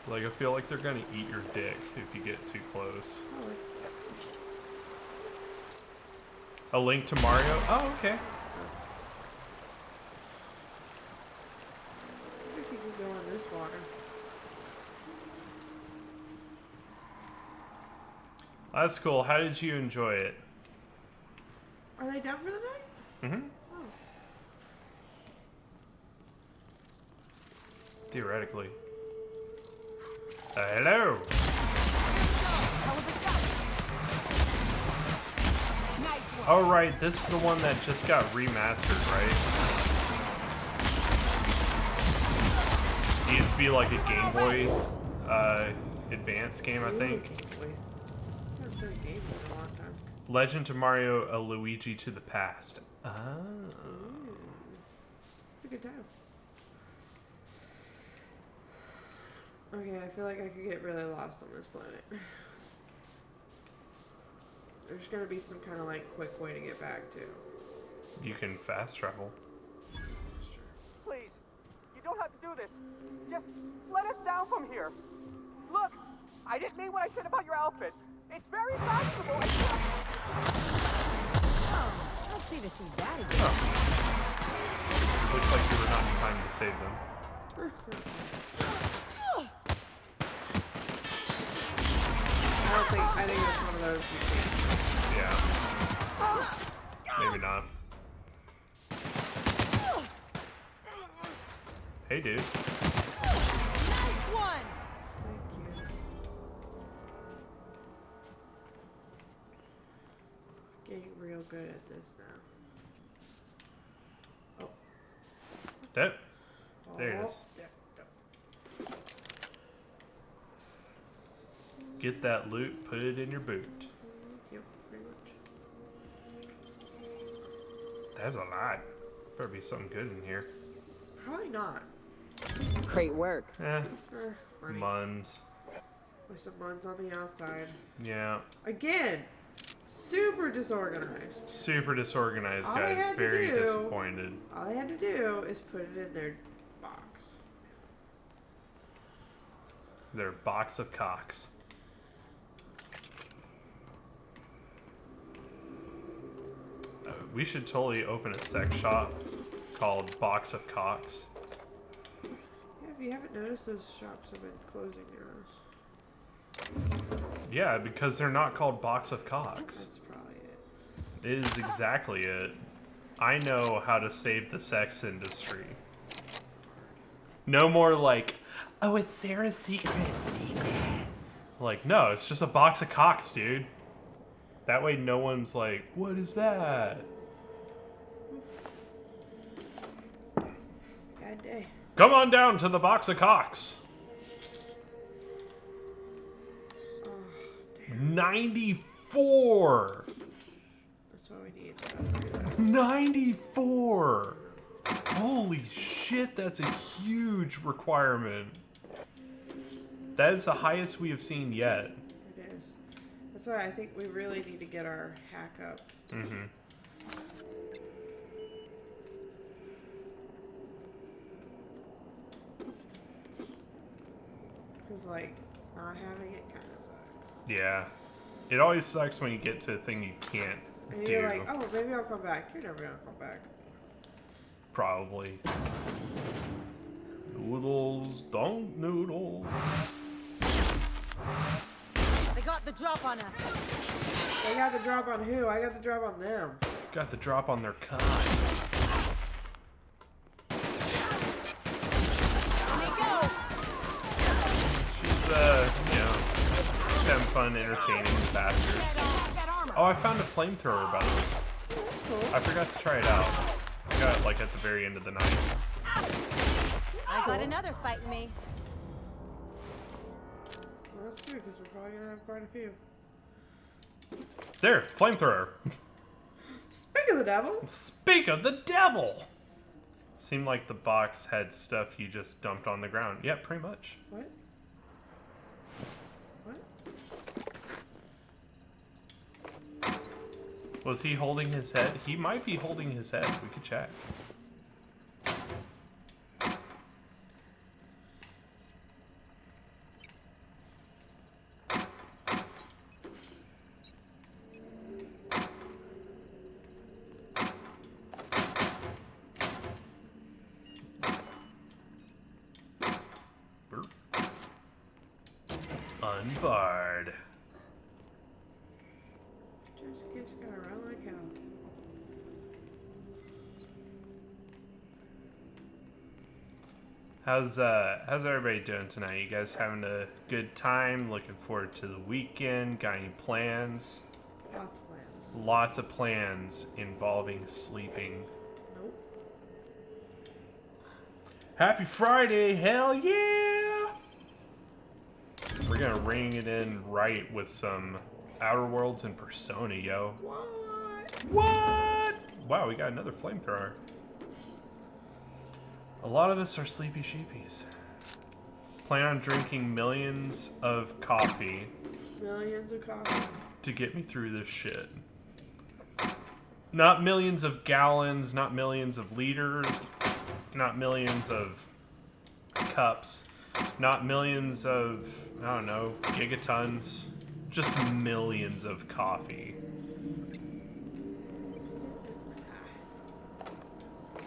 Like I feel like they're gonna eat your dick if you get too close. A Link to Mario? Oh, okay. I think you can go in this water. That's cool. How did you enjoy it? Are they done for the night? Mm-hmm. Oh. Theoretically. Hello. Oh, right. This is the one that just got remastered, right? It used to be like a Game Boy Advance game, I think. Legend of Mario, a Luigi to the Past. Oh. It's a good time. Okay, I feel like I could get really lost on this planet. There's gonna be some kind of like quick way to get back to. You can fast travel. Please, you don't have to do this. Just let us down from here. Look, I didn't mean what I said about your outfit. It's very fashionable. Oh, let's see to see that again. Oh. Looks like you were not in time to save them. I think it's one of those. Yeah. Maybe not. Hey, dude. Nice one. Thank you. Getting real good at this now. Oh. There. There it is. Get that loot, put it in your boot. Yep, pretty much. That's a lot. Better be something good in here. Probably not. Great work. Muns. With some muns on the outside. Yeah. Again, super disorganized. Super disorganized, All guys. they had to Very do- disappointed. All they had to do is put it in their box. Their box of cocks. We should totally open a sex shop called Box of Cocks. Yeah, if you haven't noticed, those shops have been closing near us. Yeah, because they're not called Box of Cocks. That's probably it. It is exactly it. I know how to save the sex industry. No more like, oh, it's Sarah's secret. Like, no, it's just a box of cocks, dude. That way no one's like, what is that? Bad day. Come on down to the box of cocks. 94. That's what we need. 94. Holy shit, that's a huge requirement. That is the highest we have seen yet. It is. That's why I think we really need to get our hack up. Mm-hmm. Because, like, not having it kind of sucks. Yeah. It always sucks when you get to a thing you can't And do. you're like, oh, maybe I'll come back. You're never going to come back. Probably. Noodles, don't noodles. They got the drop on us. They got the drop on who? I got the drop on them. Got the drop on their kind. She's, just having fun entertaining the bastards. Oh, I found a flamethrower, by the way. I forgot to try it out. I got it, like, at the very end of the night. I got another fighting me. Well, that's good, because we're probably going to have quite a few. There, flamethrower. Speak of the devil. Speak of the devil. Seemed like the box had stuff you just dumped on the ground. Yeah, pretty much. What? What? Was he holding his head? He might be holding his head. We could check. Unbarred. Just gotta run like hell. How's everybody doing tonight? You guys having a good time? Looking forward to the weekend? Got any plans? Lots of plans. lots of plans involving sleeping. Nope. Happy Friday, hell yeah! We're gonna ring it in right with some Outer Worlds and Persona, yo. What? Wow, we got another flamethrower. A lot of us are sleepy sheepies. Plan on drinking millions of coffee. Millions of coffee. To get me through this shit. Not millions of gallons, not millions of liters, not millions of cups, not millions of, I don't know, gigatons. Just millions of coffee.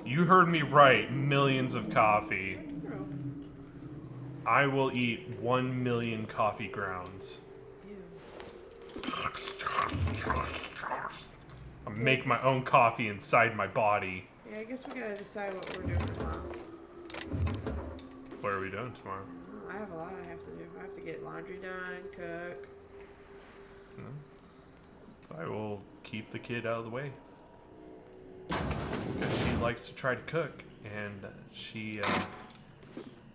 You heard me right, millions of coffee. I will eat 1 million coffee grounds. I make my own coffee inside my body. Yeah, I guess we gotta decide what we're doing tomorrow. What are we doing tomorrow? I have a lot I have to do. I have to get laundry done, cook. I will keep the kid out of the way. Because she likes to try to cook, and she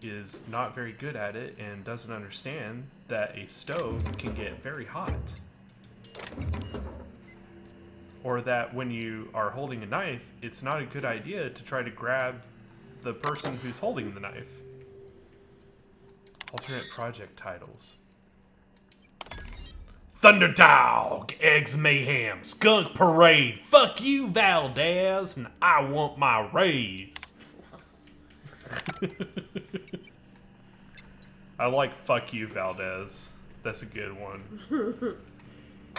is not very good at it and doesn't understand that a stove can get very hot. Or that when you are holding a knife, it's not a good idea to try to grab the person who's holding the knife. Alternate project titles. Thunderdog, Eggs Mayhem, Skunk Parade, Fuck You Valdez, and I Want My Raise. I like Fuck You Valdez. That's a good one.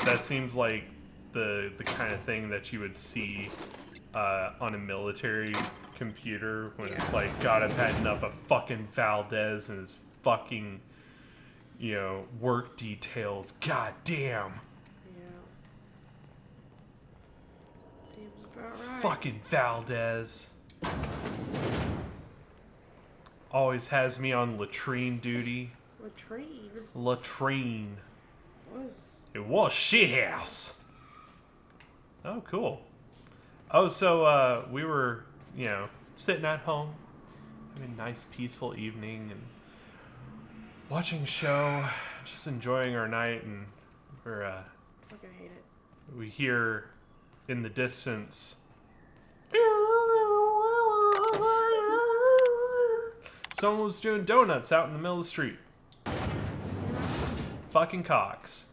That seems like the kind of thing that you would see on a military computer when it's like, God, I've had enough of fucking Valdez and his fucking, you know, work details. God damn. Yeah. Seems about right. Fucking Valdez. Always has me on latrine duty. Latrine? Latrine. Was? It was shithouse. Oh, cool. Oh, so we were, you know, sitting at home, having a nice, peaceful evening, and watching a show, just enjoying our night, and we're fucking hate it. we hear in the distance someone was doing donuts out in the middle of the street. Fucking cocks.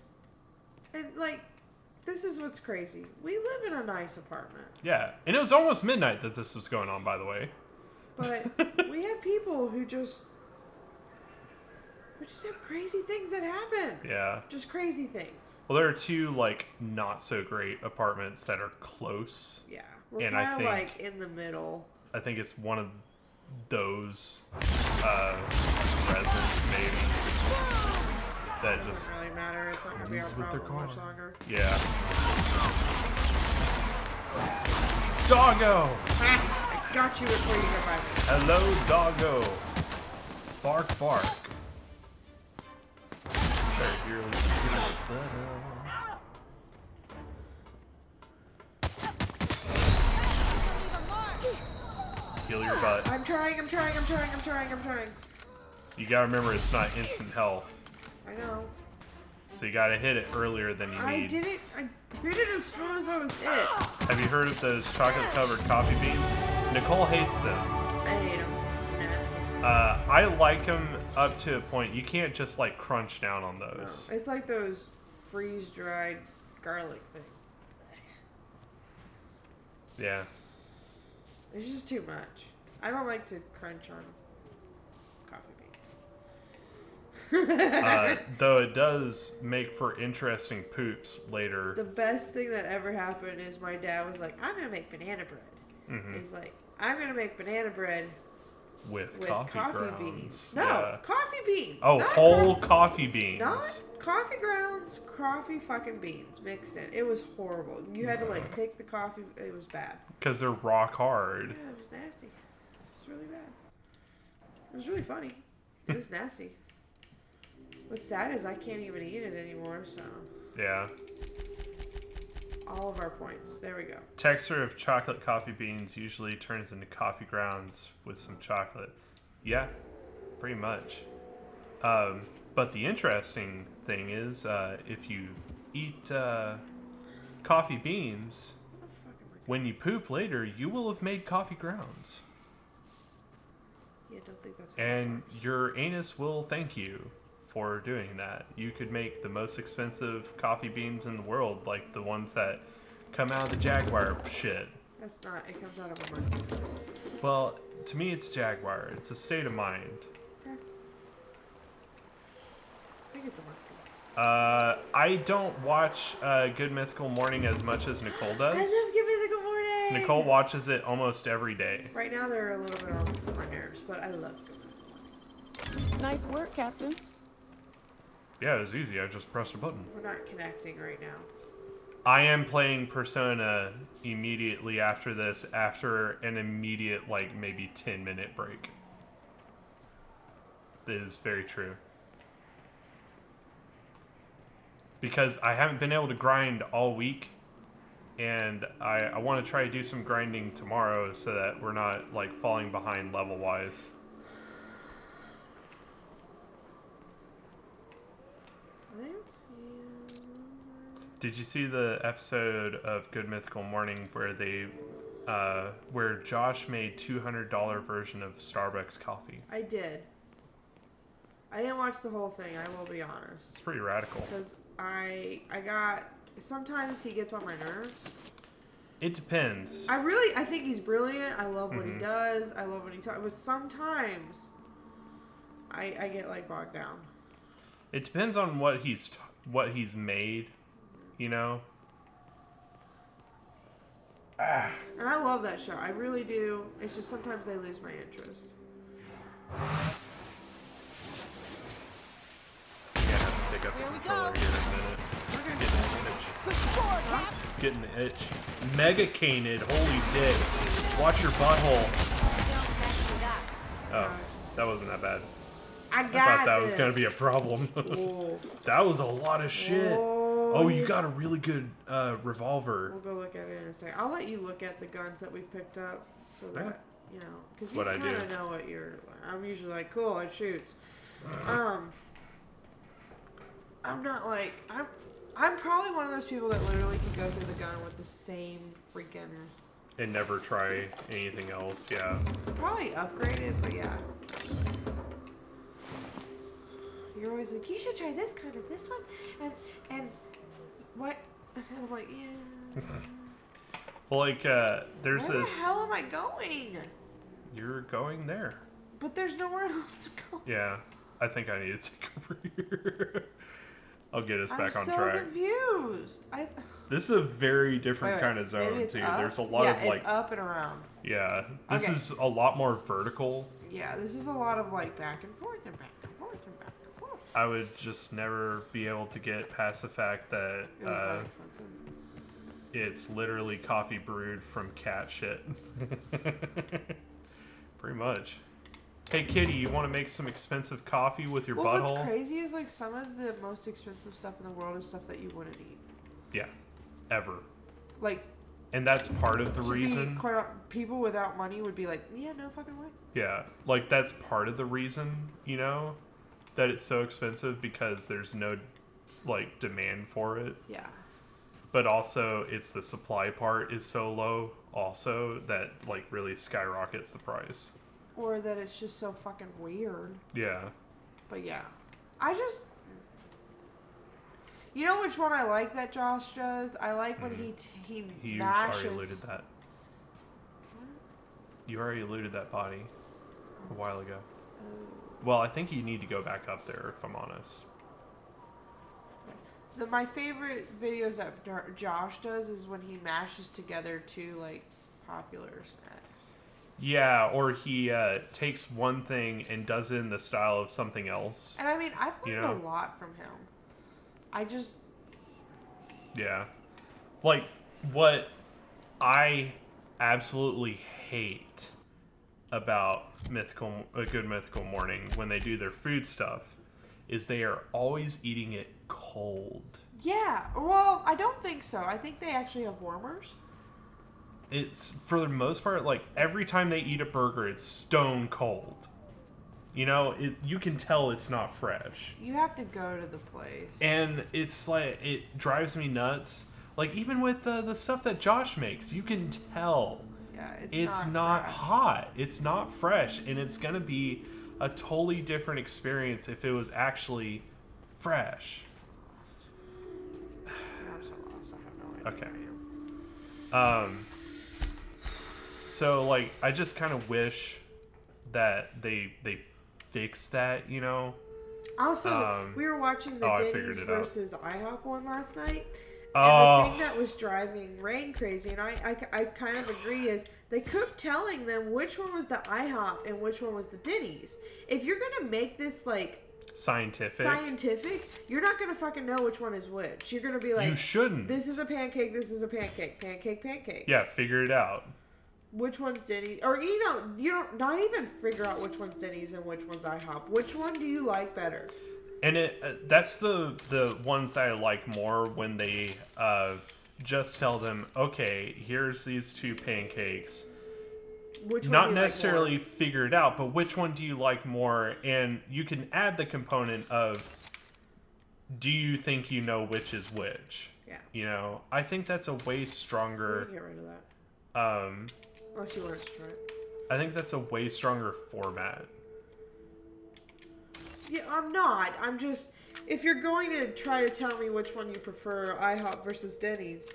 And like, this is what's crazy. We live in a nice apartment. Yeah, and it was almost midnight that this was going on, by the way. But we have people who just have crazy things that happen. Yeah. Just crazy things. Well, there are two, like, not so great apartments that are close. Yeah. We're kind of like in the middle. I think it's one of those residents, maybe. That Doesn't just really matter. It's not gonna be our problem much longer. Yeah. Doggo! I got you before you got by me. Hello, doggo. Bark, bark. Heal your butt. I'm trying. You gotta remember, it's not instant health. I know. So you gotta hit it earlier than you need. I did it. I hit it as soon as I was hit. Have you heard of those chocolate-covered coffee beans? Nicole hates them. I hate them. Nasty. I like them up to a point. You can't just, like, crunch down on those. No. It's like those freeze-dried garlic thing. Yeah. It's just too much. I don't like to crunch on coffee beans. Though it does make for interesting poops later. The best thing that ever happened is my dad was like, I'm going to make banana bread. Mm-hmm. He's like, I'm going to make banana bread with coffee grounds. beans. No, Yeah. coffee beans. Oh, not whole coffee beans. Not coffee grounds, coffee fucking beans mixed in. It was horrible. You had to like pick the coffee. It was bad. Because they're rock hard. Yeah, it was nasty. It was really bad. It was really funny. It was nasty. What's sad is I can't even eat it anymore, so. Yeah. All of our points. There we go. Texture of chocolate coffee beans usually turns into coffee grounds with some chocolate. Yeah, pretty much. But the interesting thing is, if you eat coffee beans, when you poop later, you will have made coffee grounds. Yeah, don't think that's how it And works. your anus will thank you for doing that. You could make the most expensive coffee beans in the world, like the ones that come out of the Jaguar shit. That's not. It comes out of a mercy. Well, to me, it's Jaguar. It's a state of mind. Okay. I think it's a mercy. I don't watch Good Mythical Morning as much as Nicole does. I love Give Me the Good Morning! Nicole watches it almost every day. Right now, they're a little bit on my nerves, but I love them. Nice work, Captain. Yeah, it was easy. I just pressed a button. We're not connecting right now. I am playing Persona immediately after this, after an immediate, like, maybe 10-minute break. That is very true. Because I haven't been able to grind all week, and I want to try to do some grinding tomorrow so that we're not, like, falling behind level-wise. Did you see the episode of Good Mythical Morning where they, where Josh made $200 version of Starbucks coffee? I did. I didn't watch the whole thing, I will be honest. It's pretty radical. Because I got, sometimes he gets on my nerves. It depends. I think he's brilliant. I love what he does. I love what he talks. But sometimes I get like bogged down. It depends on what he's made, you know. And I love that show. I really do. It's just sometimes I lose my interest. Yeah, have to pick up the controller here in a minute. Getting the itch. Mega canid, holy dick. Watch your butthole. Oh, that wasn't that bad. I thought that was gonna be a problem. That was a lot of shit. Oh, you got a really good revolver. We'll go look at it in a second. I'll let you look at the guns that we picked up, so that you know, because you kind of know what you're. I'm usually like, cool, it shoots. I'm not like I'm probably one of those people that literally can go through the gun with the same freaking. And never try anything else. Yeah. Probably upgrade it, but yeah. You're always like, you should try this kind of this one, and what? And I'm like, yeah. Well, like, there's Where this. the hell am I going? You're going there. But there's nowhere else to go. Yeah, I think I need to take over here. I'll get us back on I'm so track. confused. This is a very different kind of zone too. Up? There's a lot of like it's up and around. Yeah, this is a lot more vertical. Yeah, this is a lot of like back and forth and back and forth and back and forth. I would just never be able to get past the fact that it's literally coffee brewed from cat shit. Pretty much. Hey kitty, you want to make some expensive coffee with your butthole? What's crazy is like some of the most expensive stuff in the world is stuff that you wouldn't eat. Yeah, ever. Like. And that's part of the reason. People without money would be like, yeah, no fucking way. Yeah, like that's part of the reason, you know, that it's so expensive because there's no like demand for it. Yeah. But also it's the supply part is so low also that like really skyrockets the price. Or that it's just so fucking weird. Yeah. But yeah. I just... You know which one I like that Josh does? I like when he mashes... You already alluded that. You already alluded that body a while ago. Well, I think you need to go back up there if I'm honest. My favorite videos that Josh does is when he mashes together two like popular snacks. Yeah, or he takes one thing and does it in the style of something else. And I mean, I've learned a lot from him. I just... Yeah. Like, what I absolutely hate about Good Mythical Morning when they do their food stuff is they are always eating it cold. Yeah, well, I don't think so. I think they actually have warmers. It's, for the most part, like, every time they eat a burger, it's stone cold. You know, you can tell it's not fresh. You have to go to the place. And it's like, it drives me nuts. Like, even with the stuff that Josh makes, you can tell it's not hot. It's not fresh. And it's going to be a totally different experience if it was actually fresh. I'm so lost. I have no idea. Okay. So, like, I just kind of wish that they fixed that, you know? Also, we were watching the Denny's versus IHOP one last night. And the thing that was driving Rain crazy, and I kind of agree, is they kept telling them which one was the IHOP and which one was the Denny's. If you're going to make this, like... Scientific, you're not going to fucking know which one is which. You're going to be like... You shouldn't. This is a pancake, this is a pancake. Pancake. Yeah, figure it out. Which one's Denny's? Or, you don't not even figure out which one's Denny's and which one's IHOP. Which one do you like better? And that's the ones that I like more, when they just tell them, okay, here's these two pancakes. Which one not do you necessarily like more? Figure it out, but which one do you like more? And you can add the component of, do you think you know which is which? Yeah. You know, I think that's a way stronger... Get rid of that. Unless you want to try it. I think that's a way stronger format. Yeah, I'm not. I'm just... If you're going to try to tell me which one you prefer, IHOP versus Denny's,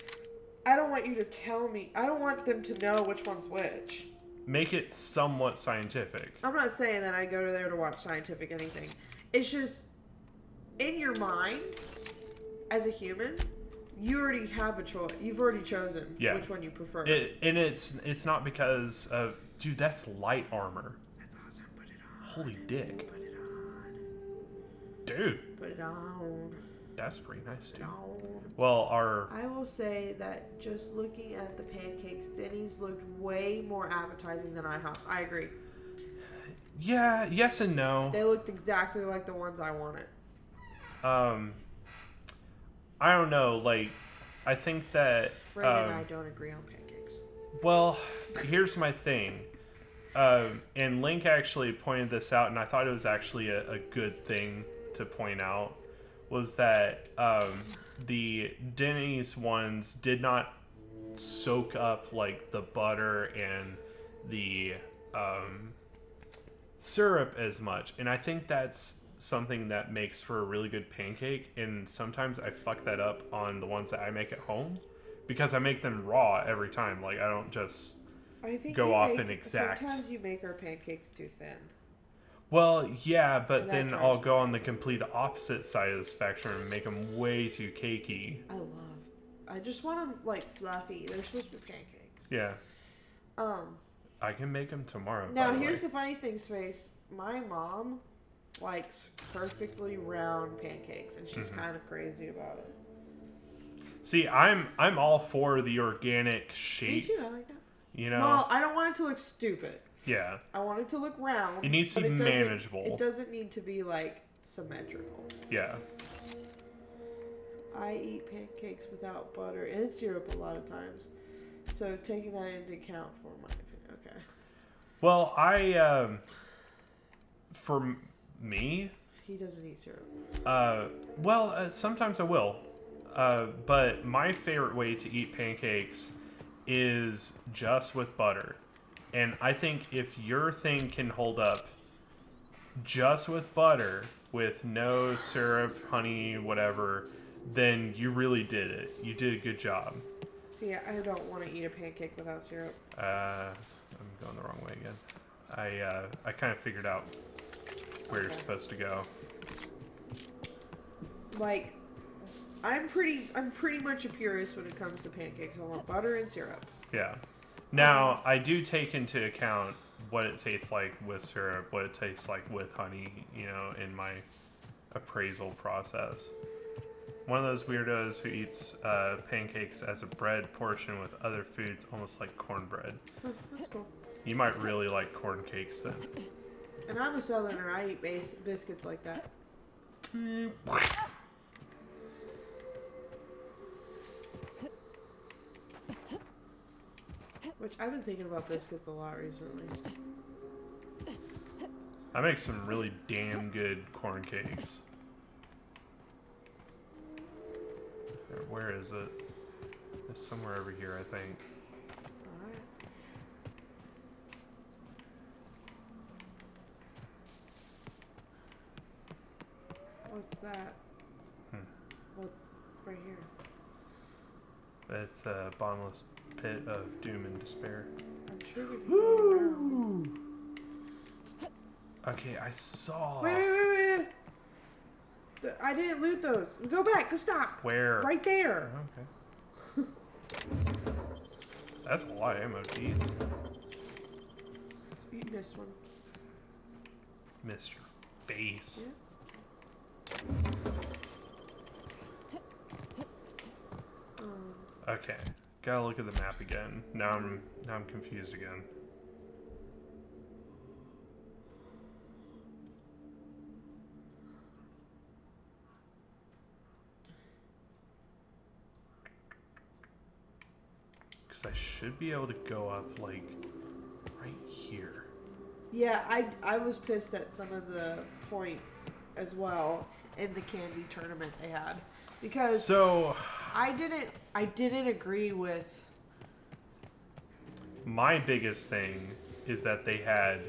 I don't want you to tell me... I don't want them to know which one's which. Make it somewhat scientific. I'm not saying that I go to there to watch scientific anything. It's just... In your mind, as a human... You already have a choice. You've already chosen which one you prefer. And it's not because of... Dude, that's light armor. That's awesome. Put it on. Holy dick. Put it on. Dude. Put it on. That's pretty nice, dude. On. Well, I will say that just looking at the pancakes, Denny's looked way more appetizing than IHOP's. I agree. Yeah, yes and no. They looked exactly like the ones I wanted. I don't know, like, I think that... Brandon and I don't agree on pancakes. Well, here's my thing. And Link actually pointed this out, and I thought it was actually a good thing to point out, was that the Denny's ones did not soak up, like, the butter and the syrup as much. And I think that's something that makes for a really good pancake, and sometimes I fuck that up on the ones that I make at home because I make them raw every time. Like, I don't just go off and exact. Sometimes you make our pancakes too thin. Well, yeah, but then I'll go on the complete opposite side of the spectrum and make them way too cakey. I just want them, like, fluffy. They're supposed to be pancakes. Yeah. I can make them tomorrow. Now, here's the funny thing, Space. My mom likes perfectly round pancakes, and she's kind of crazy about it. See, I'm all for the organic shape. Me too, I like that. You know? Well, I don't want it to look stupid. Yeah. I want it to look round. It needs to be manageable. It doesn't need to be, like, symmetrical. Yeah. I eat pancakes without butter and syrup a lot of times. So taking that into account for my opinion. Okay. Well, for me... He doesn't eat syrup. Sometimes I will. But my favorite way to eat pancakes is just with butter. And I think if your thing can hold up just with butter, with no syrup, honey, whatever, then you really did it. You did a good job. See, I don't want to eat a pancake without syrup. I'm going the wrong way again. I kind of figured out where you're supposed to go. Like, I'm pretty much a purist when it comes to pancakes. I want butter and syrup. Yeah. Now, I do take into account what it tastes like with syrup, what it tastes like with honey, you know, in my appraisal process. One of those weirdos who eats pancakes as a bread portion with other foods, almost like cornbread. That's cool. You might really like corn cakes then. And I'm a southerner. I eat biscuits like that. Which I've been thinking about biscuits a lot recently. I make some really damn good corn cakes. Where is it? It's somewhere over here, I think. Alright. What's that? What? Right here. It's a bottomless pit of doom and despair. I'm sure we can go around. Okay, I saw. Wait. I didn't loot those. Go back. Go stop. Where? Right there. Okay. That's a lot of ammo, geez. You missed one. Missed your face. Yeah. Okay, gotta look at the map again. Now I'm confused again. Because I should be able to go up like right here. Yeah, I was pissed at some of the points as well in the candy tournament they had because I didn't agree with. My biggest thing is that they had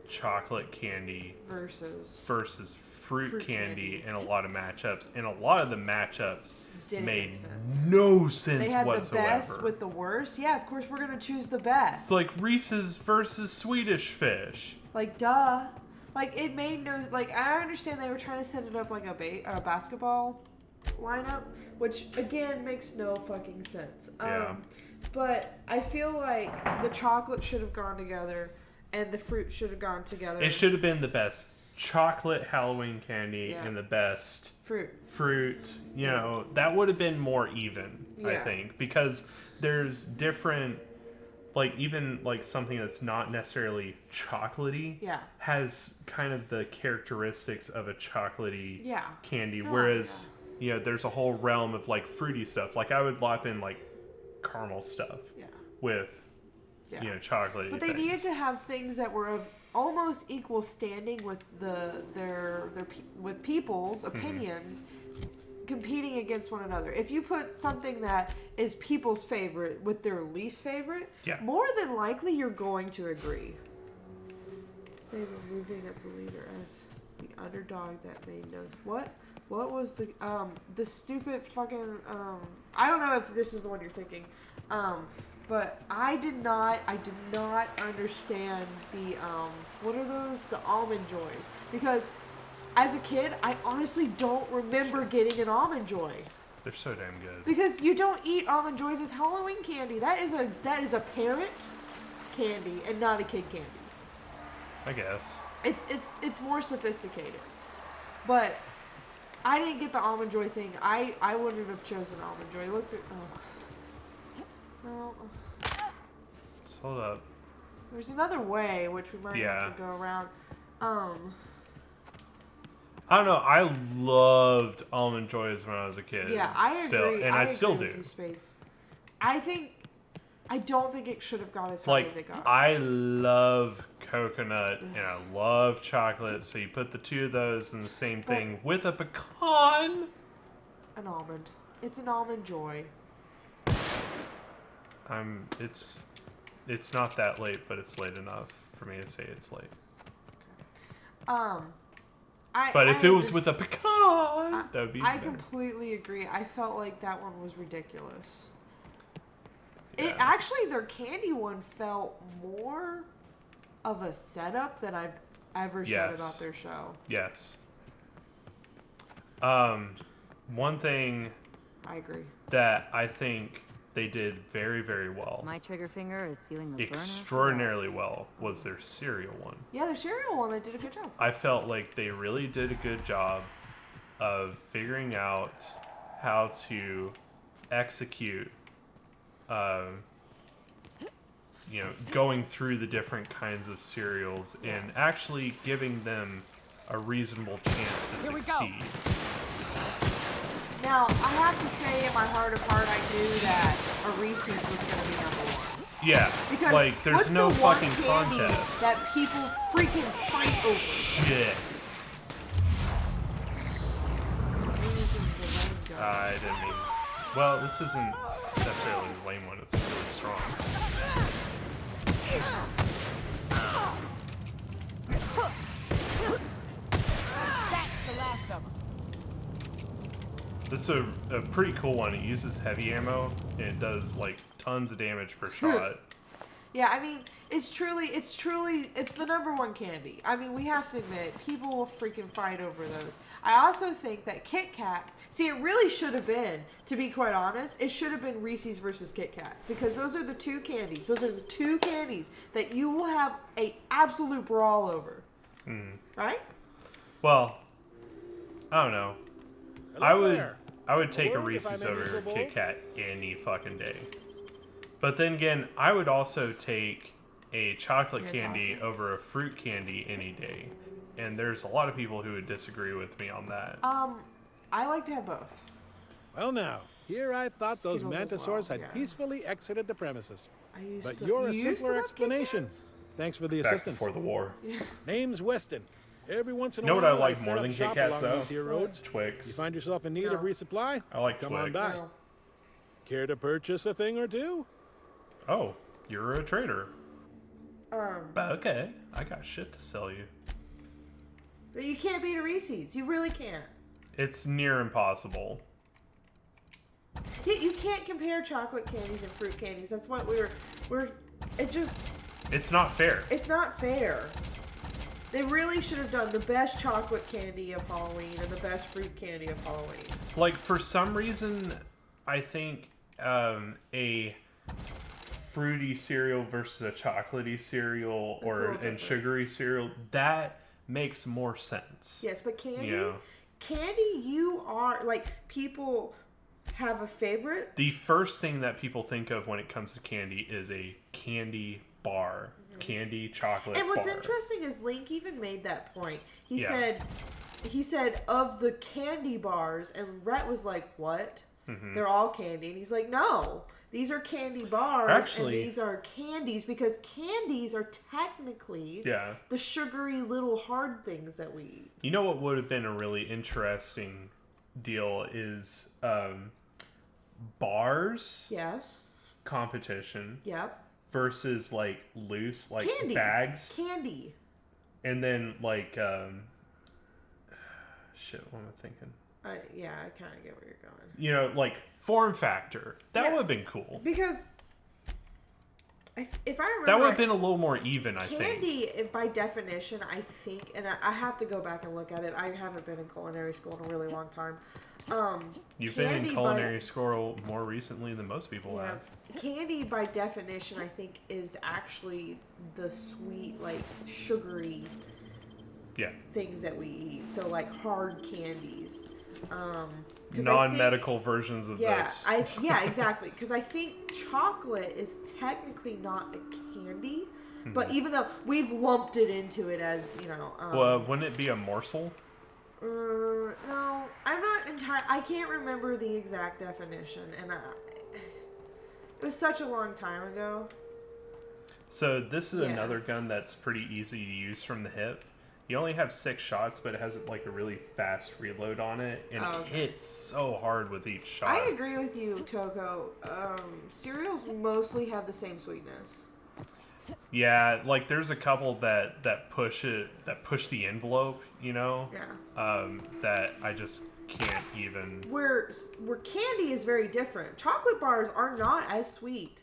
chocolate candy versus fruit candy in a lot of matchups, and a lot of the matchups didn't made make sense. no sense They had whatsoever. the best with the worst. Yeah, of course we're gonna choose the best. It's like Reese's versus Swedish Fish. Like duh. Like it made no. Like I understand they were trying to set it up like a basketball lineup, which again makes no fucking sense. Yeah. But I feel like the chocolate should have gone together, and the fruit should have gone together. It should have been the best chocolate Halloween candy Yeah. and the best fruit. You know, that would have been more even, I Yeah. think, because there's different, like even like something that's not necessarily chocolatey has kind of the characteristics of a chocolatey candy, whereas you know there's a whole realm of like fruity stuff. Like I would lop in like caramel stuff with you know chocolate. But they needed to have things that were of almost equal standing with with people's opinions competing against one another. If you put something that is people's favorite with their least favorite, more than likely you're going to agree. They were moving up the leader as the underdog that made no. What was the stupid fucking I don't know if this is the one you're thinking. But I did not understand the what are those? The almond joys. Because as a kid, I honestly don't remember getting an almond joy. They're so damn good. Because you don't eat almond joys as Halloween candy. That is a parent candy and not a kid candy. I guess. It's more sophisticated. But I didn't get the almond joy thing. I wouldn't have chosen almond joy. Look at no. Just hold up. There's another way which we might have to go around. I don't know. I loved almond joys when I was a kid. Yeah, I agree. And I still agree do. with you, Space. I don't think it should have gone as high as it got. I love coconut and I love chocolate, so you put the two of those in the same thing with a pecan. An almond. It's an almond joy. It's not that late, but it's late enough for me to say it's late. But if it was with a pecan, that would be I better. completely agree. I felt like that one was ridiculous. It actually, their candy one felt more of a setup than I've ever said about their show. Yes. One thing I agree that I think they did very, very well, My trigger finger is feeling the burn. extraordinarily well, was their cereal one. Yeah, the cereal one, they did a good job. I felt like they really did a good job of figuring out how to execute, you know, going through the different kinds of cereals and actually giving them a reasonable chance to succeed. Now, Now, I have to say, in my heart of heart, I knew that a Reese's was going to be #1. Yeah, Because like, there's what's no the one fucking candy contest. that people freaking fight over? Shit. I didn't mean... Well, this isn't necessarily the lame one, it's really strong. That's the last of them. This is a pretty cool one. It uses heavy ammo, and it does, like, tons of damage per shot. Yeah, I mean, it's the #1 candy. I mean, we have to admit, people will freaking fight over those. I also think that Kit Kats, see, it really should have been, to be quite honest, it should have been Reese's versus Kit Kats, because those are the two candies. Those are the two candies that you will have a absolute brawl over. Right? Well, I don't know. Hello I would take a Lord, if I Reese's may be over so bold. Kit Kat any fucking day. But then again, I would also take a chocolate You're candy talking. over a fruit candy any day. And there's a lot of people who would disagree with me on that. I like to have both. Well now, here I thought those Skittles as mantisaurs well, had yeah. peacefully exited the premises. But to- you're a you used to simpler love explanation. Kit Kats? Thanks for the Back assistance. before the war. Name's Weston. Every once in a You know while, what I like set more up than Kit shop Kats, along though? these here roads. Twix. You find yourself in need No. of resupply? I like Come on Twix. by. No. Care to purchase a thing or two? Oh, you're a trader. Um, But okay, I got shit to sell you. but you can't beat a Reese's. You really can't. It's near impossible. You can't compare chocolate candies and fruit candies. That's what It's not fair. it's not fair. They really should have done the best chocolate candy of Halloween and the best fruit candy of Halloween. Like, for some reason, I think a fruity cereal versus a chocolatey cereal That's a little and different. sugary cereal, that makes more sense. Yes, but candy, You know? you are, like, people have a favorite. The first thing that people think of when it comes to candy is a candy bar. Candy chocolate And what's bar. interesting is Link even made that point. He Yeah. said of the candy bars, and Rhett was like, "What? They're all candy?" And he's like, "No, these are candy bars, Actually- and these are candies because candies are technically the sugary little hard things that we eat." You know what would have been a really interesting deal is bars Yes. competition Yep. versus like loose like Candy. bags, Candy. and then like shit, what am I thinking? Yeah, I kind of get where you're going. You know, like form factor. That Yeah. would have been cool. Because if I remember, That would have right, been a little more even, I think. candy, by definition, I think, and I have to go back and look at it. I haven't been in culinary school in a really long time. You've been in candy culinary school more recently than most people Yeah, have. candy by definition, I think, is actually the sweet, like sugary Yeah. things that we eat. So like hard candies. 'Cause I think- Non-medical versions of yeah, this. yeah, exactly. Because I think chocolate is technically not a candy, but even though we've lumped it into it as, you know. Well, wouldn't it be a morsel? No, I'm not entirely. I can't remember the exact definition, and it was such a long time ago. So this is Yeah. another gun that's pretty easy to use from the hip. You only have 6 shots, but it has like a really fast reload on it, and Oh, it okay. hits so hard with each shot. I agree with you, Toko. Cereals mostly have the same sweetness. Yeah, like there's a couple that push the envelope, you know. Yeah. That I just can't even. Where candy is very different. Chocolate bars are not as sweet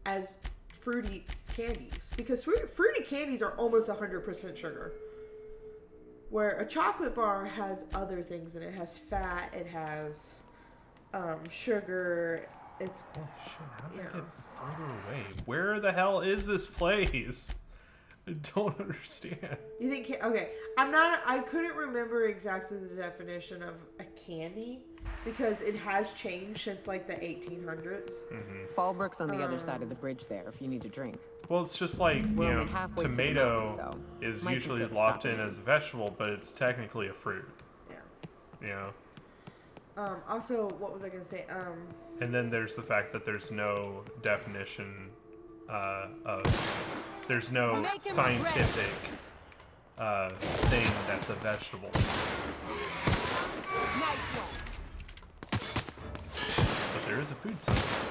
as fruity candies because fruity candies are almost 100% sugar. Where a chocolate bar has other things in it. It has fat. It has sugar. It's Oh shit! How did I get further away? Where the hell is this place? I don't understand. You think okay? I couldn't remember exactly the definition of a candy because it has changed since like the 1800s. Fallbrook's on the other side of the bridge there if you need a drink. Well, it's just like, you We're know, only halfway to the tomato mountain, so is might usually consider lopped in stopping in. as a vegetable, but it's technically a fruit. Yeah. You know? Also, what was I gonna say? And then there's the fact that there's no definition there's no scientific thing that's a vegetable. But there is a food science.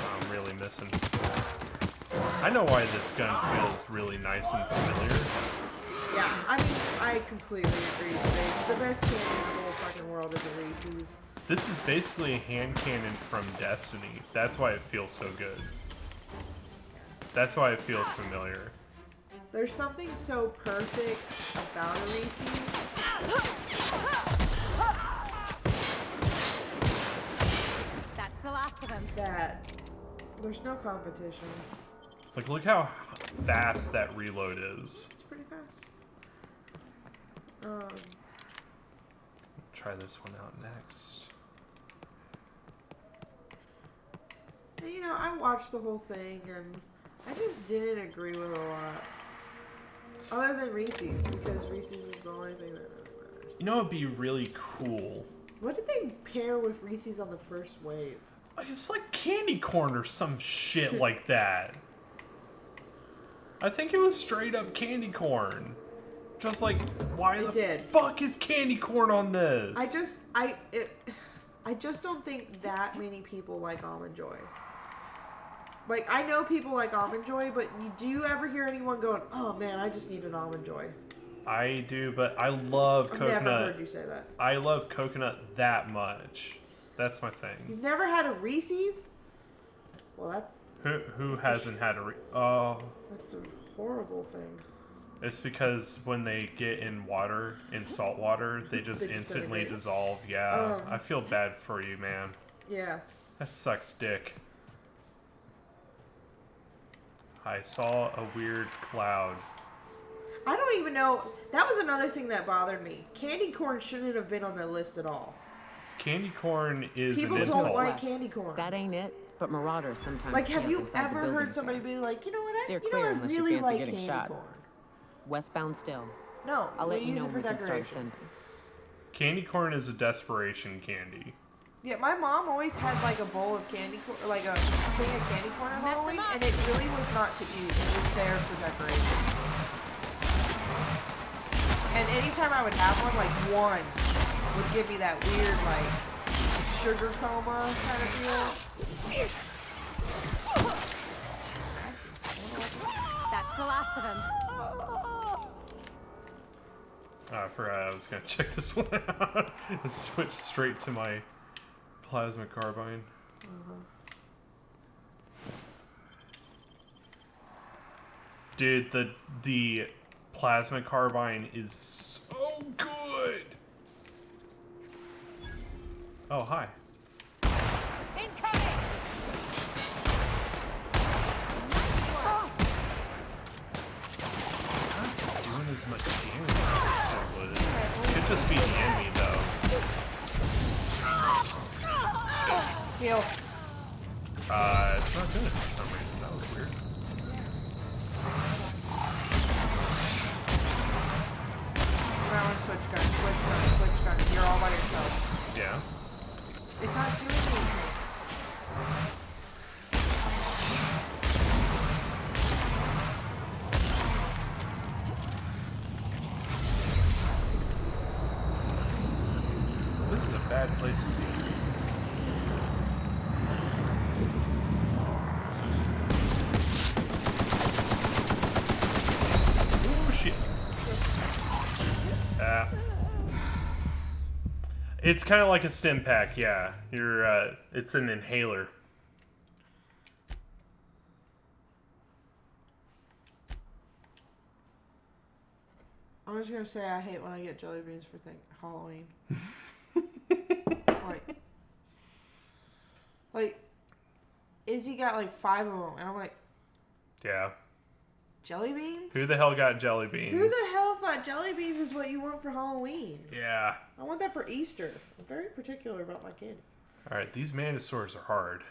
I'm really missing. I know why this gun feels really nice and familiar. Yeah, I mean, I completely agree with the best candy in the whole fucking world is a Reese's. This is basically a hand cannon from Destiny. That's why it feels so good. That's why it feels familiar. There's something so perfect about a Reese's. That's the last of them. That there's no competition. Like, look how fast that reload is. It's pretty fast. Try this one out next. You know, I watched the whole thing and I just didn't agree with a lot. Other than Reese's, because Reese's is the only thing that really matters. You know, it'd be really cool. What did they pair with Reese's on the first wave? It's like candy corn or some shit like that. I think it was straight up candy corn. Just like, why the fuck is candy corn on this? I just don't think that many people like Almond Joy. Like, I know people like Almond Joy, but do you ever hear anyone going, oh man, I just need an Almond Joy? I do, but I love coconut. I've never heard you say that. I love coconut that much. That's my thing. You've never had a Reese's? Well, that's... Who hasn't had a Oh. That's a horrible thing. It's because when they get in water, in salt water, they just instantly dissolve. Yeah, I feel bad for you, man. Yeah. That sucks dick. I saw a weird cloud. I don't even know. That was another thing that bothered me. Candy corn shouldn't have been on the list at all. Candy corn is People an insult. don't like candy corn. That ain't it, but marauders sometimes Like, have camp you inside the ever heard buildings somebody there. be like, you know what, Steer I clear unless you really fancy like getting candy shot. corn? Westbound still. No, I'll let we you use know it when for we can start decoration. assembling. Candy corn is a desperation candy. Yeah, my mom always had like a bowl of candy corn, like a thing of candy corn at Halloween, and it really was not to eat. It was there for decoration. And anytime I would have one, like one would give me that weird like sugar coma kind of feel. That's the last of them. I forgot I was gonna check this one out. It switched straight to my plasma carbine. Dude, the plasma carbine is so good. Oh, hi. Not doing as much damage as I would. Could just be the enemy though. Heal. It's not doing it for some reason. That was weird. You might want to switch guns, switch guns. You're all by yourself. Yeah. It's not doing anything. This is a bad place to be. Oh shit. It's kind of like a stim pack, yeah. You're it's an inhaler. I'm just gonna say I hate when I get jelly beans for Halloween. like, Izzy got like 5 of them, and I'm like, Yeah. jelly beans? Who the hell got jelly beans? Who the hell thought jelly beans is what you want for Halloween? Yeah. I want that for Easter. I'm very particular about my candy. Alright, these Mantisaurs are hard.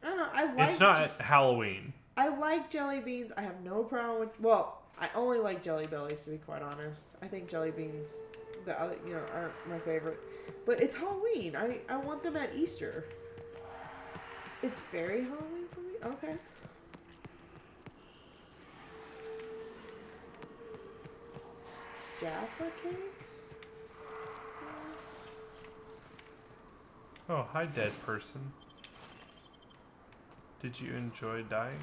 I don't know. I like. It's not Halloween. I like jelly beans. I have no problem with. Well, I only like Jelly Bellies, to be quite honest. I think jelly beans, the other, aren't my favorite. But it's Halloween. I want them at Easter. It's very Halloween for me? Okay. Jaffa cakes? Oh, hi, dead person. Did you enjoy dying?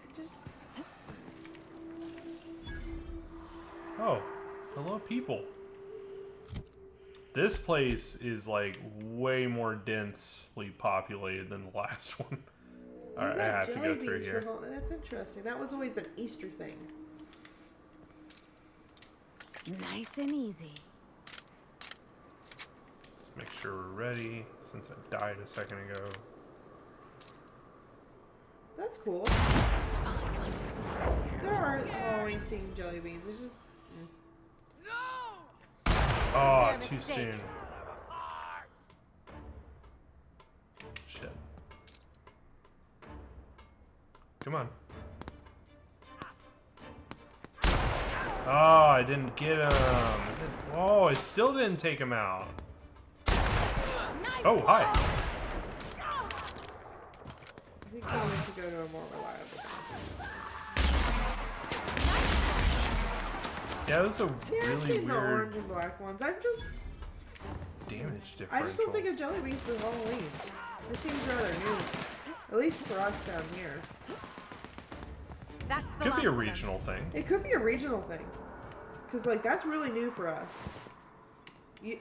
I just... Oh, hello, people. This place is like way more densely populated than the last one. Alright, I have to go through here. That's interesting. That was always an Easter thing. Nice and easy. Let's make sure we're ready, since I died a second ago. That's cool. There are Halloween themed jelly beans. It's just... Oh, too soon. Shit. Come on. Oh, I didn't get him. Oh, I still didn't take him out. Oh, hi. I think we need to go to a more reliable one. Yeah, it was a Yeah, I've really seen the orange weird and black ones. I'm just... damage differential. I just don't think of jelly beans for Halloween. It seems rather new. At least for us down here. That's the Could be a last of them. regional thing. It could be a regional thing. Because, like, that's really new for us.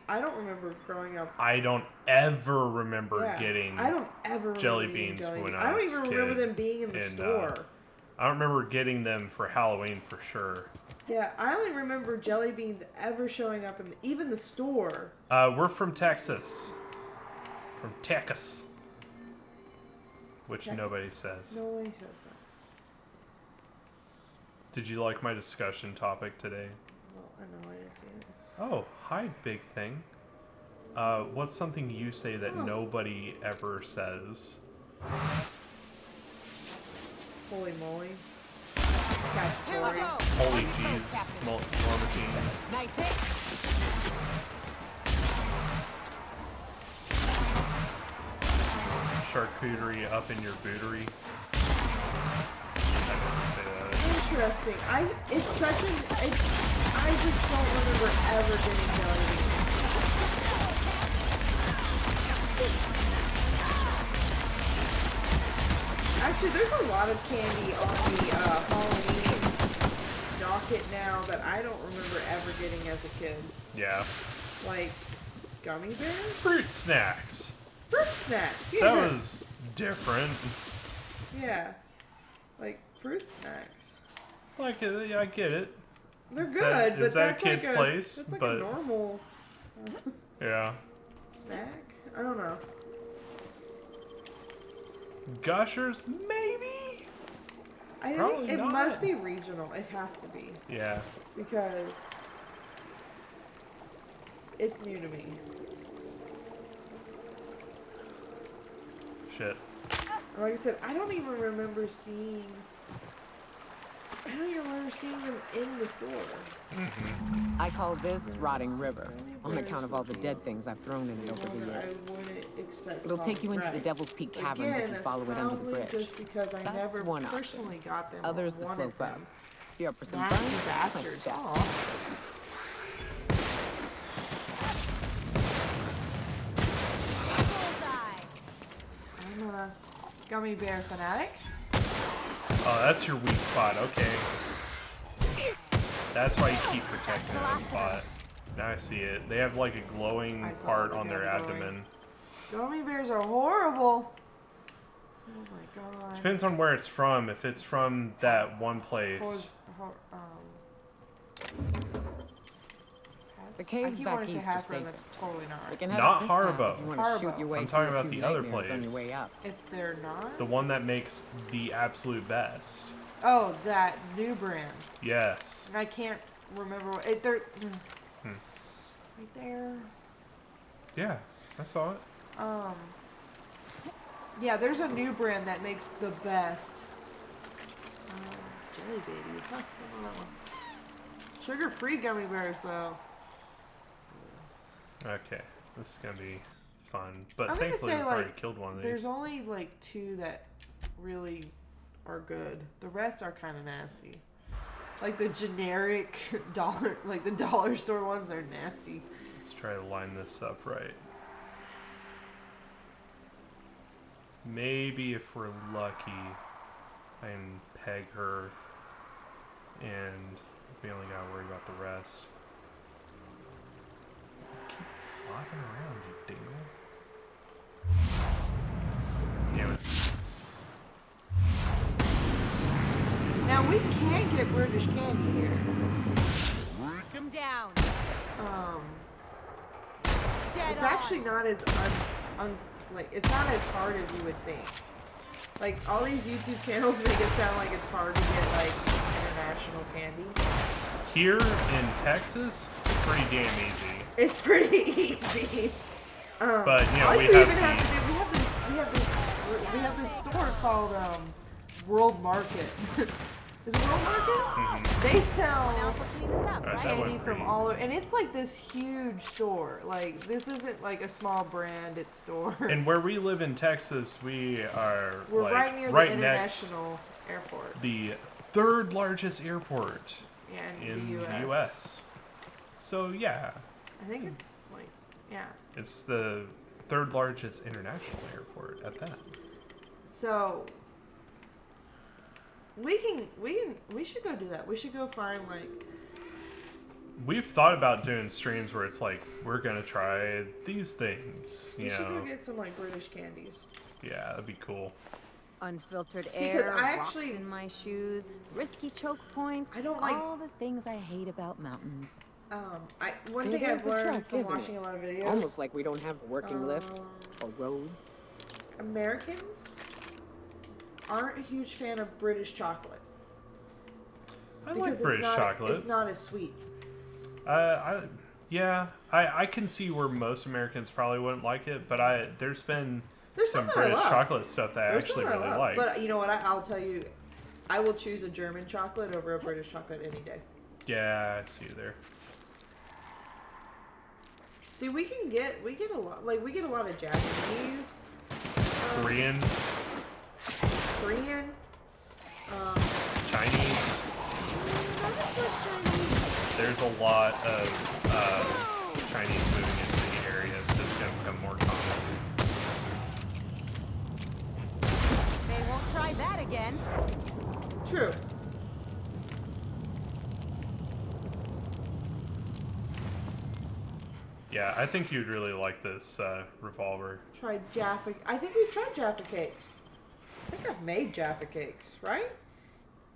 I don't remember growing up. I don't ever remember getting I don't ever jelly remember beans jelly when beans. I was don't even remember them being in the store. I don't remember getting them for Halloween for sure. Yeah, I only remember jelly beans ever showing up in even the store. We're from Texas. From Texas. Which nobody says. Nobody says that. Did you like my discussion topic today? Well, I know I didn't see it. Oh, hi, big thing. What's something you say that nobody ever says? Holy moly. Holy jeez, Normatine. Nice hit. Charcuterie up in your bootery. I never say that. Interesting. It's such an... I just don't remember ever getting jelly beans. Actually, there's a lot of candy on the Halloween docket now that I don't remember ever getting as a kid. Yeah. Like, gummy bears? Fruit snacks. Fruit snacks, yeah. That was different. Yeah. Like, fruit snacks. Like, yeah, I get it. They're good, but is that that's a kid's like place? That's like but a normal yeah. snack. I don't know. Gushers, maybe. I Probably think it not. must be regional. It has to be. Yeah. Because it's new to me. Shit. Like I said, I don't even remember seeing them in the store. I call this rotting river, on account of all the dead things I've thrown in it over the years. I wouldn't expect. It'll take you into the Devil's Peak Caverns if you follow it under the bridge. Just because I That's never one personally option. got them. Others or the wanted slope up. them. If you're up for some Nasty fun, bastards. let's Aw. I'm a gummy bear fanatic. Oh, that's your weak spot. Okay. That's why you keep protecting that spot. Now I see it. They have like a glowing part on their abdomen. Gummy bears are horrible. Oh my god. Depends on where it's from. If it's from that one place. The caves I back want to say east are Hasbro, safest. that's totally not. You can head Not up this path Haribo. if you want to shoot your way I'm through talking a about few the other nightmares place. on your way up. If they're not? The one that makes the absolute best. Oh, that new brand. Yes. I can't remember what it. They're right there. Yeah, I saw it. Yeah, there's a new brand that makes the best jelly babies. Huh? I don't know that one. Sugar-free gummy bears, though. Okay, this is gonna be fun. But I'm gonna thankfully, say, we've like, already killed one of these. there's only like 2 that really are good. The rest are kind of nasty. Like the generic dollar, like the dollar store ones are nasty. Let's try to line this up right. Maybe if we're lucky, I can peg her, and we only gotta worry about the rest. Keep flopping around, you dingle. Damn it. Now we can get British candy here. Mark him down. It's actually not as like it's not as hard as you would think. Like all these YouTube channels make it sound like it's hard to get like international candy. Here in Texas, pretty damn easy. It's pretty easy. But you know, all we you have even have to do, we have this store called World Market. Is it World Market? They sell candy from all over, and it's like this huge store. Like this isn't like a small branded store. And where we live in Texas, we're like, right near the international airport. The 3rd largest airport in the US. So yeah. I think it's like, yeah. It's the 3rd largest international airport at that. So we should go do that. We should go find like. We've thought about doing streams where it's like we're gonna try these things. You We should know. go get some like British candies. Yeah, that'd be cool. Unfiltered See, 'cause air, I rocks actually- in my shoes, risky choke points. I don't like- all the things I hate about mountains. One It thing is I've a learned trek, from isn't watching it? a lot of videos. Almost like we don't have working lifts or roads. Americans aren't a huge fan of British chocolate. I Because like it's British not- chocolate. It's not as sweet. I can see where most Americans probably wouldn't like it, but there's been some some that I British love. chocolate stuff that I There's actually some really I love. like. But you know what? I'll tell you, I will choose a German chocolate over a British chocolate any day. Yeah, I see you there. See, we get a lot. Like we get a lot of Japanese, Korean, Chinese. There's a lot of Chinese moving into the area, so it's going to become more common. They won't try that again. True. Yeah, I think you'd really like this revolver. Tried Jaffa. I think we've tried Jaffa cakes. I think I've made Jaffa cakes, right?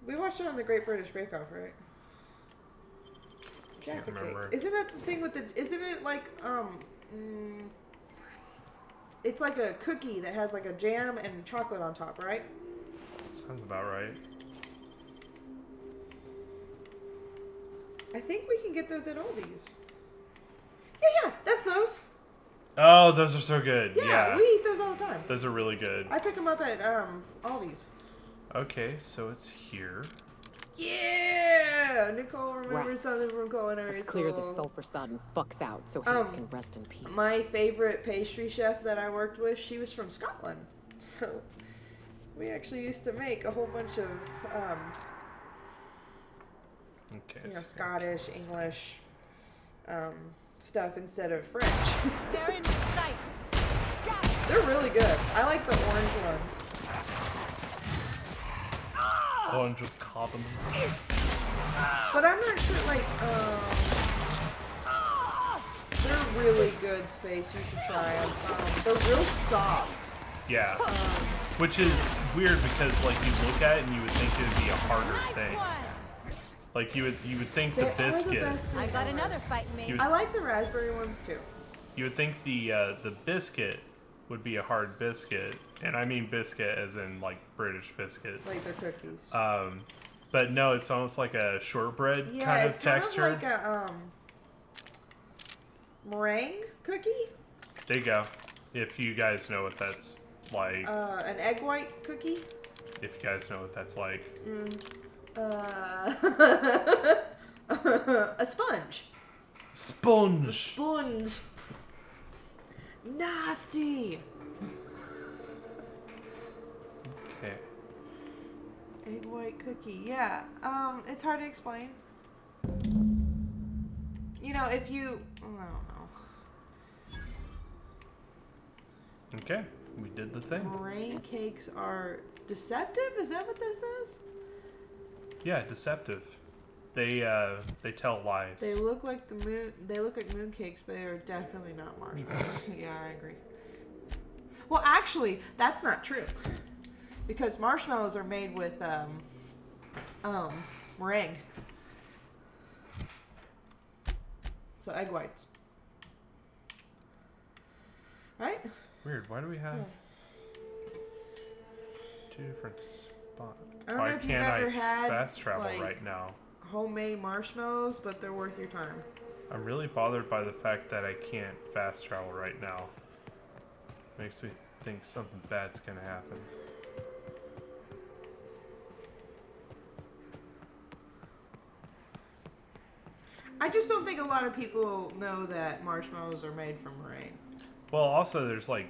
We watched it on the Great British Bake Off, right? Jaffa cakes. Isn't that the thing with the? Isn't it like it's like a cookie that has like a jam and chocolate on top, right? Sounds about right. I think we can get those at Aldi's. Yeah, that's those. Oh, those are so good. Yeah, we eat those all the time. Those are really good. I pick them up at Aldi's. Okay, so it's here. Yeah! Nicole remembers Rats. something from culinary Let's school. clear the sulfur-sodden fucks out so Hayes can rest in peace. My favorite pastry chef that I worked with, she was from Scotland. So we actually used to make a whole bunch of Scottish, English stuff instead of French. They're in sight. They're really good. I like the orange ones. Orange with cardamom. But I'm not sure, like, they're really good, Space. You should try them. They're real soft. Yeah. Which is weird because, like, you look at it and you would think it would be a harder thing. Like, you would think the biscuit. I got another fight mate. I like the raspberry ones, too. You would think the biscuit would be a hard biscuit, and I mean biscuit as in like British biscuit. Like they're cookies. But no, it's almost like a shortbread Yeah, kind of it's texture. kind of like a meringue cookie. There you go. If you guys know what that's like. An egg white cookie. If you guys know what that's like. A sponge. Sponge. Sponge. Nasty. Okay. Egg white cookie. Yeah. It's hard to explain. You know, if you... I don't know. Okay. We did the thing. Meringue cakes are deceptive? Is that what this is? Yeah, deceptive. They tell lies. They look like the moon. They look like moon cakes, but they are definitely not marshmallows. Yeah, I agree. Well, actually, that's not true, because marshmallows are made with meringue. So egg whites, right? Weird. Why do we have two different spots? I don't Why know if you've can't ever I had, fast travel like, right now? homemade marshmallows, but they're worth your time. I'm really bothered by the fact that I can't fast travel right now. Makes me think something bad's gonna happen. I just don't think a lot of people know that marshmallows are made from meringue. Well, also there's like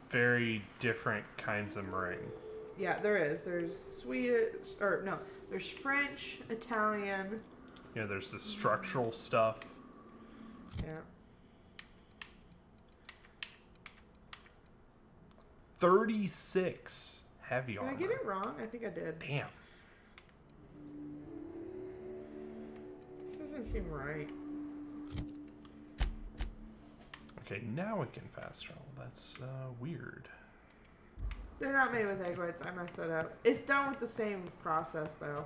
very different kinds of meringue. Yeah, there is. There's Swedish, or no, there's French, Italian. You know, there's the structural stuff. Yeah. 36 heavy armor. Did I get it wrong? I think I did. Damn. Doesn't seem right. Okay, now we can fast travel. That's weird. They're not made with egg whites. I messed that up. It's done with the same process, though.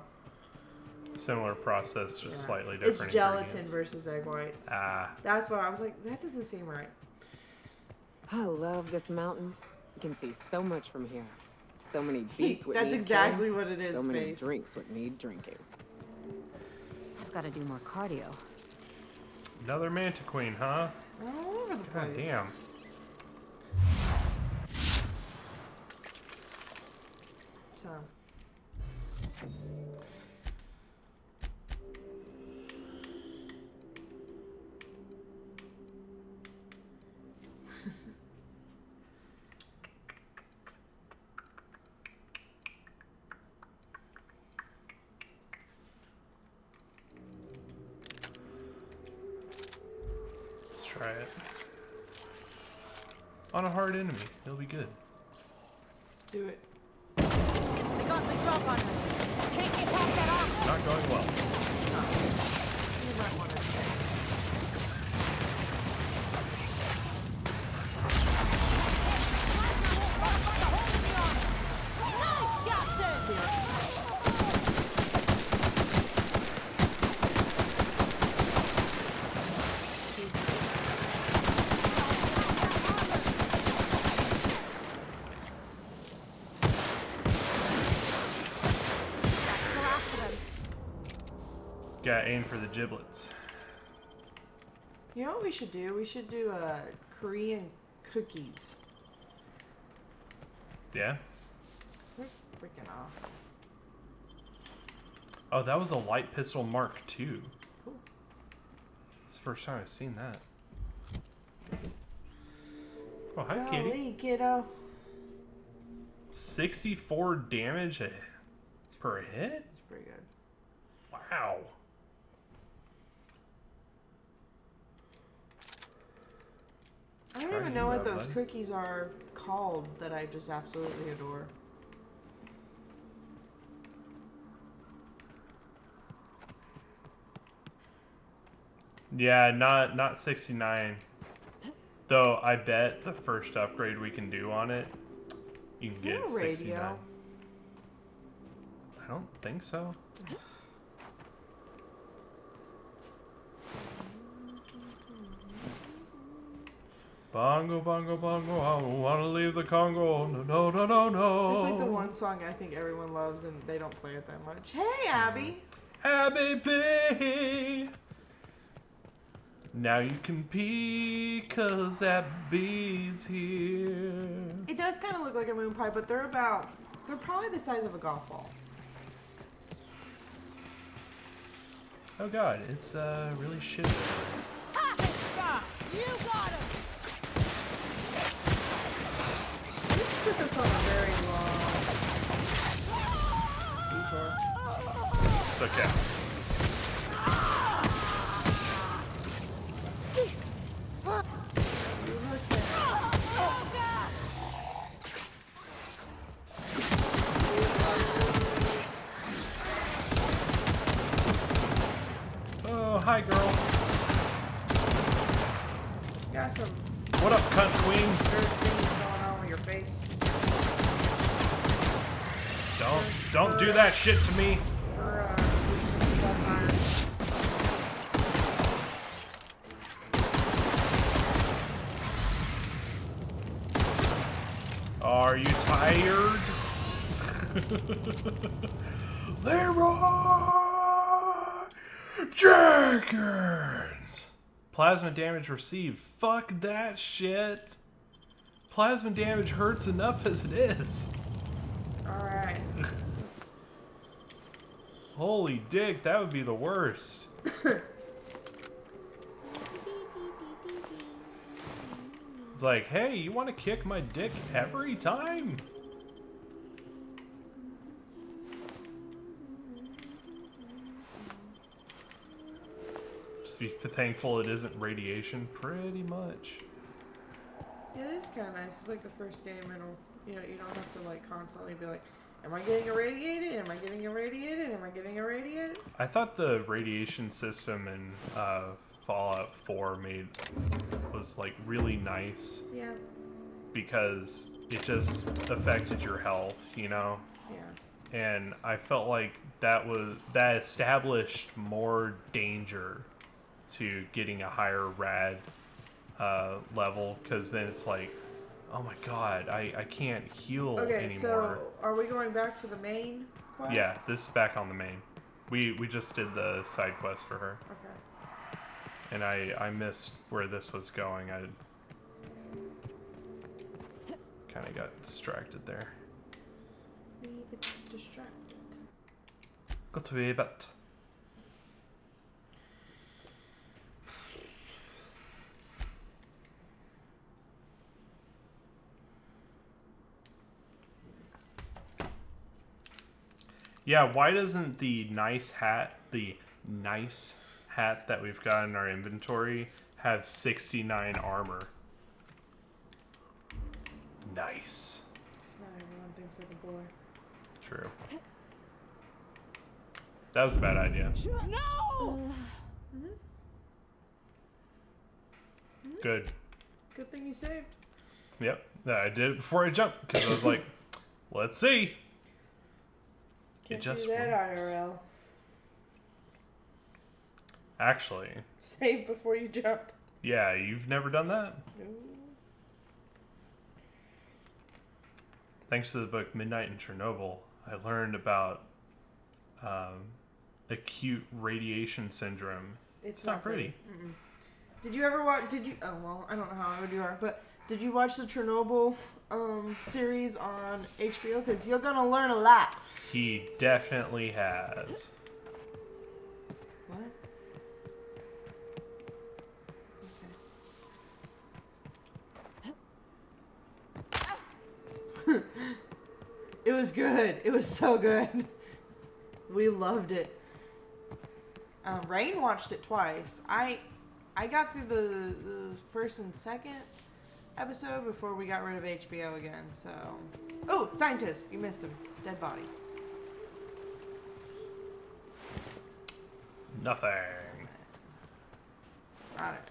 Similar process, just Yeah. slightly different. It's gelatin ingredients. versus egg whites. Ah. That's why I was like, that doesn't seem right. I love this mountain. You can see so much from here. So many beasts would That's need exactly killing. what it is, So many Space. drinks would need drinking. I've got to do more cardio. Another Manta Queen, huh? All over the God place. damn. So. Let's try it. On a hard enemy. It'll be good. Do it. They got the drop on us. Can't get past that off. Not going well. You might want to stay. Got aim for the giblets. You know what we should do? We should do Korean cookies. Yeah? It's like freaking awesome. Oh, that was a light pistol Mark II. Cool. It's the first time I've seen that. Oh, hi, Golly, kitty. kiddo. 64 damage per hit? It's pretty good. Wow. I don't even know what those cookies are called that I just absolutely adore. Yeah, not 69. Though I bet the first upgrade we can do on it, you can Is get there a 69. radio? I don't think so. Bongo, bongo, bongo, I don't want to leave the Congo. No, no, no, no, no. It's like the one song I think everyone loves and they don't play it that much. Hey, Abby! Abby B. Now you can pee, cause Abby's here. It does kind of look like a moon pie, but they're probably the size of a golf ball. Oh god, it's really shitty. You got him! This took us on a very long detour. It's okay. Oh, hi, girl. Got some. What up, cunt queen? Weird things going on with your face. Don't do that shit to me. Are you tired? Leroy Jenkins! Plasma damage received. Fuck that shit. Plasma damage hurts enough as it is. Alright. Holy dick, that would be the worst. It's like, hey, you want to kick my dick every time? Just be thankful it isn't radiation, pretty much. Yeah, that is kind of nice. It's like the first game, and you don't have to like constantly be like, am I getting irradiated? Am I getting irradiated? Am I getting irradiated? I thought the radiation system in Fallout 4 was like really nice. Yeah. Because it just affected your health, you know? Yeah. And I felt like that established more danger to getting a higher rad level, because then it's like, oh my god, I can't heal anymore. So are we going back to the main quest? Yeah, this is back on the main. We just did the side quest for her. Okay. And I missed where this was going. I kind of got distracted there. We get distracted. Got to be a bit. Yeah, why doesn't the nice hat that we've got in our inventory have 69 armor? Nice. Because not everyone thinks like a boy. True. That was a bad idea. No! Good. Good thing you saved. Yep. I did it before I jumped, because I was like, let's see. Can't It just do that works. IRL. Actually. Save before you jump. Yeah, you've never done that? No. Thanks to the book Midnight in Chernobyl, I learned about acute radiation syndrome. It's not pretty. Mm-mm. Did you ever watch? Oh well, I don't know how old you are, but did you watch the Chernobyl series on HBO? Because you're gonna learn a lot. He definitely has. What? Okay. It was good. It was so good. We loved it. Rain watched it twice. I got through the first and second episode before we got rid of HBO again, so... Oh, scientist! You missed him. Dead body. Nothing. Got it.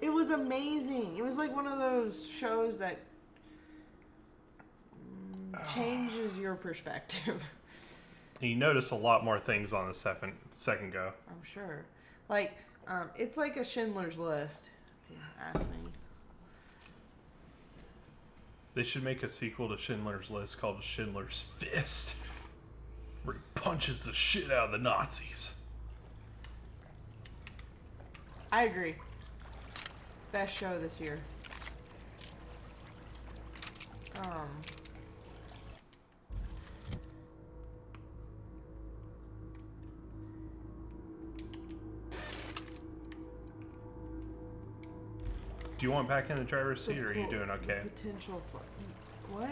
It was amazing. It was like one of those shows that changes your perspective. You notice a lot more things on the second go. I'm sure. Like, it's like a Schindler's List, if you ask me. They should make a sequel to Schindler's List called Schindler's Fist, where he punches the shit out of the Nazis. I agree. Best show this year. Do you want back in the driver's seat, or are you doing okay? Potential for what?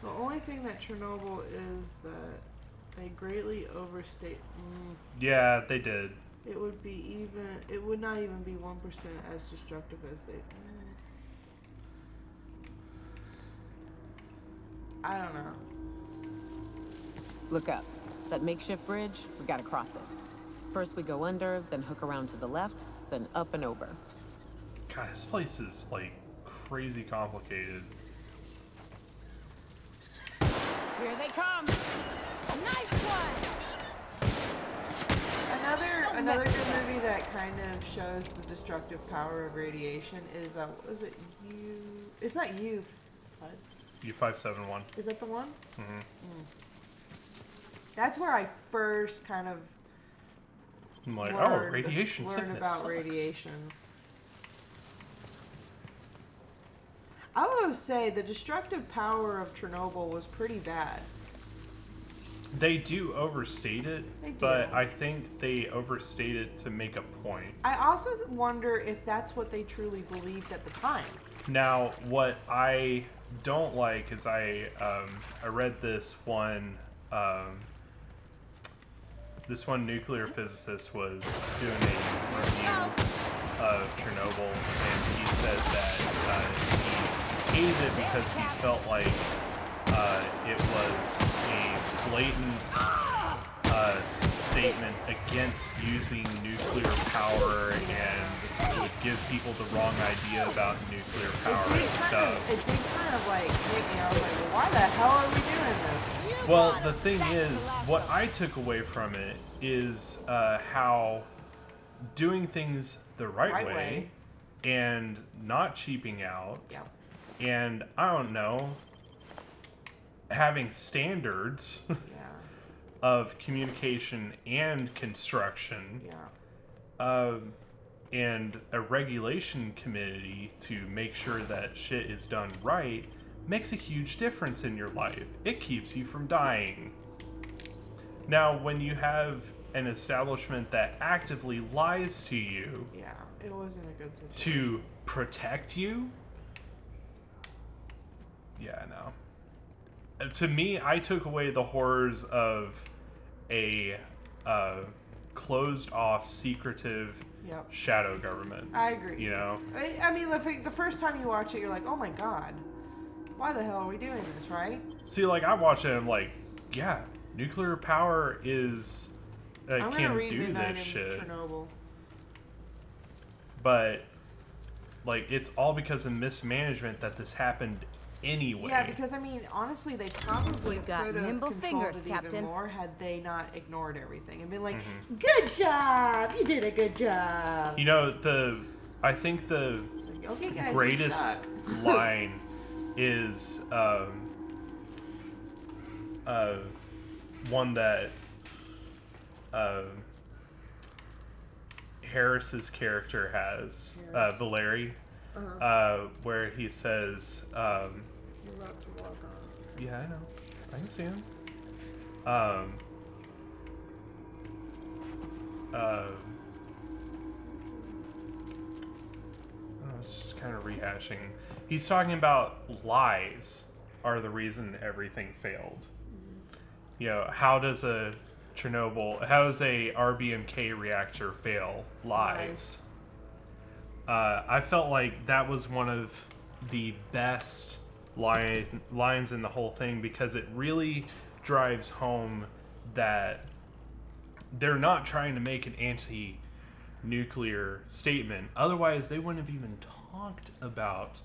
The only thing that Chernobyl is that they greatly overstate. Yeah, they did. It would be even. It would not even be 1% as destructive as they. I don't know. Look up. That makeshift bridge, we gotta cross it. First we go under, then hook around to the left, then up and over. God, this place is like crazy complicated. Here they come! Nice one! Another good movie that kind of shows the destructive power of radiation is what was it? It's not U. U571. Is that the one? Mm-hmm. That's where I first kind of I'm like, radiation learned sickness about sucks. radiation. I would say the destructive power of Chernobyl was pretty bad. They do overstate it, but I think they overstate it to make a point. I also wonder if that's what they truly believed at the time. Now, what I don't like is I read this one nuclear physicist was doing a review of Chernobyl, and he said that he hated it because he felt like it was a blatant statement against using nuclear power, and would give people the wrong idea about nuclear power and stuff. It did kind of like make me, I was like, well, why the hell are we doing this? Well, the thing is, what I took away from it is how doing things the right way and not cheaping out, and I don't know, having standards of communication and construction, and a regulation committee to make sure that shit is done right makes a huge difference in your life. It keeps you from dying. Now, when you have an establishment that actively lies to you, it wasn't a good situation. to protect you, no. To me, I took away the horrors of a closed-off, secretive shadow government. I agree. You know? I mean, the first time you watch it, you're like, oh my god, why the hell are we doing this, right? See, like, I watch it and I'm like, yeah, nuclear power is... can do this shit. Chernobyl. But, like, it's all because of mismanagement that this happened anyway. Yeah, because I mean, honestly, they probably could have nimble controlled fingers, it Captain. even more had they not ignored everything and been like, "Good job, you did a good job." You know, I think the okay, guys, greatest line is one that Harris's character has, Villany, where he says, You're about to walk on. yeah, I know. I can see him. It's just kind of rehashing. He's talking about lies are the reason everything failed. You know, how does a RBMK reactor fail? Lies. I felt like that was one of the best lines in the whole thing, because it really drives home that they're not trying to make an anti-nuclear statement. Otherwise, they wouldn't have even talked about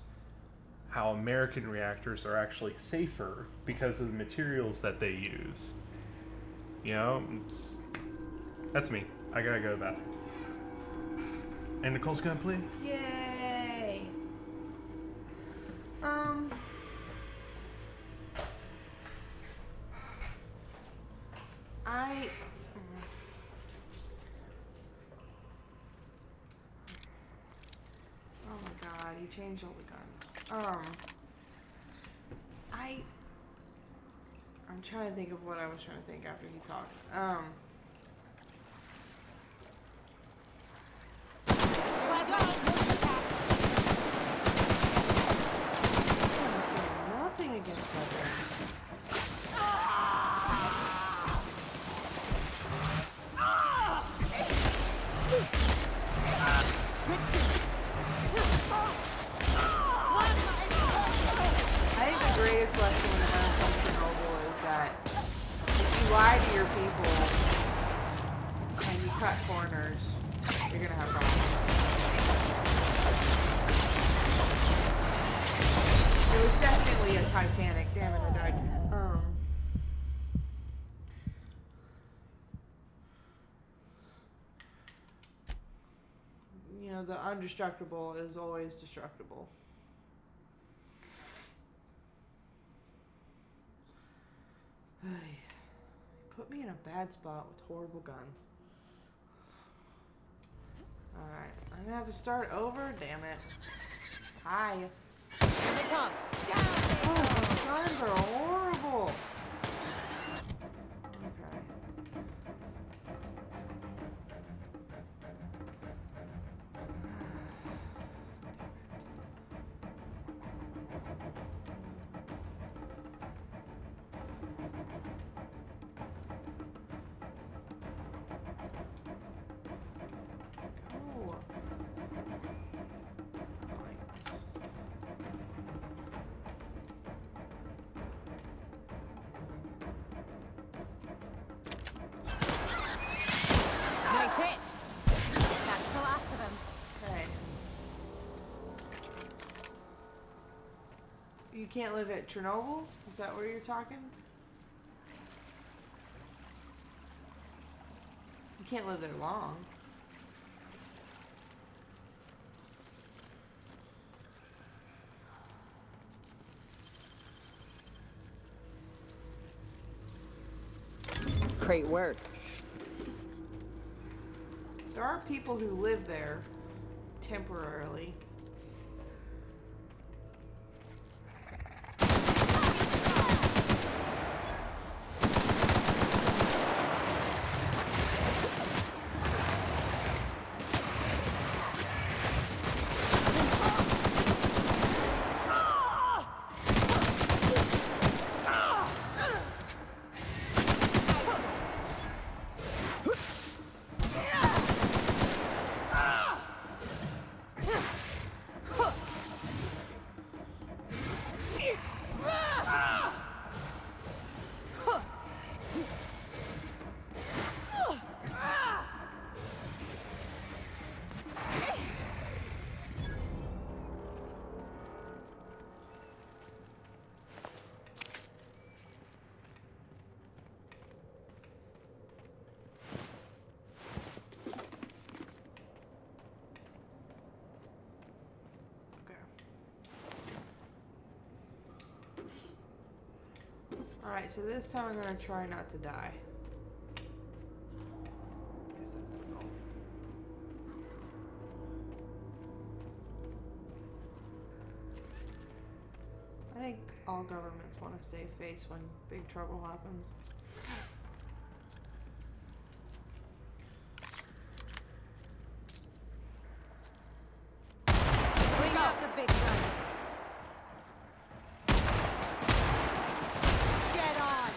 how American reactors are actually safer because of the materials that they use. You know, that's me. I gotta go to that. And Nicole's gonna play? Yay! Oh my god, you changed all the guns. I'm trying to think of what I was trying to think after he talked. cut corners, you're gonna have problems. It was definitely a Titanic. Damn it, I died. You know, the undestructible is always destructible. Put me in a bad spot with horrible guns. Alright, I'm gonna have to start over. Damn it. Hi. Here they come. Oh, these guns are horrible. Okay. Nice hit. That's the last of them. Okay. You can't live at Chernobyl? Is that where you're talking? You can't live there long. Great work. There are people who live there temporarily. Alright, so this time I'm gonna try not to die. Guess that's the goal. I think all governments want to save face when big trouble happens. Bring out the big guns. Get on.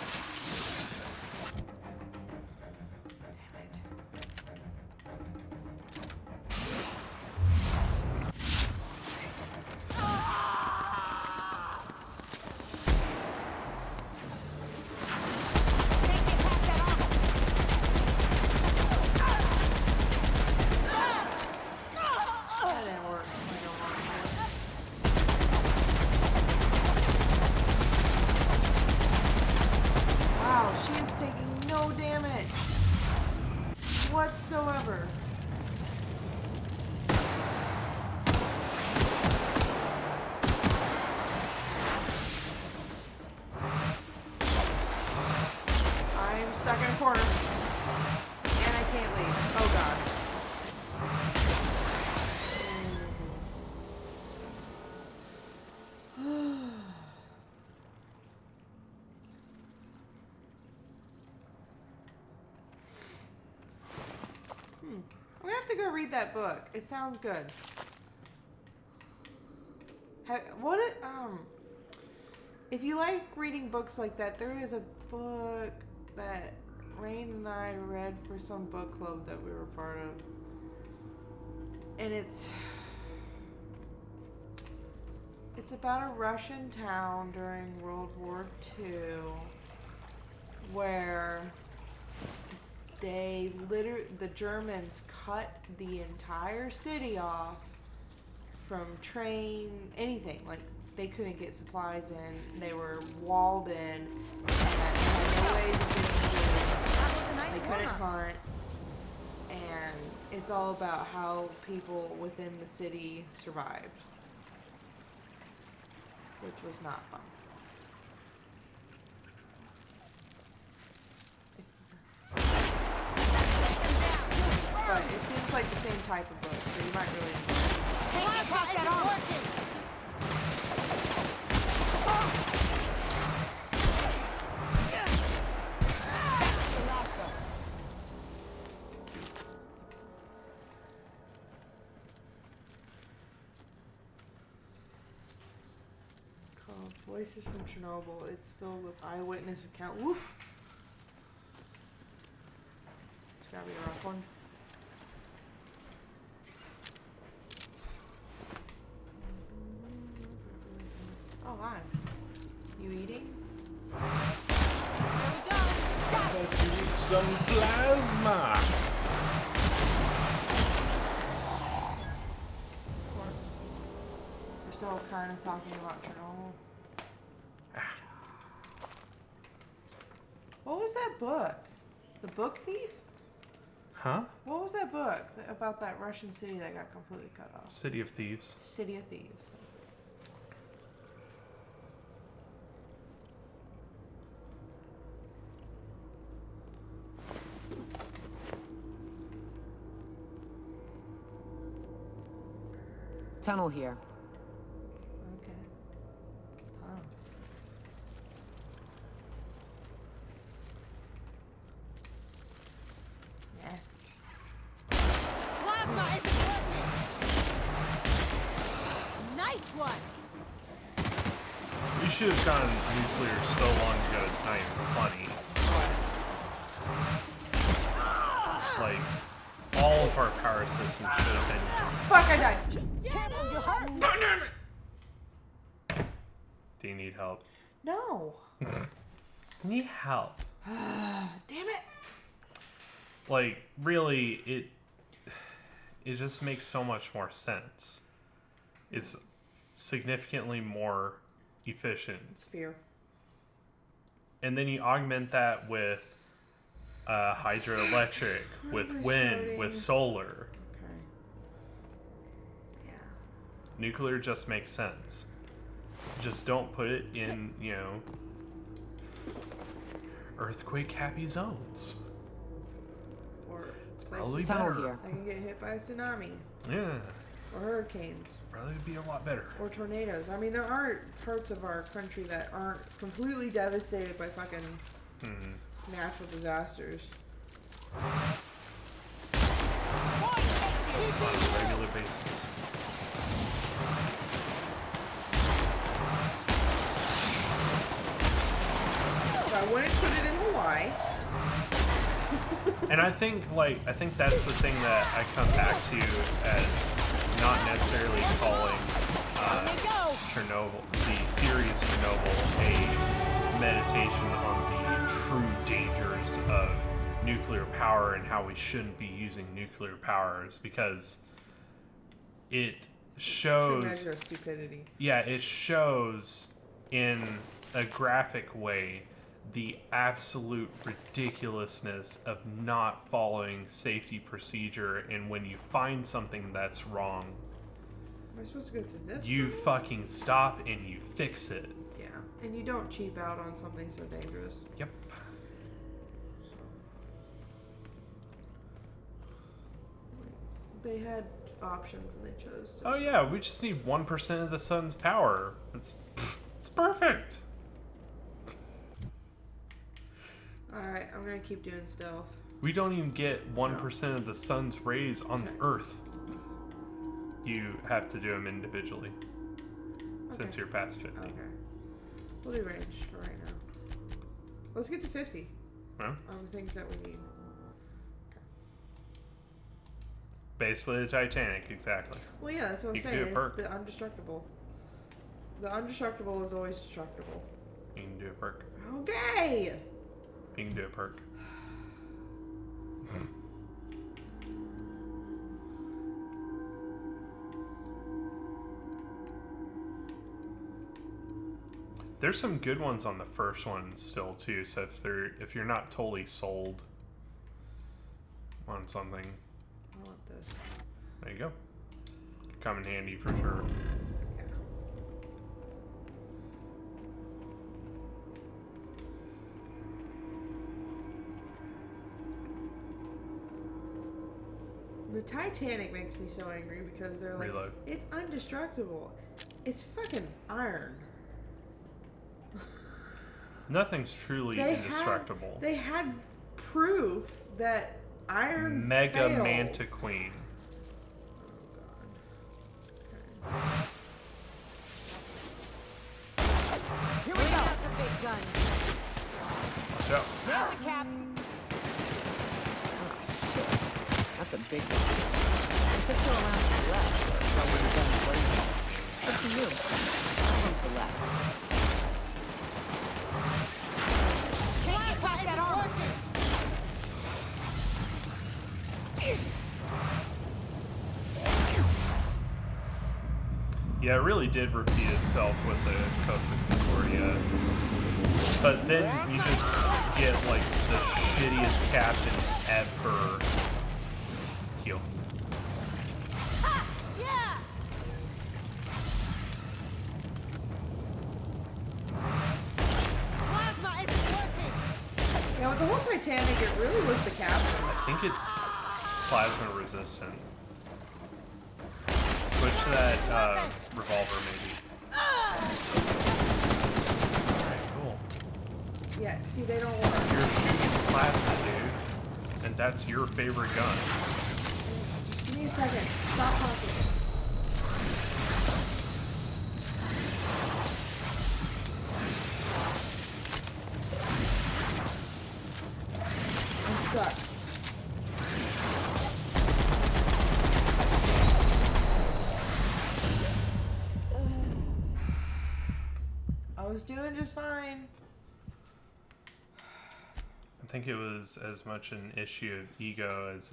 That didn't work. I don't want to. Wow, she is taking no damage whatsoever. I am stuck in a corner. And I can't leave. Oh god. I'm gonna have to go read that book. It sounds good. If you like reading books like that, there is a book that Rain and I read for some book club that we were part of. And it's about a Russian town during World War II where the Germans cut the entire city off from train, anything. Like, they couldn't get supplies in. They were walled in. And had no ways of getting food. They couldn't hunt. And it's all about how people within the city survived. Which was not fun. But it seems like the same type of book, so you might really enjoy it. Can't pass that on. It's called Voices from Chernobyl. It's filled with eyewitness account. Woof! It's gotta be a rough one. Oh, hi. You eating? Let's eat some plasma. We're still kind of talking about Chernobyl. What was that book? The Book Thief? Huh? What was that book about that Russian city that got completely cut off? City of Thieves. City of Thieves. Tunnel here. Okay. Huh. Nasty. Plasma is working. Nice one. We should have gone nuclear so long ago it's not even funny. Like, all of our power systems should have been... Fuck, I died! Careful, you hurt. Do you need help? No. Need help. Damn it. Like, really, it just makes so much more sense. It's significantly more efficient. It's fear. And then you augment that with hydroelectric, with wind, with solar. Okay. Yeah. Nuclear just makes sense. Just don't put it in, you know, earthquake-happy zones. Or it's probably Tunnel better. here. I can get hit by a tsunami. Yeah. Or hurricanes. Probably be a lot better. Or tornadoes. I mean, there are parts of our country that aren't completely devastated by fucking natural disasters. On a regular basis. So I wouldn't put it in Hawaii. And I think that's the thing that I come back to as not necessarily calling Chernobyl, the series Chernobyl, a meditation on the true dangers of nuclear power and how we shouldn't be using nuclear powers, because it shows... True measure of stupidity. Yeah, it shows in a graphic way the absolute ridiculousness of not following safety procedure, and when you find something that's wrong, Am I supposed to go through this? you fucking stop and you fix it. Yeah, and you don't cheap out on something so dangerous. Yep. They had options and they chose to. Oh yeah, we just need 1% of the sun's power. It's perfect. Alright, I'm gonna keep doing stealth. We don't even get 1% of the sun's rays on the Earth. You have to do them individually. Since you're past 50. Okay. We'll do range for right now. Let's get to 50. Huh? On the things that we need. Basically the Titanic, exactly. Well, yeah, that's what I'm You can saying. do a It's perk. the undestructible. The undestructible is always destructible. You can do a perk. Okay! You can do a perk. There's some good ones on the first one still too. So if you're not totally sold on something, I want this. there you go. Come in handy for sure. The Titanic makes me so angry because they're like, Reload. It's indestructible. It's fucking iron. Nothing's truly indestructible. They had proof that iron Mega fails. Manta Queen. Here we go. The big guns. Watch out. Nail it, Cap. That's a big one. Let's go around to the left or go where the gun's blazing. Up to you. I'm on the left. Can't get past that armor. Yeah, it really did repeat itself with the Coast of Concordia. But then you just get like the shittiest captain ever. Heal. Yeah. Plasma isn't working. Yeah, with the whole Titanic, it really was the captain. I think it's plasma resistant. Switch to that revolver, maybe. Alright, cool. Yeah, see, they don't work. You're shooting plasma, dude. And that's your favorite gun. Just give me a second. Stop talking. I'm stuck. I was doing just fine. I think it was as much an issue of ego as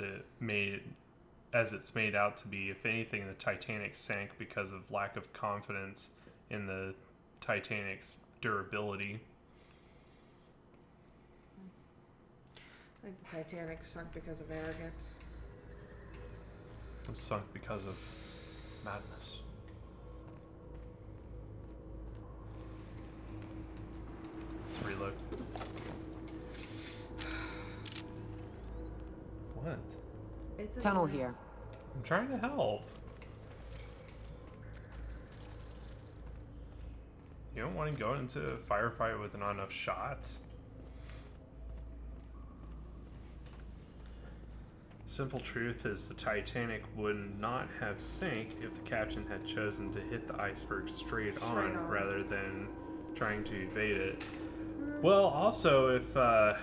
it's made out to be. If anything, the Titanic sank because of lack of confidence in the Titanic's durability. I think the Titanic sunk because of arrogance. It sunk because of madness. Let's reload. What? It's a Tunnel here. I'm trying to help. You don't want to go into a firefight with not enough shots? Simple truth is the Titanic would not have sank if the captain had chosen to hit the iceberg straight on rather than trying to evade it. Well, also if the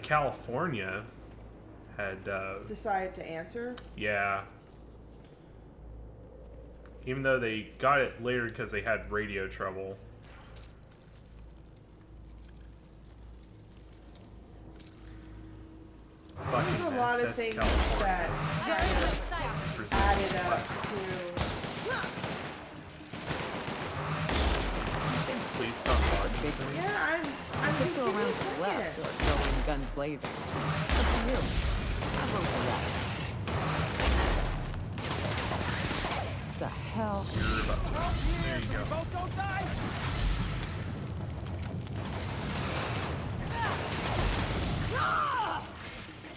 California had decided to answer. Yeah. Even though they got it later because they had radio trouble. There's a lot of things that kind of added up to. Please stop watching. Yeah, I'm just go around to the left or go when the gun's blazing. Up to you. I'm on the left. The hell? There you go. Both don't die.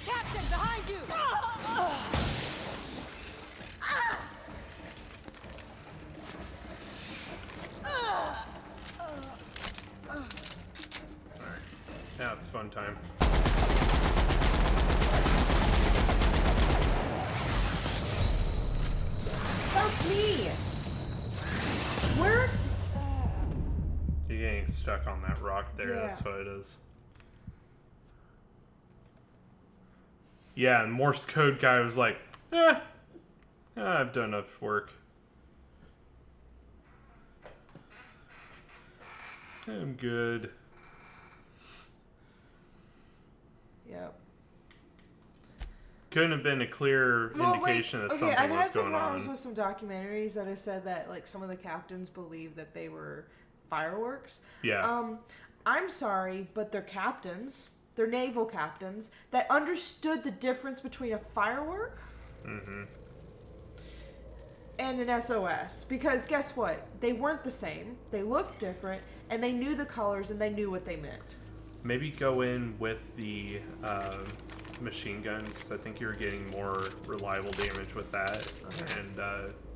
Captain, behind you! Now it's fun time. That's me! Where? You're getting stuck on that rock there, Yeah. That's what it is. Yeah, and Morse code guy was like, I've done enough work. I'm good. Yep. couldn't have been a clear indication that something I've was had some going problems on. with some documentaries that have said that like some of the captains believe that they were fireworks. Yeah. I'm sorry, but they're captains. They're naval captains that understood the difference between a firework and an SOS. Because guess what? They weren't the same. They looked different, and they knew the colors, and they knew what they meant. Maybe go in with the machine gun, because I think you're getting more reliable damage with that. Okay. And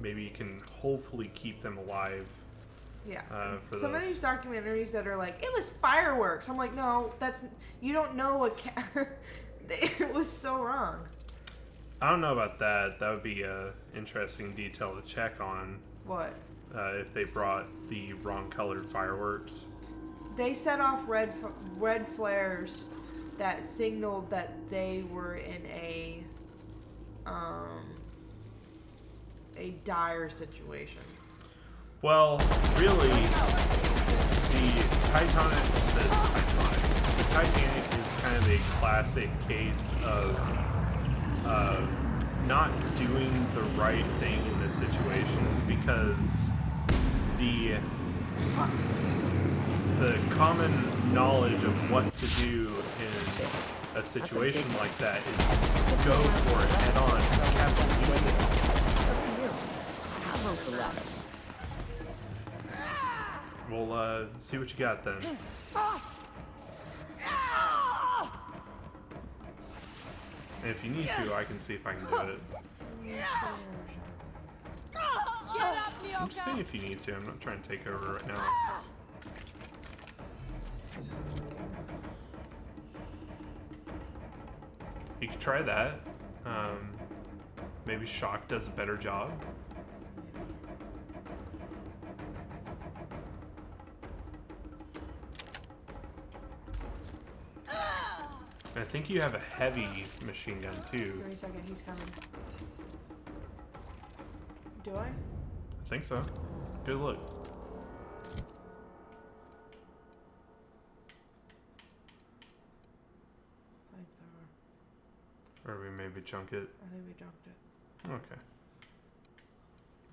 maybe you can hopefully keep them alive. Yeah. For some those. of these documentaries that are like, it was fireworks. I'm like, no, you don't know what it was so wrong. I don't know about that. That would be a interesting detail to check on. What? If they brought the wrong colored fireworks. They set off red flares that signaled that they were in a dire situation. Well, really, the Titanic is kind of a classic case of not doing the right thing in this situation, because the common knowledge of what to do in a situation like that is go for it head on. Captain, doing it. Up to you. I'll hold the ladder. We'll see what you got then. And if you need to, I can see if I can do it. I'm just saying if you need to. I'm not trying to take over right now. You could try that. Maybe shock does a better job. I think you have a heavy machine gun too. Give me a second, he's coming. Do I? I think so. Good look. Or we maybe junk it. I think we junked it. Okay.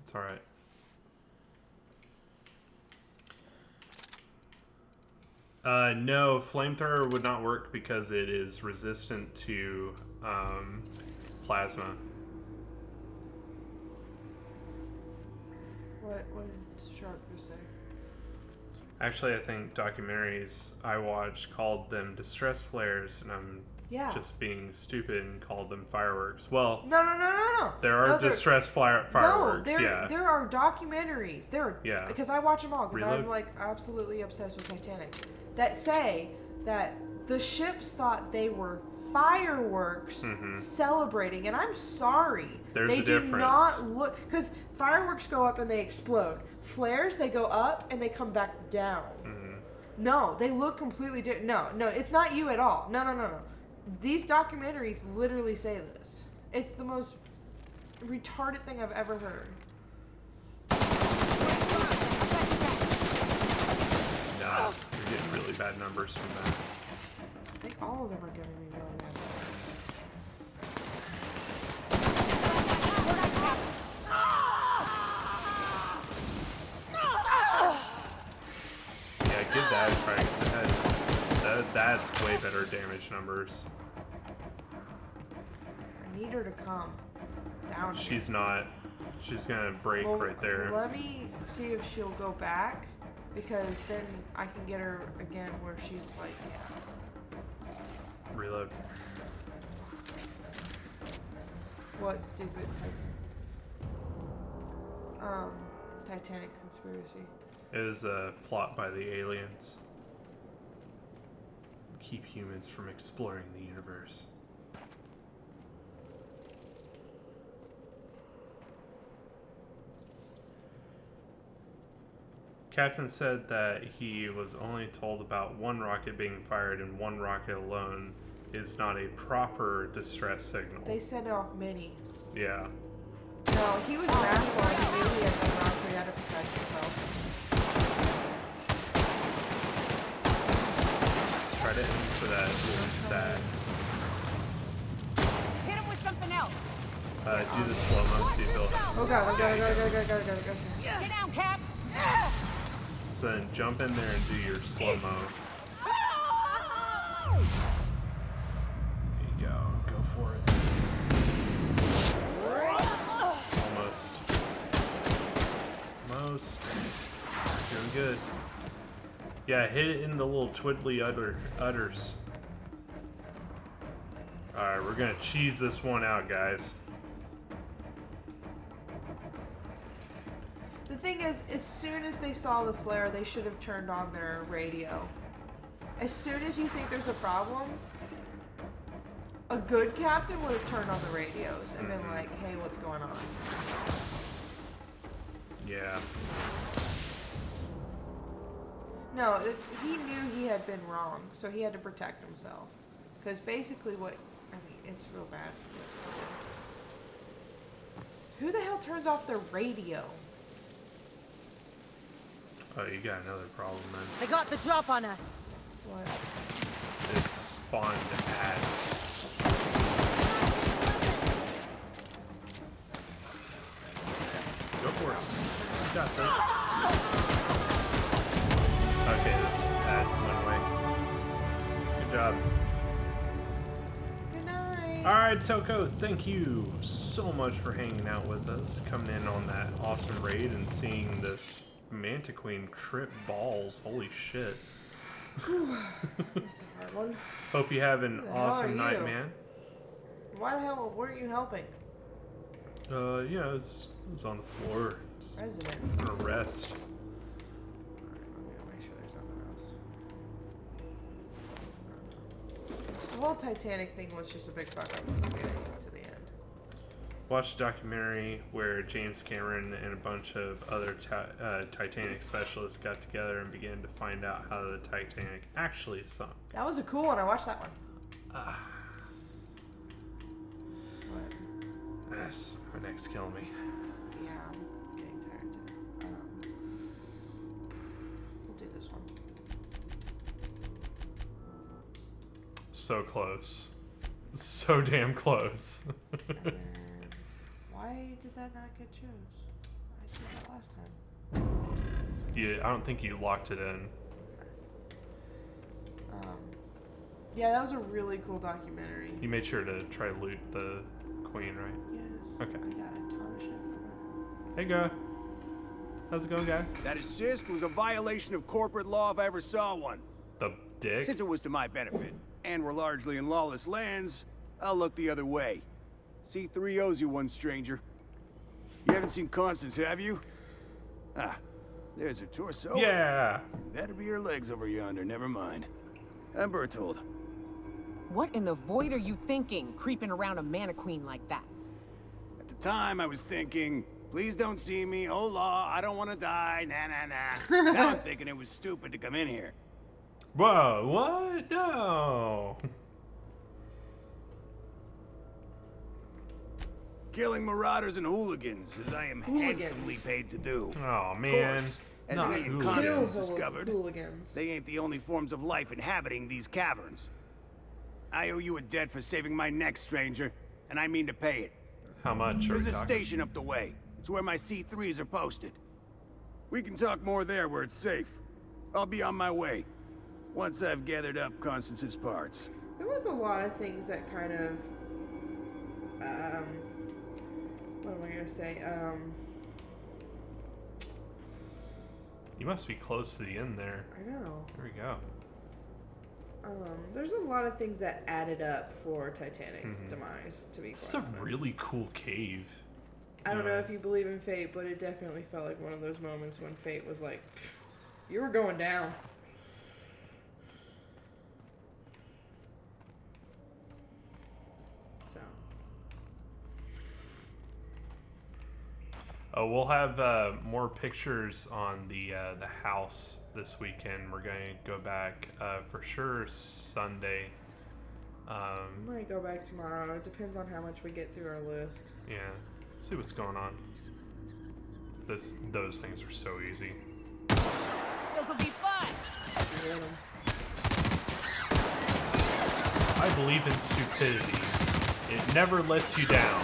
It's alright. No, flamethrower would not work because it is resistant to plasma. What did Shark just say? Actually, I think documentaries I watched called them distress flares, and I'm just being stupid and called them fireworks. Well, no. There are distress fireworks. No, there are documentaries. Yeah. Because I watch them all because Reload. I'm like absolutely obsessed with Titanic. That say that the ships thought they were fireworks celebrating, and I'm sorry. There's they a do difference. not look, because fireworks go up and they explode. Flares, they go up and they come back down. No, they look completely different. No, it's not you at all. No. These documentaries literally say this. It's the most retarded thing I've ever heard. Nah, you're getting really bad numbers from that. I think all of them are giving me really bad. Yeah, give that a try. 'Cause that's way better damage numbers. I need her to come down here. She's not. She's gonna break right there. Let me see if she'll go back, because then I can get her again where she's like, Reload. what stupid Titanic conspiracy. It is a plot by the aliens. Keep humans from exploring the universe. Captain said that he was only told about one rocket being fired, and one rocket alone is not a proper distress signal. They sent off many. Yeah. No, he was wrestling. He knew he had been wrong, so he had to protect himself. Try to aim for that stack. Hit him with something else. Do the slow-mo, see if it'll... Oh god, oh god, oh god, oh god, oh god, oh god. Get down, Cap. So then jump in there and do your slow-mo. There you go. Go for it. Almost. Doing good. Yeah, hit it in the little twiddly udders. Alright, we're gonna cheese this one out, guys. The thing is, as soon as they saw the flare, they should have turned on their radio. As soon as you think there's a problem, a good captain would have turned on the radios and been like, hey, what's going on? Yeah. No, he knew he had been wrong, so he had to protect himself. Because basically what, I mean, it's real bad. Who the hell turns off the radio? Oh, you got another problem then. They got the drop on us. What? It's spawned ads. Go for it. You got this. Okay, those ads went away. Good job. Good night. Alright, Toko, thank you so much for hanging out with us, coming in on that awesome raid and seeing this Manta Queen trip balls. Holy shit. That's a hard one. Hope you have an Who the hell awesome are night, you? man. Why the hell weren't you helping? Yeah, it was on the floor. Just Residents. gonna rest. Alright, I'm gonna make sure there's nothing else. The whole Titanic thing was just a big fuck up from the beginning to the end. Watched a documentary where James Cameron and a bunch of other Titanic specialists got together and began to find out how the Titanic actually sunk. That was a cool one. I watched that one. What? Yes, my neck's killing me. Yeah, I'm getting tired too. We'll do this one. So close. So damn close. Why did that not get chose? I did that last time. I don't think you locked it in. Yeah, that was a really cool documentary. You made sure to try to loot the queen, right? Yes. Okay. I got a ton of shit. Hey, guy. How's it going, guy? That assist was a violation of corporate law if I ever saw one. The dick? Since it was to my benefit, and we're largely in lawless lands, I'll look the other way. C3 owes you one, stranger. You haven't seen Constance, have you? Ah, there's her torso. Yeah. That'll be her legs over yonder, never mind. I'm Bertold. What in the void are you thinking, creeping around a Mannequin like that? At the time, I was thinking, please don't see me, oh law, I don't want to die, nah. Now I'm thinking it was stupid to come in here. Whoa, what? No. Killing marauders and hooligans, as I am handsomely paid to do. Oh, man. Of course, as Not me and hooligans. Constance discovered, hooligans. they ain't the only forms of life inhabiting these caverns. I owe you a debt for saving my neck, stranger, and I mean to pay it. How much are we There's a talking? station up the way. It's where my C3s are posted. We can talk more there where it's safe. I'll be on my way, once I've gathered up Constance's parts. There was a lot of things that kind of, what am I gonna say? You must be close to the end there. I know. There we go. There's a lot of things that added up for Titanic's demise, to be It's quite a honest. really cool cave. I don't know if you believe in fate, but it definitely felt like one of those moments when fate was like, you were going down. So. Oh, we'll have more pictures on the house this weekend. We're going to go back for sure Sunday. I might go back tomorrow. It depends on how much we get through our list. Yeah, see what's going on. Those things are so easy. This'll be fun. I believe in stupidity It never lets you down.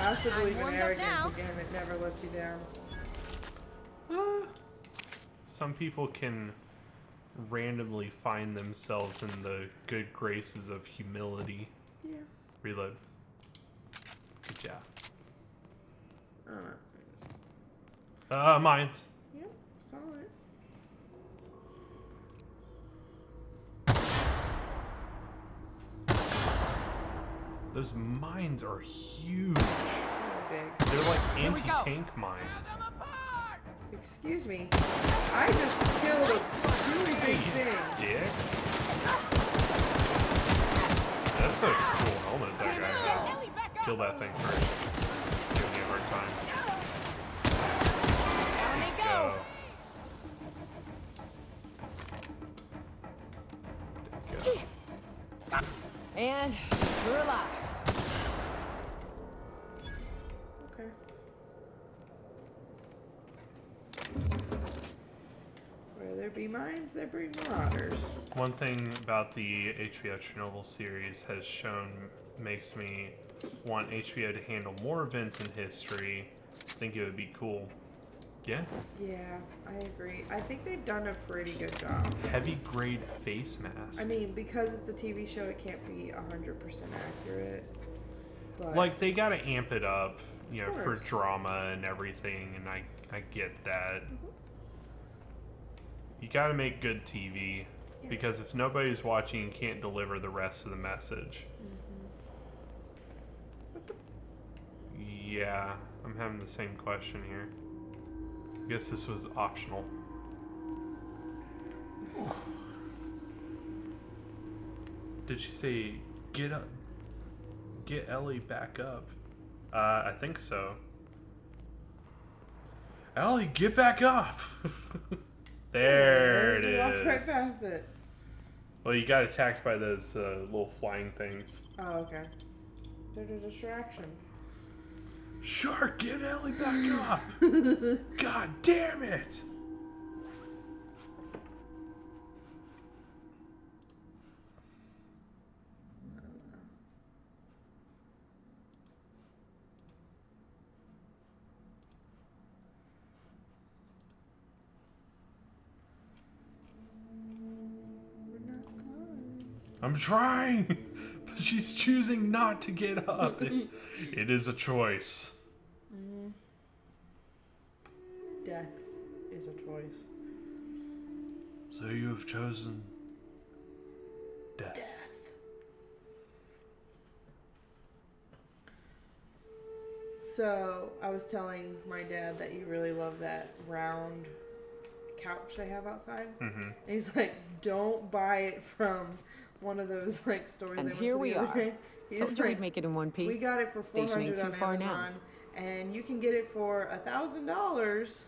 I also believe in arrogance again. It never lets you down. Some people can randomly find themselves in the good graces of humility. Yeah. Reload. Good job. Mines. Yep, solid. Those mines are huge. Big. They're like anti-tank mines. Excuse me. I just killed a really big thing. Dick. That's a cool helmet that guy has. Kill that thing first. It's giving me a hard time. There we go. And we're alive. Okay. Where there be mines, there be marauders. One thing about the HBO Chernobyl series has shown makes me want HBO to handle more events in history. I think it would be cool. Yeah? Yeah, I agree. I think they've done a pretty good job. Heavy grade face mask. I mean, because it's a TV show, it can't be 100% accurate. But like, they gotta amp it up, you know, for course. drama and everything, and I get that. You gotta make good TV, because if nobody's watching, you can't deliver the rest of the message. Yeah, I'm having the same question here. I guess this was optional. Did she say, get up? Get Ellie back up? I think so. Ellie, get back up! There it You walked is. right past it. Well, you got attacked by those little flying things. Oh, okay. They're a distraction. Sure, get Ellie back up! God damn it! I'm trying, but she's choosing not to get up. It is a choice. Death is a choice. So you have chosen death. So, I was telling my dad that you really love that round couch they have outside. And he's like, don't buy it from one of those like stores. And they here went to we the other are. day. He's Told you like, we'd make it in one piece. We got it for Station $400 ain't too on far now. Amazon, and you can get it for $1,000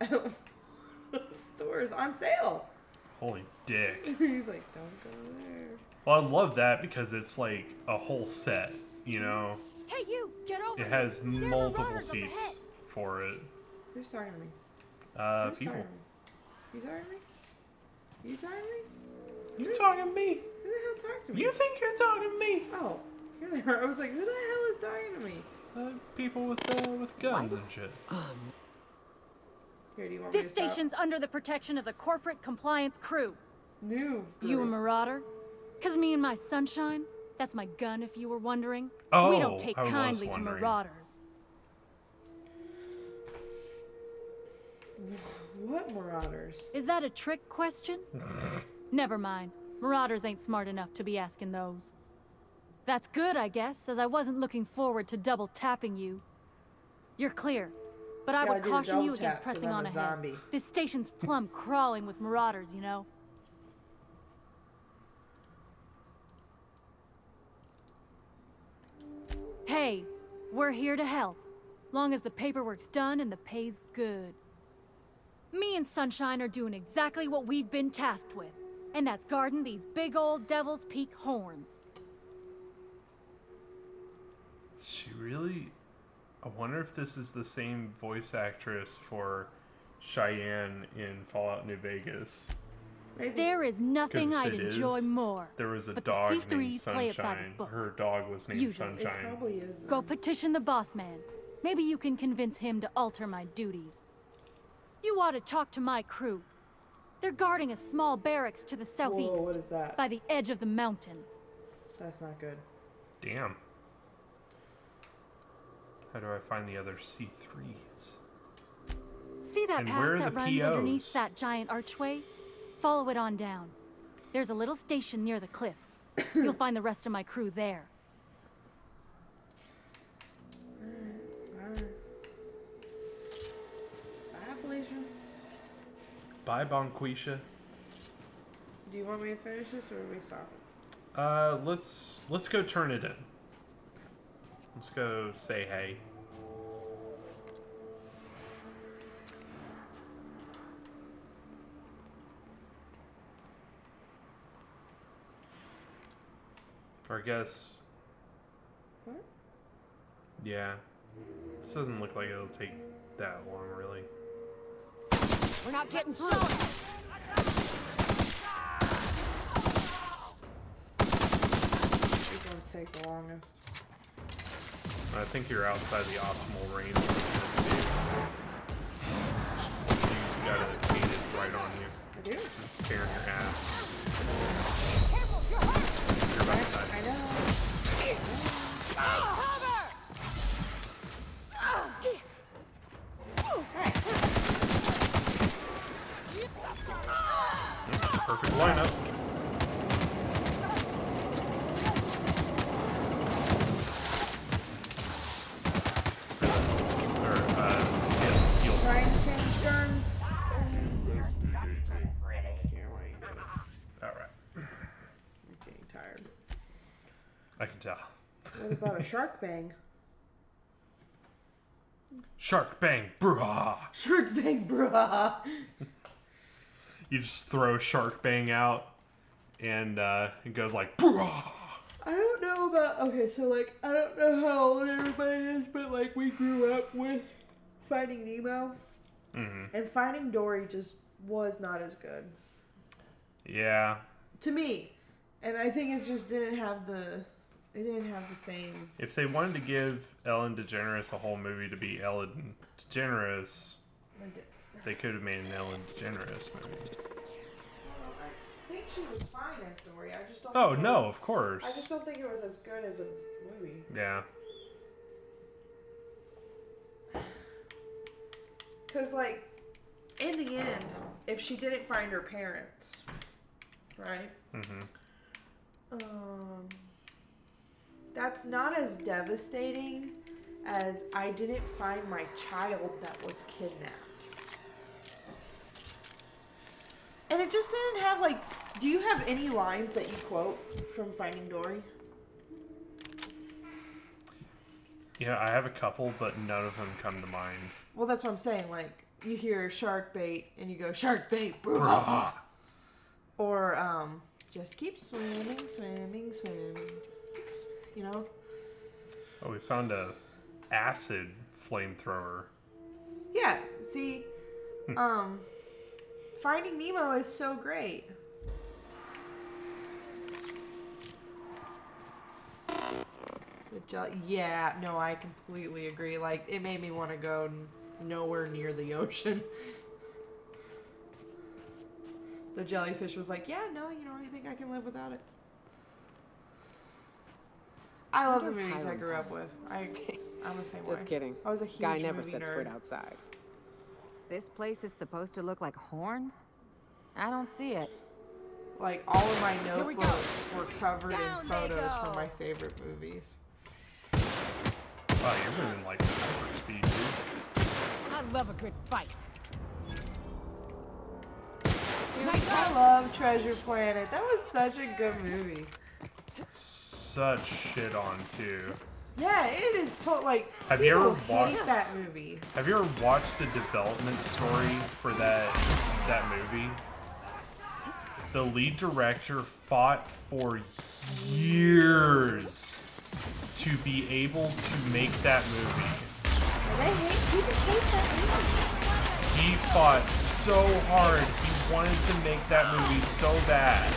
at stores on sale. Holy dick. He's like, don't go there. Well, I love that because it's like a whole set, you know? Hey, you! Get over It here. has There are multiple marauders up seats ahead. for it. Who's talking to me? Who's People. talking to me? You talking to me? You talking to me? You talking to me? Who the hell talked to me? You think you're talking to me? Oh, here they are. I was like, who the hell is talking to me? People with guns and shit. Here, do you want me This to stop? station's under the protection of the corporate compliance crew. New You a group. marauder? 'Cause me and my sunshine, that's my gun if you were wondering. Oh, we don't take I was kindly to wondering. marauders. What marauders? Is that a trick question? Never mind. Marauders ain't smart enough to be asking those. That's good, I guess, as I wasn't looking forward to double tapping you. You're clear, but I Yeah, I would did a caution you double against tap 'cause pressing I'm on a ahead. zombie. This station's plumb crawling with marauders, you know. Hey, we're here to help, long as the paperwork's done and the pay's good. Me and Sunshine are doing exactly what we've been tasked with, and that's guarding these big old Devil's Peak horns. She really... I wonder if this is the same voice actress for Cheyenne in Fallout New Vegas. Maybe. There is nothing 'Cause if I'd it enjoy is, more. There was a but dog the named C3s play it by the Sunshine. book. Her dog was named Usually. Sunshine. It probably is. Go petition the boss man. Maybe you can convince him to alter my duties. You ought to talk to my crew. They're guarding a small barracks to the southeast. Whoa, what is that? By the edge of the mountain. That's not good. Damn. How do I find the other C3s? See that And where are path that the runs POs? underneath that giant archway? Follow it on down. There's a little station near the cliff. You'll find the rest of my crew there. Alright. Bye, Felicia. Bye, Bonquisha. Do you want me to finish this or are we stopping? Let's go turn it in. Let's go say hey. Or I guess. What? Yeah. This doesn't look like it'll take that long, really. We're not getting through. These ones take the longest. I think you're outside the optimal range. You got it painted right on you. I do? It's tearing your ass. Careful, you're hurt! You're about to die. I know. Perfect lineup. Trying to change guns. Alright. I'm getting tired. I can tell. What about a shark bang? Shark bang, bruh. Shark bang, bruh. You just throw shark bang out, and it goes like, bruh. I don't know about. Okay, so like, I don't know how old everybody is, but like, we grew up with Finding Nemo, and Finding Dory just was not as good. Yeah. To me, and I think it just didn't have the. It didn't have the same. If they wanted to give Ellen DeGeneres a whole movie to be Ellen DeGeneres, they could have made an Ellen DeGeneres movie. I think she was fine as Dory. I just don't. Oh, think it no, was, of course. I just don't think it was as good as a movie. Yeah. Because, like, in the end, if she didn't find her parents, right? That's not as devastating as I didn't find my child that was kidnapped. And it just didn't have, like, do you have any lines that you quote from Finding Dory? Yeah, I have a couple, but none of them come to mind. Well, that's what I'm saying. Like, you hear shark bait and you go, shark bait, Bruh. Or, just keep swimming, swimming, swimming. You know? Oh, we found a acid flamethrower. Yeah, see, Finding Nemo is so great. Yeah, no, I completely agree. Like, it made me want to go nowhere near the ocean. The jellyfish was like, yeah, no, you know, I think I can live without it. I love the movies I grew up with. I'm the same way. Just kidding. I was a huge Guy never movie sets nerd. foot outside. This place is supposed to look like horns? I don't see it. Like, all of my notebooks were covered in photos from my favorite movies. Wow, you're moving like hyper speed, dude. I love a good fight. I love Treasure Planet. That was such a good movie. Such shit on, too. Yeah, it is like, Have you ever people watched hate that movie? Have you ever watched the development story for that movie? The lead director fought for years to be able to make that movie. People hate that movie. He fought so hard. He wanted to make that movie so bad.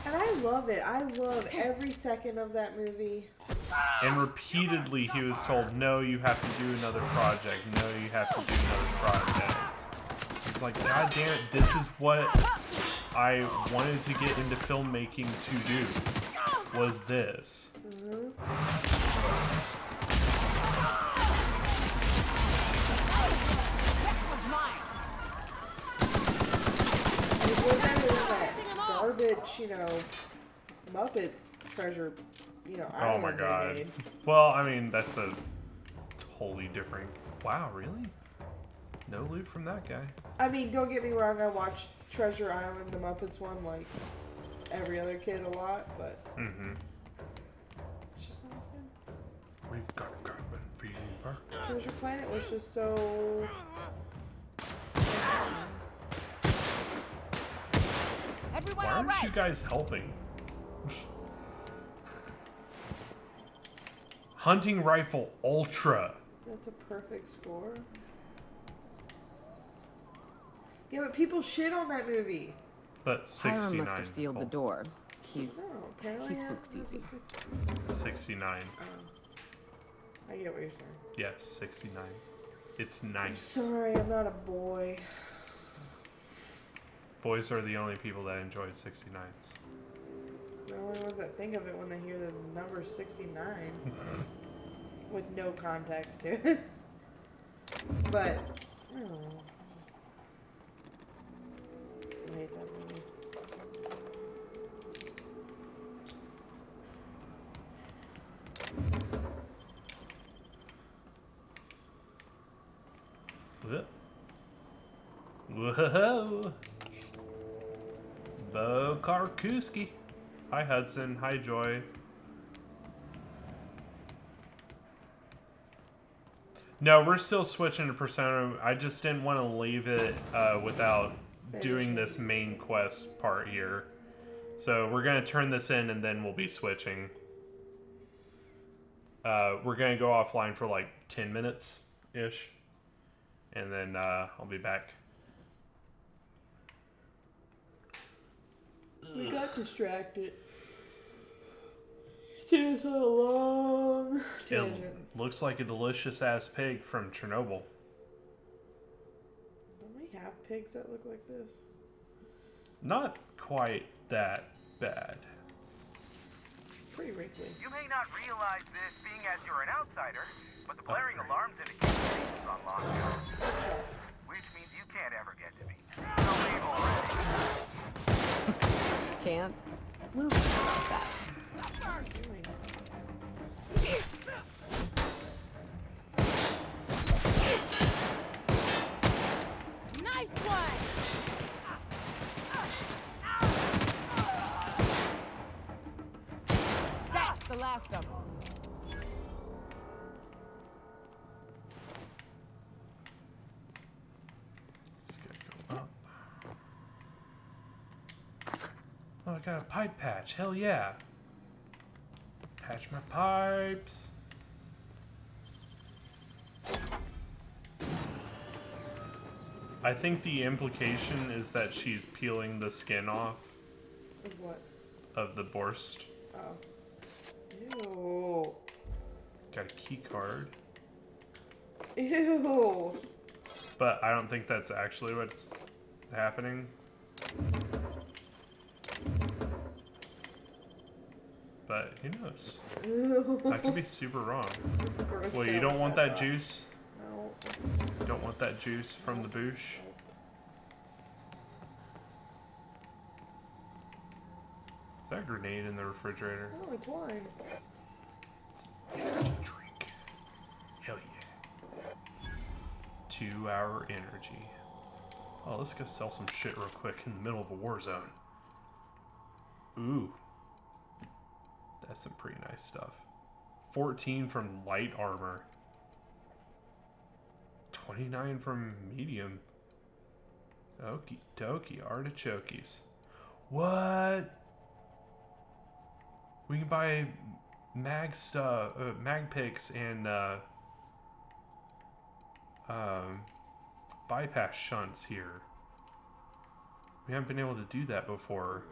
And I love it. I love every second of that movie. And repeatedly he was told, no, you have to do another project. No, you have to do another project. It's like, God damn it, this is what I wanted to get into filmmaking to do, was this. Garbage, you know, Muppets treasure, you know, Oh my island they god. made. Well, I mean, that's a totally different... Wow, really? No loot from that guy. I mean, don't get me wrong, I watched Treasure Island, the Muppets one, like every other kid a lot, but it's just not as good. We've got a carbon fever. Treasure Planet was just so... Why aren't you guys helping? Hunting Rifle Ultra. That's a perfect score. Yeah, but people shit on that movie. But 69. Hiram must have sealed the door. He's apparently he yeah, spooks that's a easy. 69. I get what you're saying. Yes, 69. It's nice. Sorry, I'm not a boy. Boys are the only people that enjoy 69s. The only ones that think of it when they hear the number 69. With no context to it. But, I don't know. I hate that movie. Whoa. Bo Karkuski. Hi Hudson. Hi Joy. No, we're still switching to Persona. I just didn't want to leave it without doing this main quest part here. So we're going to turn this in and then we'll be switching. We're going to go offline for like 10 minutes-ish. And then I'll be back. We got distracted. It's a long tangent. It looks like a delicious ass pig from Chernobyl. Don't we have pigs that look like this? Not quite that bad. Pretty wrinkly. You may not realize this being as you're an outsider, but the blaring alarms indicate the base is on lockdown. Which means you can't ever get to me. So leave already. Can't? We'll see about that. Nice one! That's the last of them. Let's go up. Oh, I got a pipe patch. Hell yeah. Patch my pipes. I think the implication is that she's peeling the skin off. Of what? Of the Borst. Oh. Ew. Got a key card. Ew. But I don't think that's actually what's happening. But who knows? Ew. I could be super wrong. Gross Well, you out don't want that thought. juice? No. You don't want that juice from the boosh? Is that a grenade in the refrigerator? Oh, it's wine. Drink. Hell yeah. 2-hour energy. Oh, let's go sell some shit real quick in the middle of a war zone. Ooh. That's some pretty nice stuff. 14 from light armor. 29 from medium. Okie dokie, artichokes. What? We can buy mag stuff, mag picks and bypass shunts here. We haven't been able to do that before.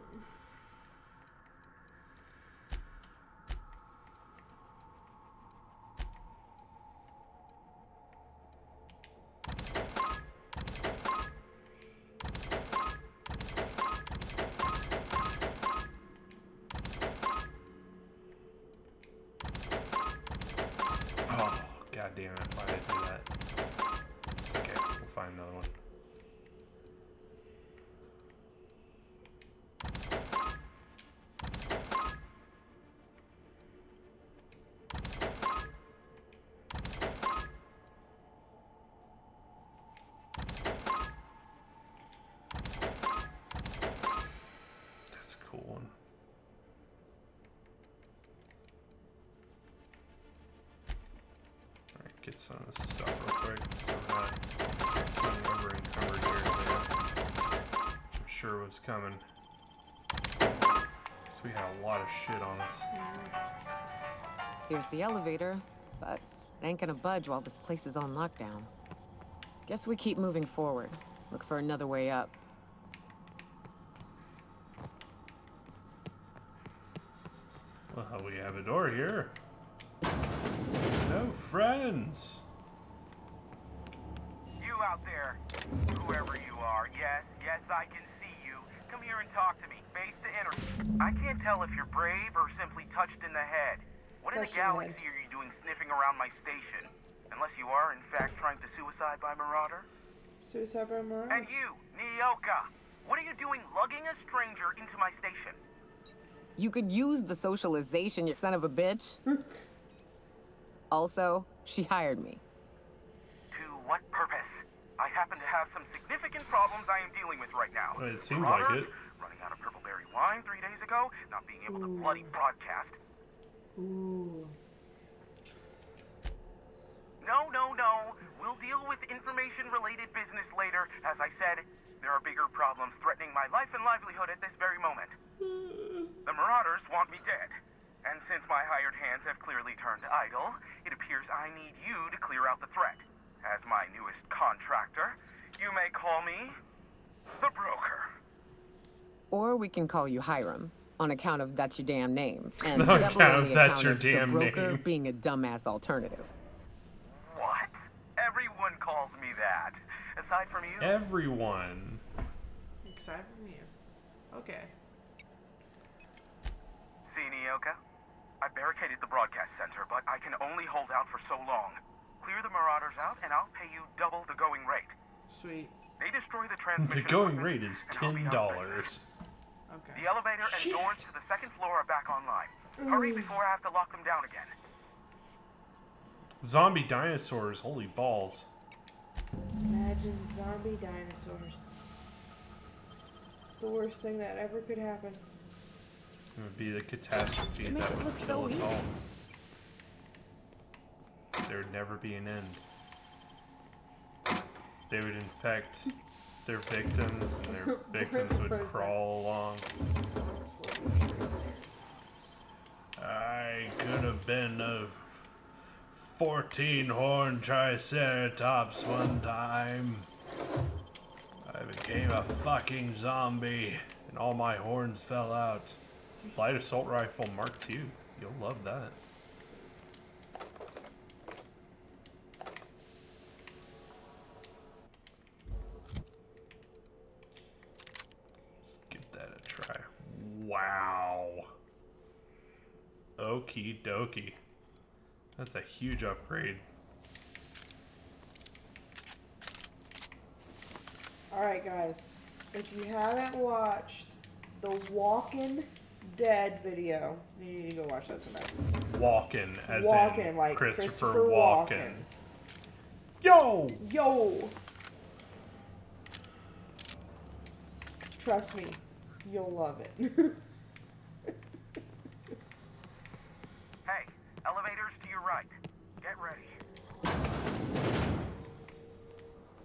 Oh, god damn it. Why did I do that? It's okay. We'll find another one. That's a cool one. Alright, get some of this stuff real quick so we're not getting over encumbered here today. I'm sure was coming. Because we had a lot of shit on us. Here's the elevator, but it ain't gonna budge while this place is on lockdown. Guess we keep moving forward. Look for another way up. Well, we have a door here. No friends. You out there, whoever you are, yes, I can see you. Come here and talk to me, face to inner. I can't tell if you're brave or simply touched in the head. What in the galaxy are you doing sniffing around my station? Unless you are, in fact, trying to suicide by Marauder? Suicide by Marauder? And you, Nyoka, what are you doing lugging a stranger into my station? You could use the socialization, you son of a bitch. Also, she hired me. To what purpose? I happen to have some significant problems I am dealing with right now. Well, it seems like it. Running out of purple berry wine 3 days ago, not being able to bloody broadcast. Ooh. No. We'll deal with information-related business later. As I said, there are bigger problems threatening my life and livelihood at this very moment. The Marauders want me dead. And since my hired hands have clearly turned idle, it appears I need you to clear out the threat. As my newest contractor, you may call me the Broker. Or we can call you Hiram, on account of that's your damn name. And On double account on of the that's account your of damn the Broker name. being a dumbass alternative. What? Everyone calls me that. Aside from you? Everyone. Aside from you. Okay. See, Nyoka? I barricaded the broadcast center, but I can only hold out for so long. Clear the Marauders out, and I'll pay you double the going rate. Sweet. They destroy the transmission. The going rate is $10. Okay. The elevator and doors to the second floor are back online. Hurry before I have to lock them down again. Zombie dinosaurs, holy balls. Imagine zombie dinosaurs. It's the worst thing that ever could happen. It would be the catastrophe They make that it would look kill so us easy. all. There would never be an end. They would infect their victims, and their victims would crawl along. I could have been a 14-horned triceratops one time. I became a fucking zombie, and all my horns fell out. Light assault rifle Mark II. You'll love that. Let's give that a try. Wow. Okie dokie. That's a huge upgrade. Alright, guys. If you haven't watched the Walking Dead video, you need to go watch that tonight. Walken, as Walken, in like Christopher Christopher Walken. Yo! Yo! Trust me, you'll love it. Hey, elevators to your right. Get ready.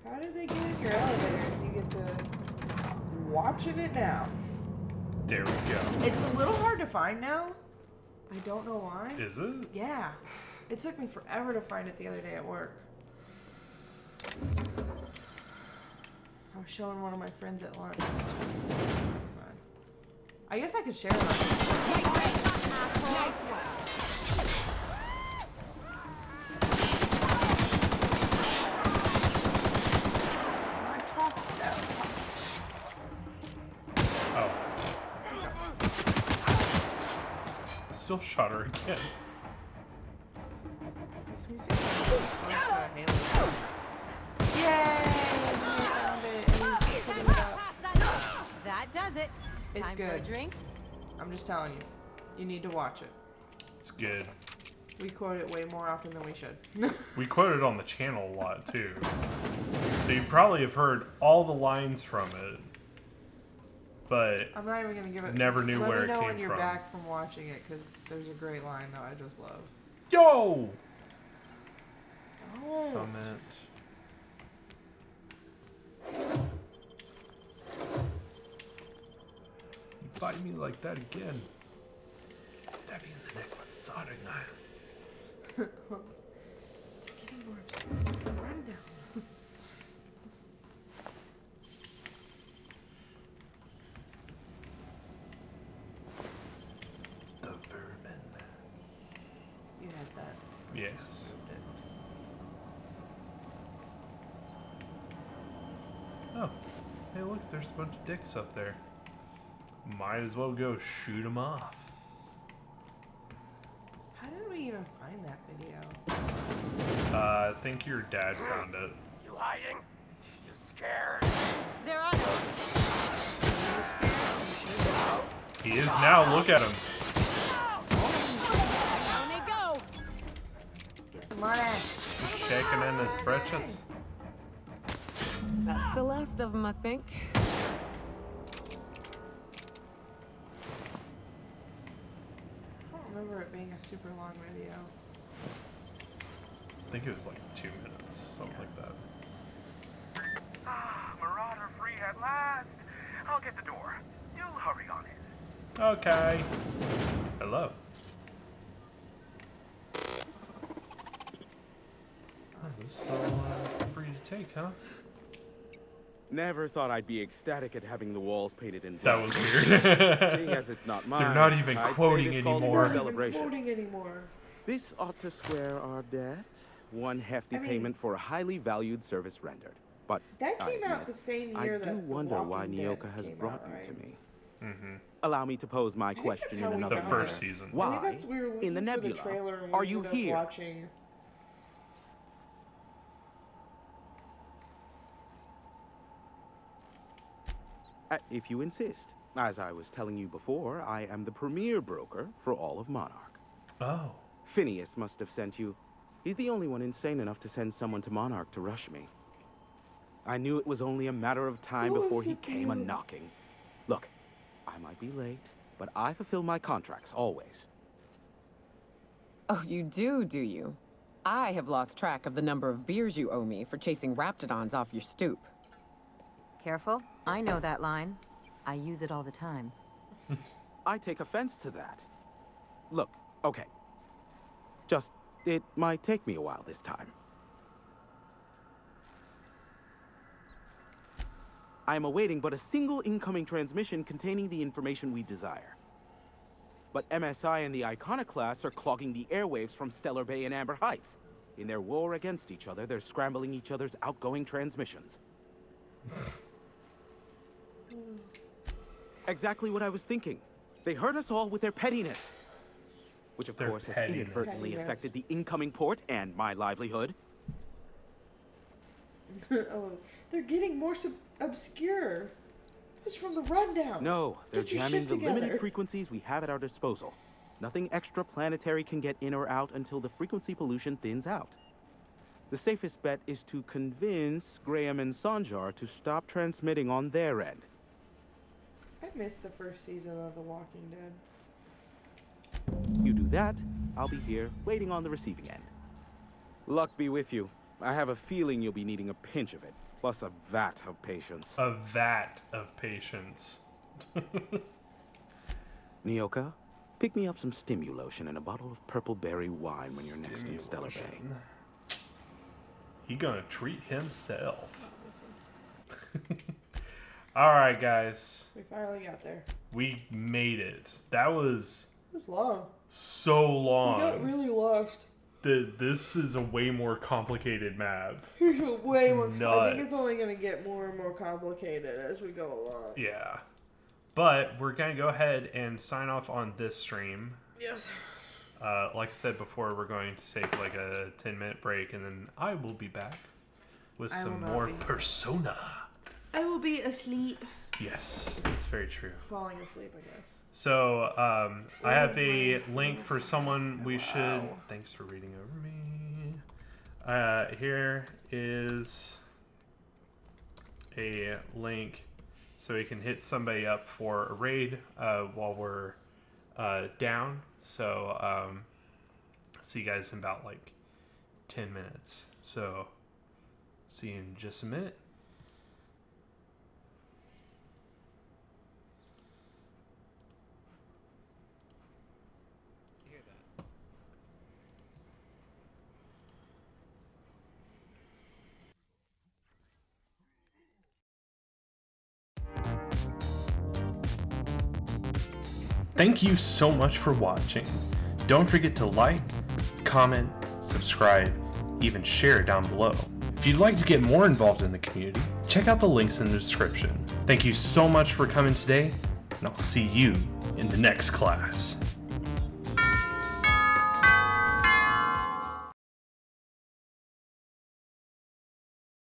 How did they get in your elevator if you get to watching it now? There we go. It's a little hard to find now. I don't know why. Is it? Yeah. It took me forever to find it the other day at work. was showing one of my friends at lunch. I guess I could share them. I trust so much. Oh. I still shot her again. This music is Yay! That does it. It's Time good. for a drink? I'm just telling you. You need to watch it. It's good. We quote it way more often than we should. We quote it on the channel a lot too. So you probably have heard all the lines from it, but I'm not even gonna give it. never knew where it Let me know came when you're from. back from watching it, because there's a great line that I just love. Yo! Oh. Summit. You bite me like that again. Stab you in the neck with a soldering iron. Getting more obsessed with the rundown. The vermin. You had that. Yes. Oh, hey look, there's a bunch of dicks up there. Might as well go shoot them off. How did we even find that video? I think your dad found it. You hiding? You scared? They're on it. He is now, look at him. Down they go. Get the money. He's shaking in his britches. That's the last of them, I think. I don't remember it being a super long video. I think it was like 2 minutes, something like that. Ah, Marauder free at last. I'll get the door. You'll hurry on it. Okay. Hello. Oh, this is all free to take, huh? Never thought I'd be ecstatic at having the walls painted in That black. was weird. Seeing as it's not mine, They're not even I'd say quoting this calls for anymore. a celebration. Quoting anymore. This ought to square our debt. One hefty I mean- payment for a highly valued service rendered. But That I came out admit, the same I year do that The wonder why Walking Dead Nyoka has came brought out, you right? to me. Mm-hmm. Allow me to pose my that's question how in we another The got manner. first it. season. I think Why, that's we were looking in the for nebula, the trailer and we are you ended up here? watching. If you insist. As I was telling you before, I am the premier broker for all of Monarch. Oh. Phineas must have sent you. He's the only one insane enough to send someone to Monarch to rush me. I knew it was only a matter of time before he came a-knocking. Look, I might be late, but I fulfill my contracts, always. Oh, you do you? I have lost track of the number of beers you owe me for chasing raptidons off your stoop. Careful. I know that line. I use it all the time. I take offense to that. Look, okay. Just, it might take me a while this time. I am awaiting but a single incoming transmission containing the information we desire. But MSI and the Iconoclasts are clogging the airwaves from Stellar Bay and Amber Heights. In their war against each other, they're scrambling each other's outgoing transmissions. Exactly what I was thinking. They hurt us all with their pettiness. Which of course has inadvertently affected the incoming port and my livelihood. Oh, they're getting more obscure. Just from the rundown. No, they're Get your jamming shit the together. limited frequencies we have at our disposal. Nothing extraplanetary can get in or out until the frequency pollution thins out. The safest bet is to convince Graham and Sanjar to stop transmitting on their end. I missed the first season of The Walking Dead. You do that, I'll be here, waiting on the receiving end. Luck be with you. I have a feeling you'll be needing a pinch of it, plus a vat of patience. A vat of patience. Nyoka, pick me up some Stimulotion and a bottle of purple berry wine when you're next in Stellar Bay. He gonna treat himself. Alright, guys. We finally got there. We made it. That was... It was long. So long. We got really lost. This is a way more complicated map. Way more. Nuts. I think it's only going to get more and more complicated as we go along. Yeah. But we're going to go ahead and sign off on this stream. Yes. Like I said before, we're going to take like a 10-minute break, and then I will be back with some more Persona. I will be asleep. Yes, that's very true. Falling asleep, I guess. So, I have a link for someone we should... Thanks for reading over me. Here is a link so we can hit somebody up for a raid while we're down. So, see you guys in about like 10 minutes. So, see you in just a minute. Thank you so much for watching. Don't forget to like, comment, subscribe, even share down below. If you'd like to get more involved in the community, check out the links in the description. Thank you so much for coming today, and I'll see you in the next class.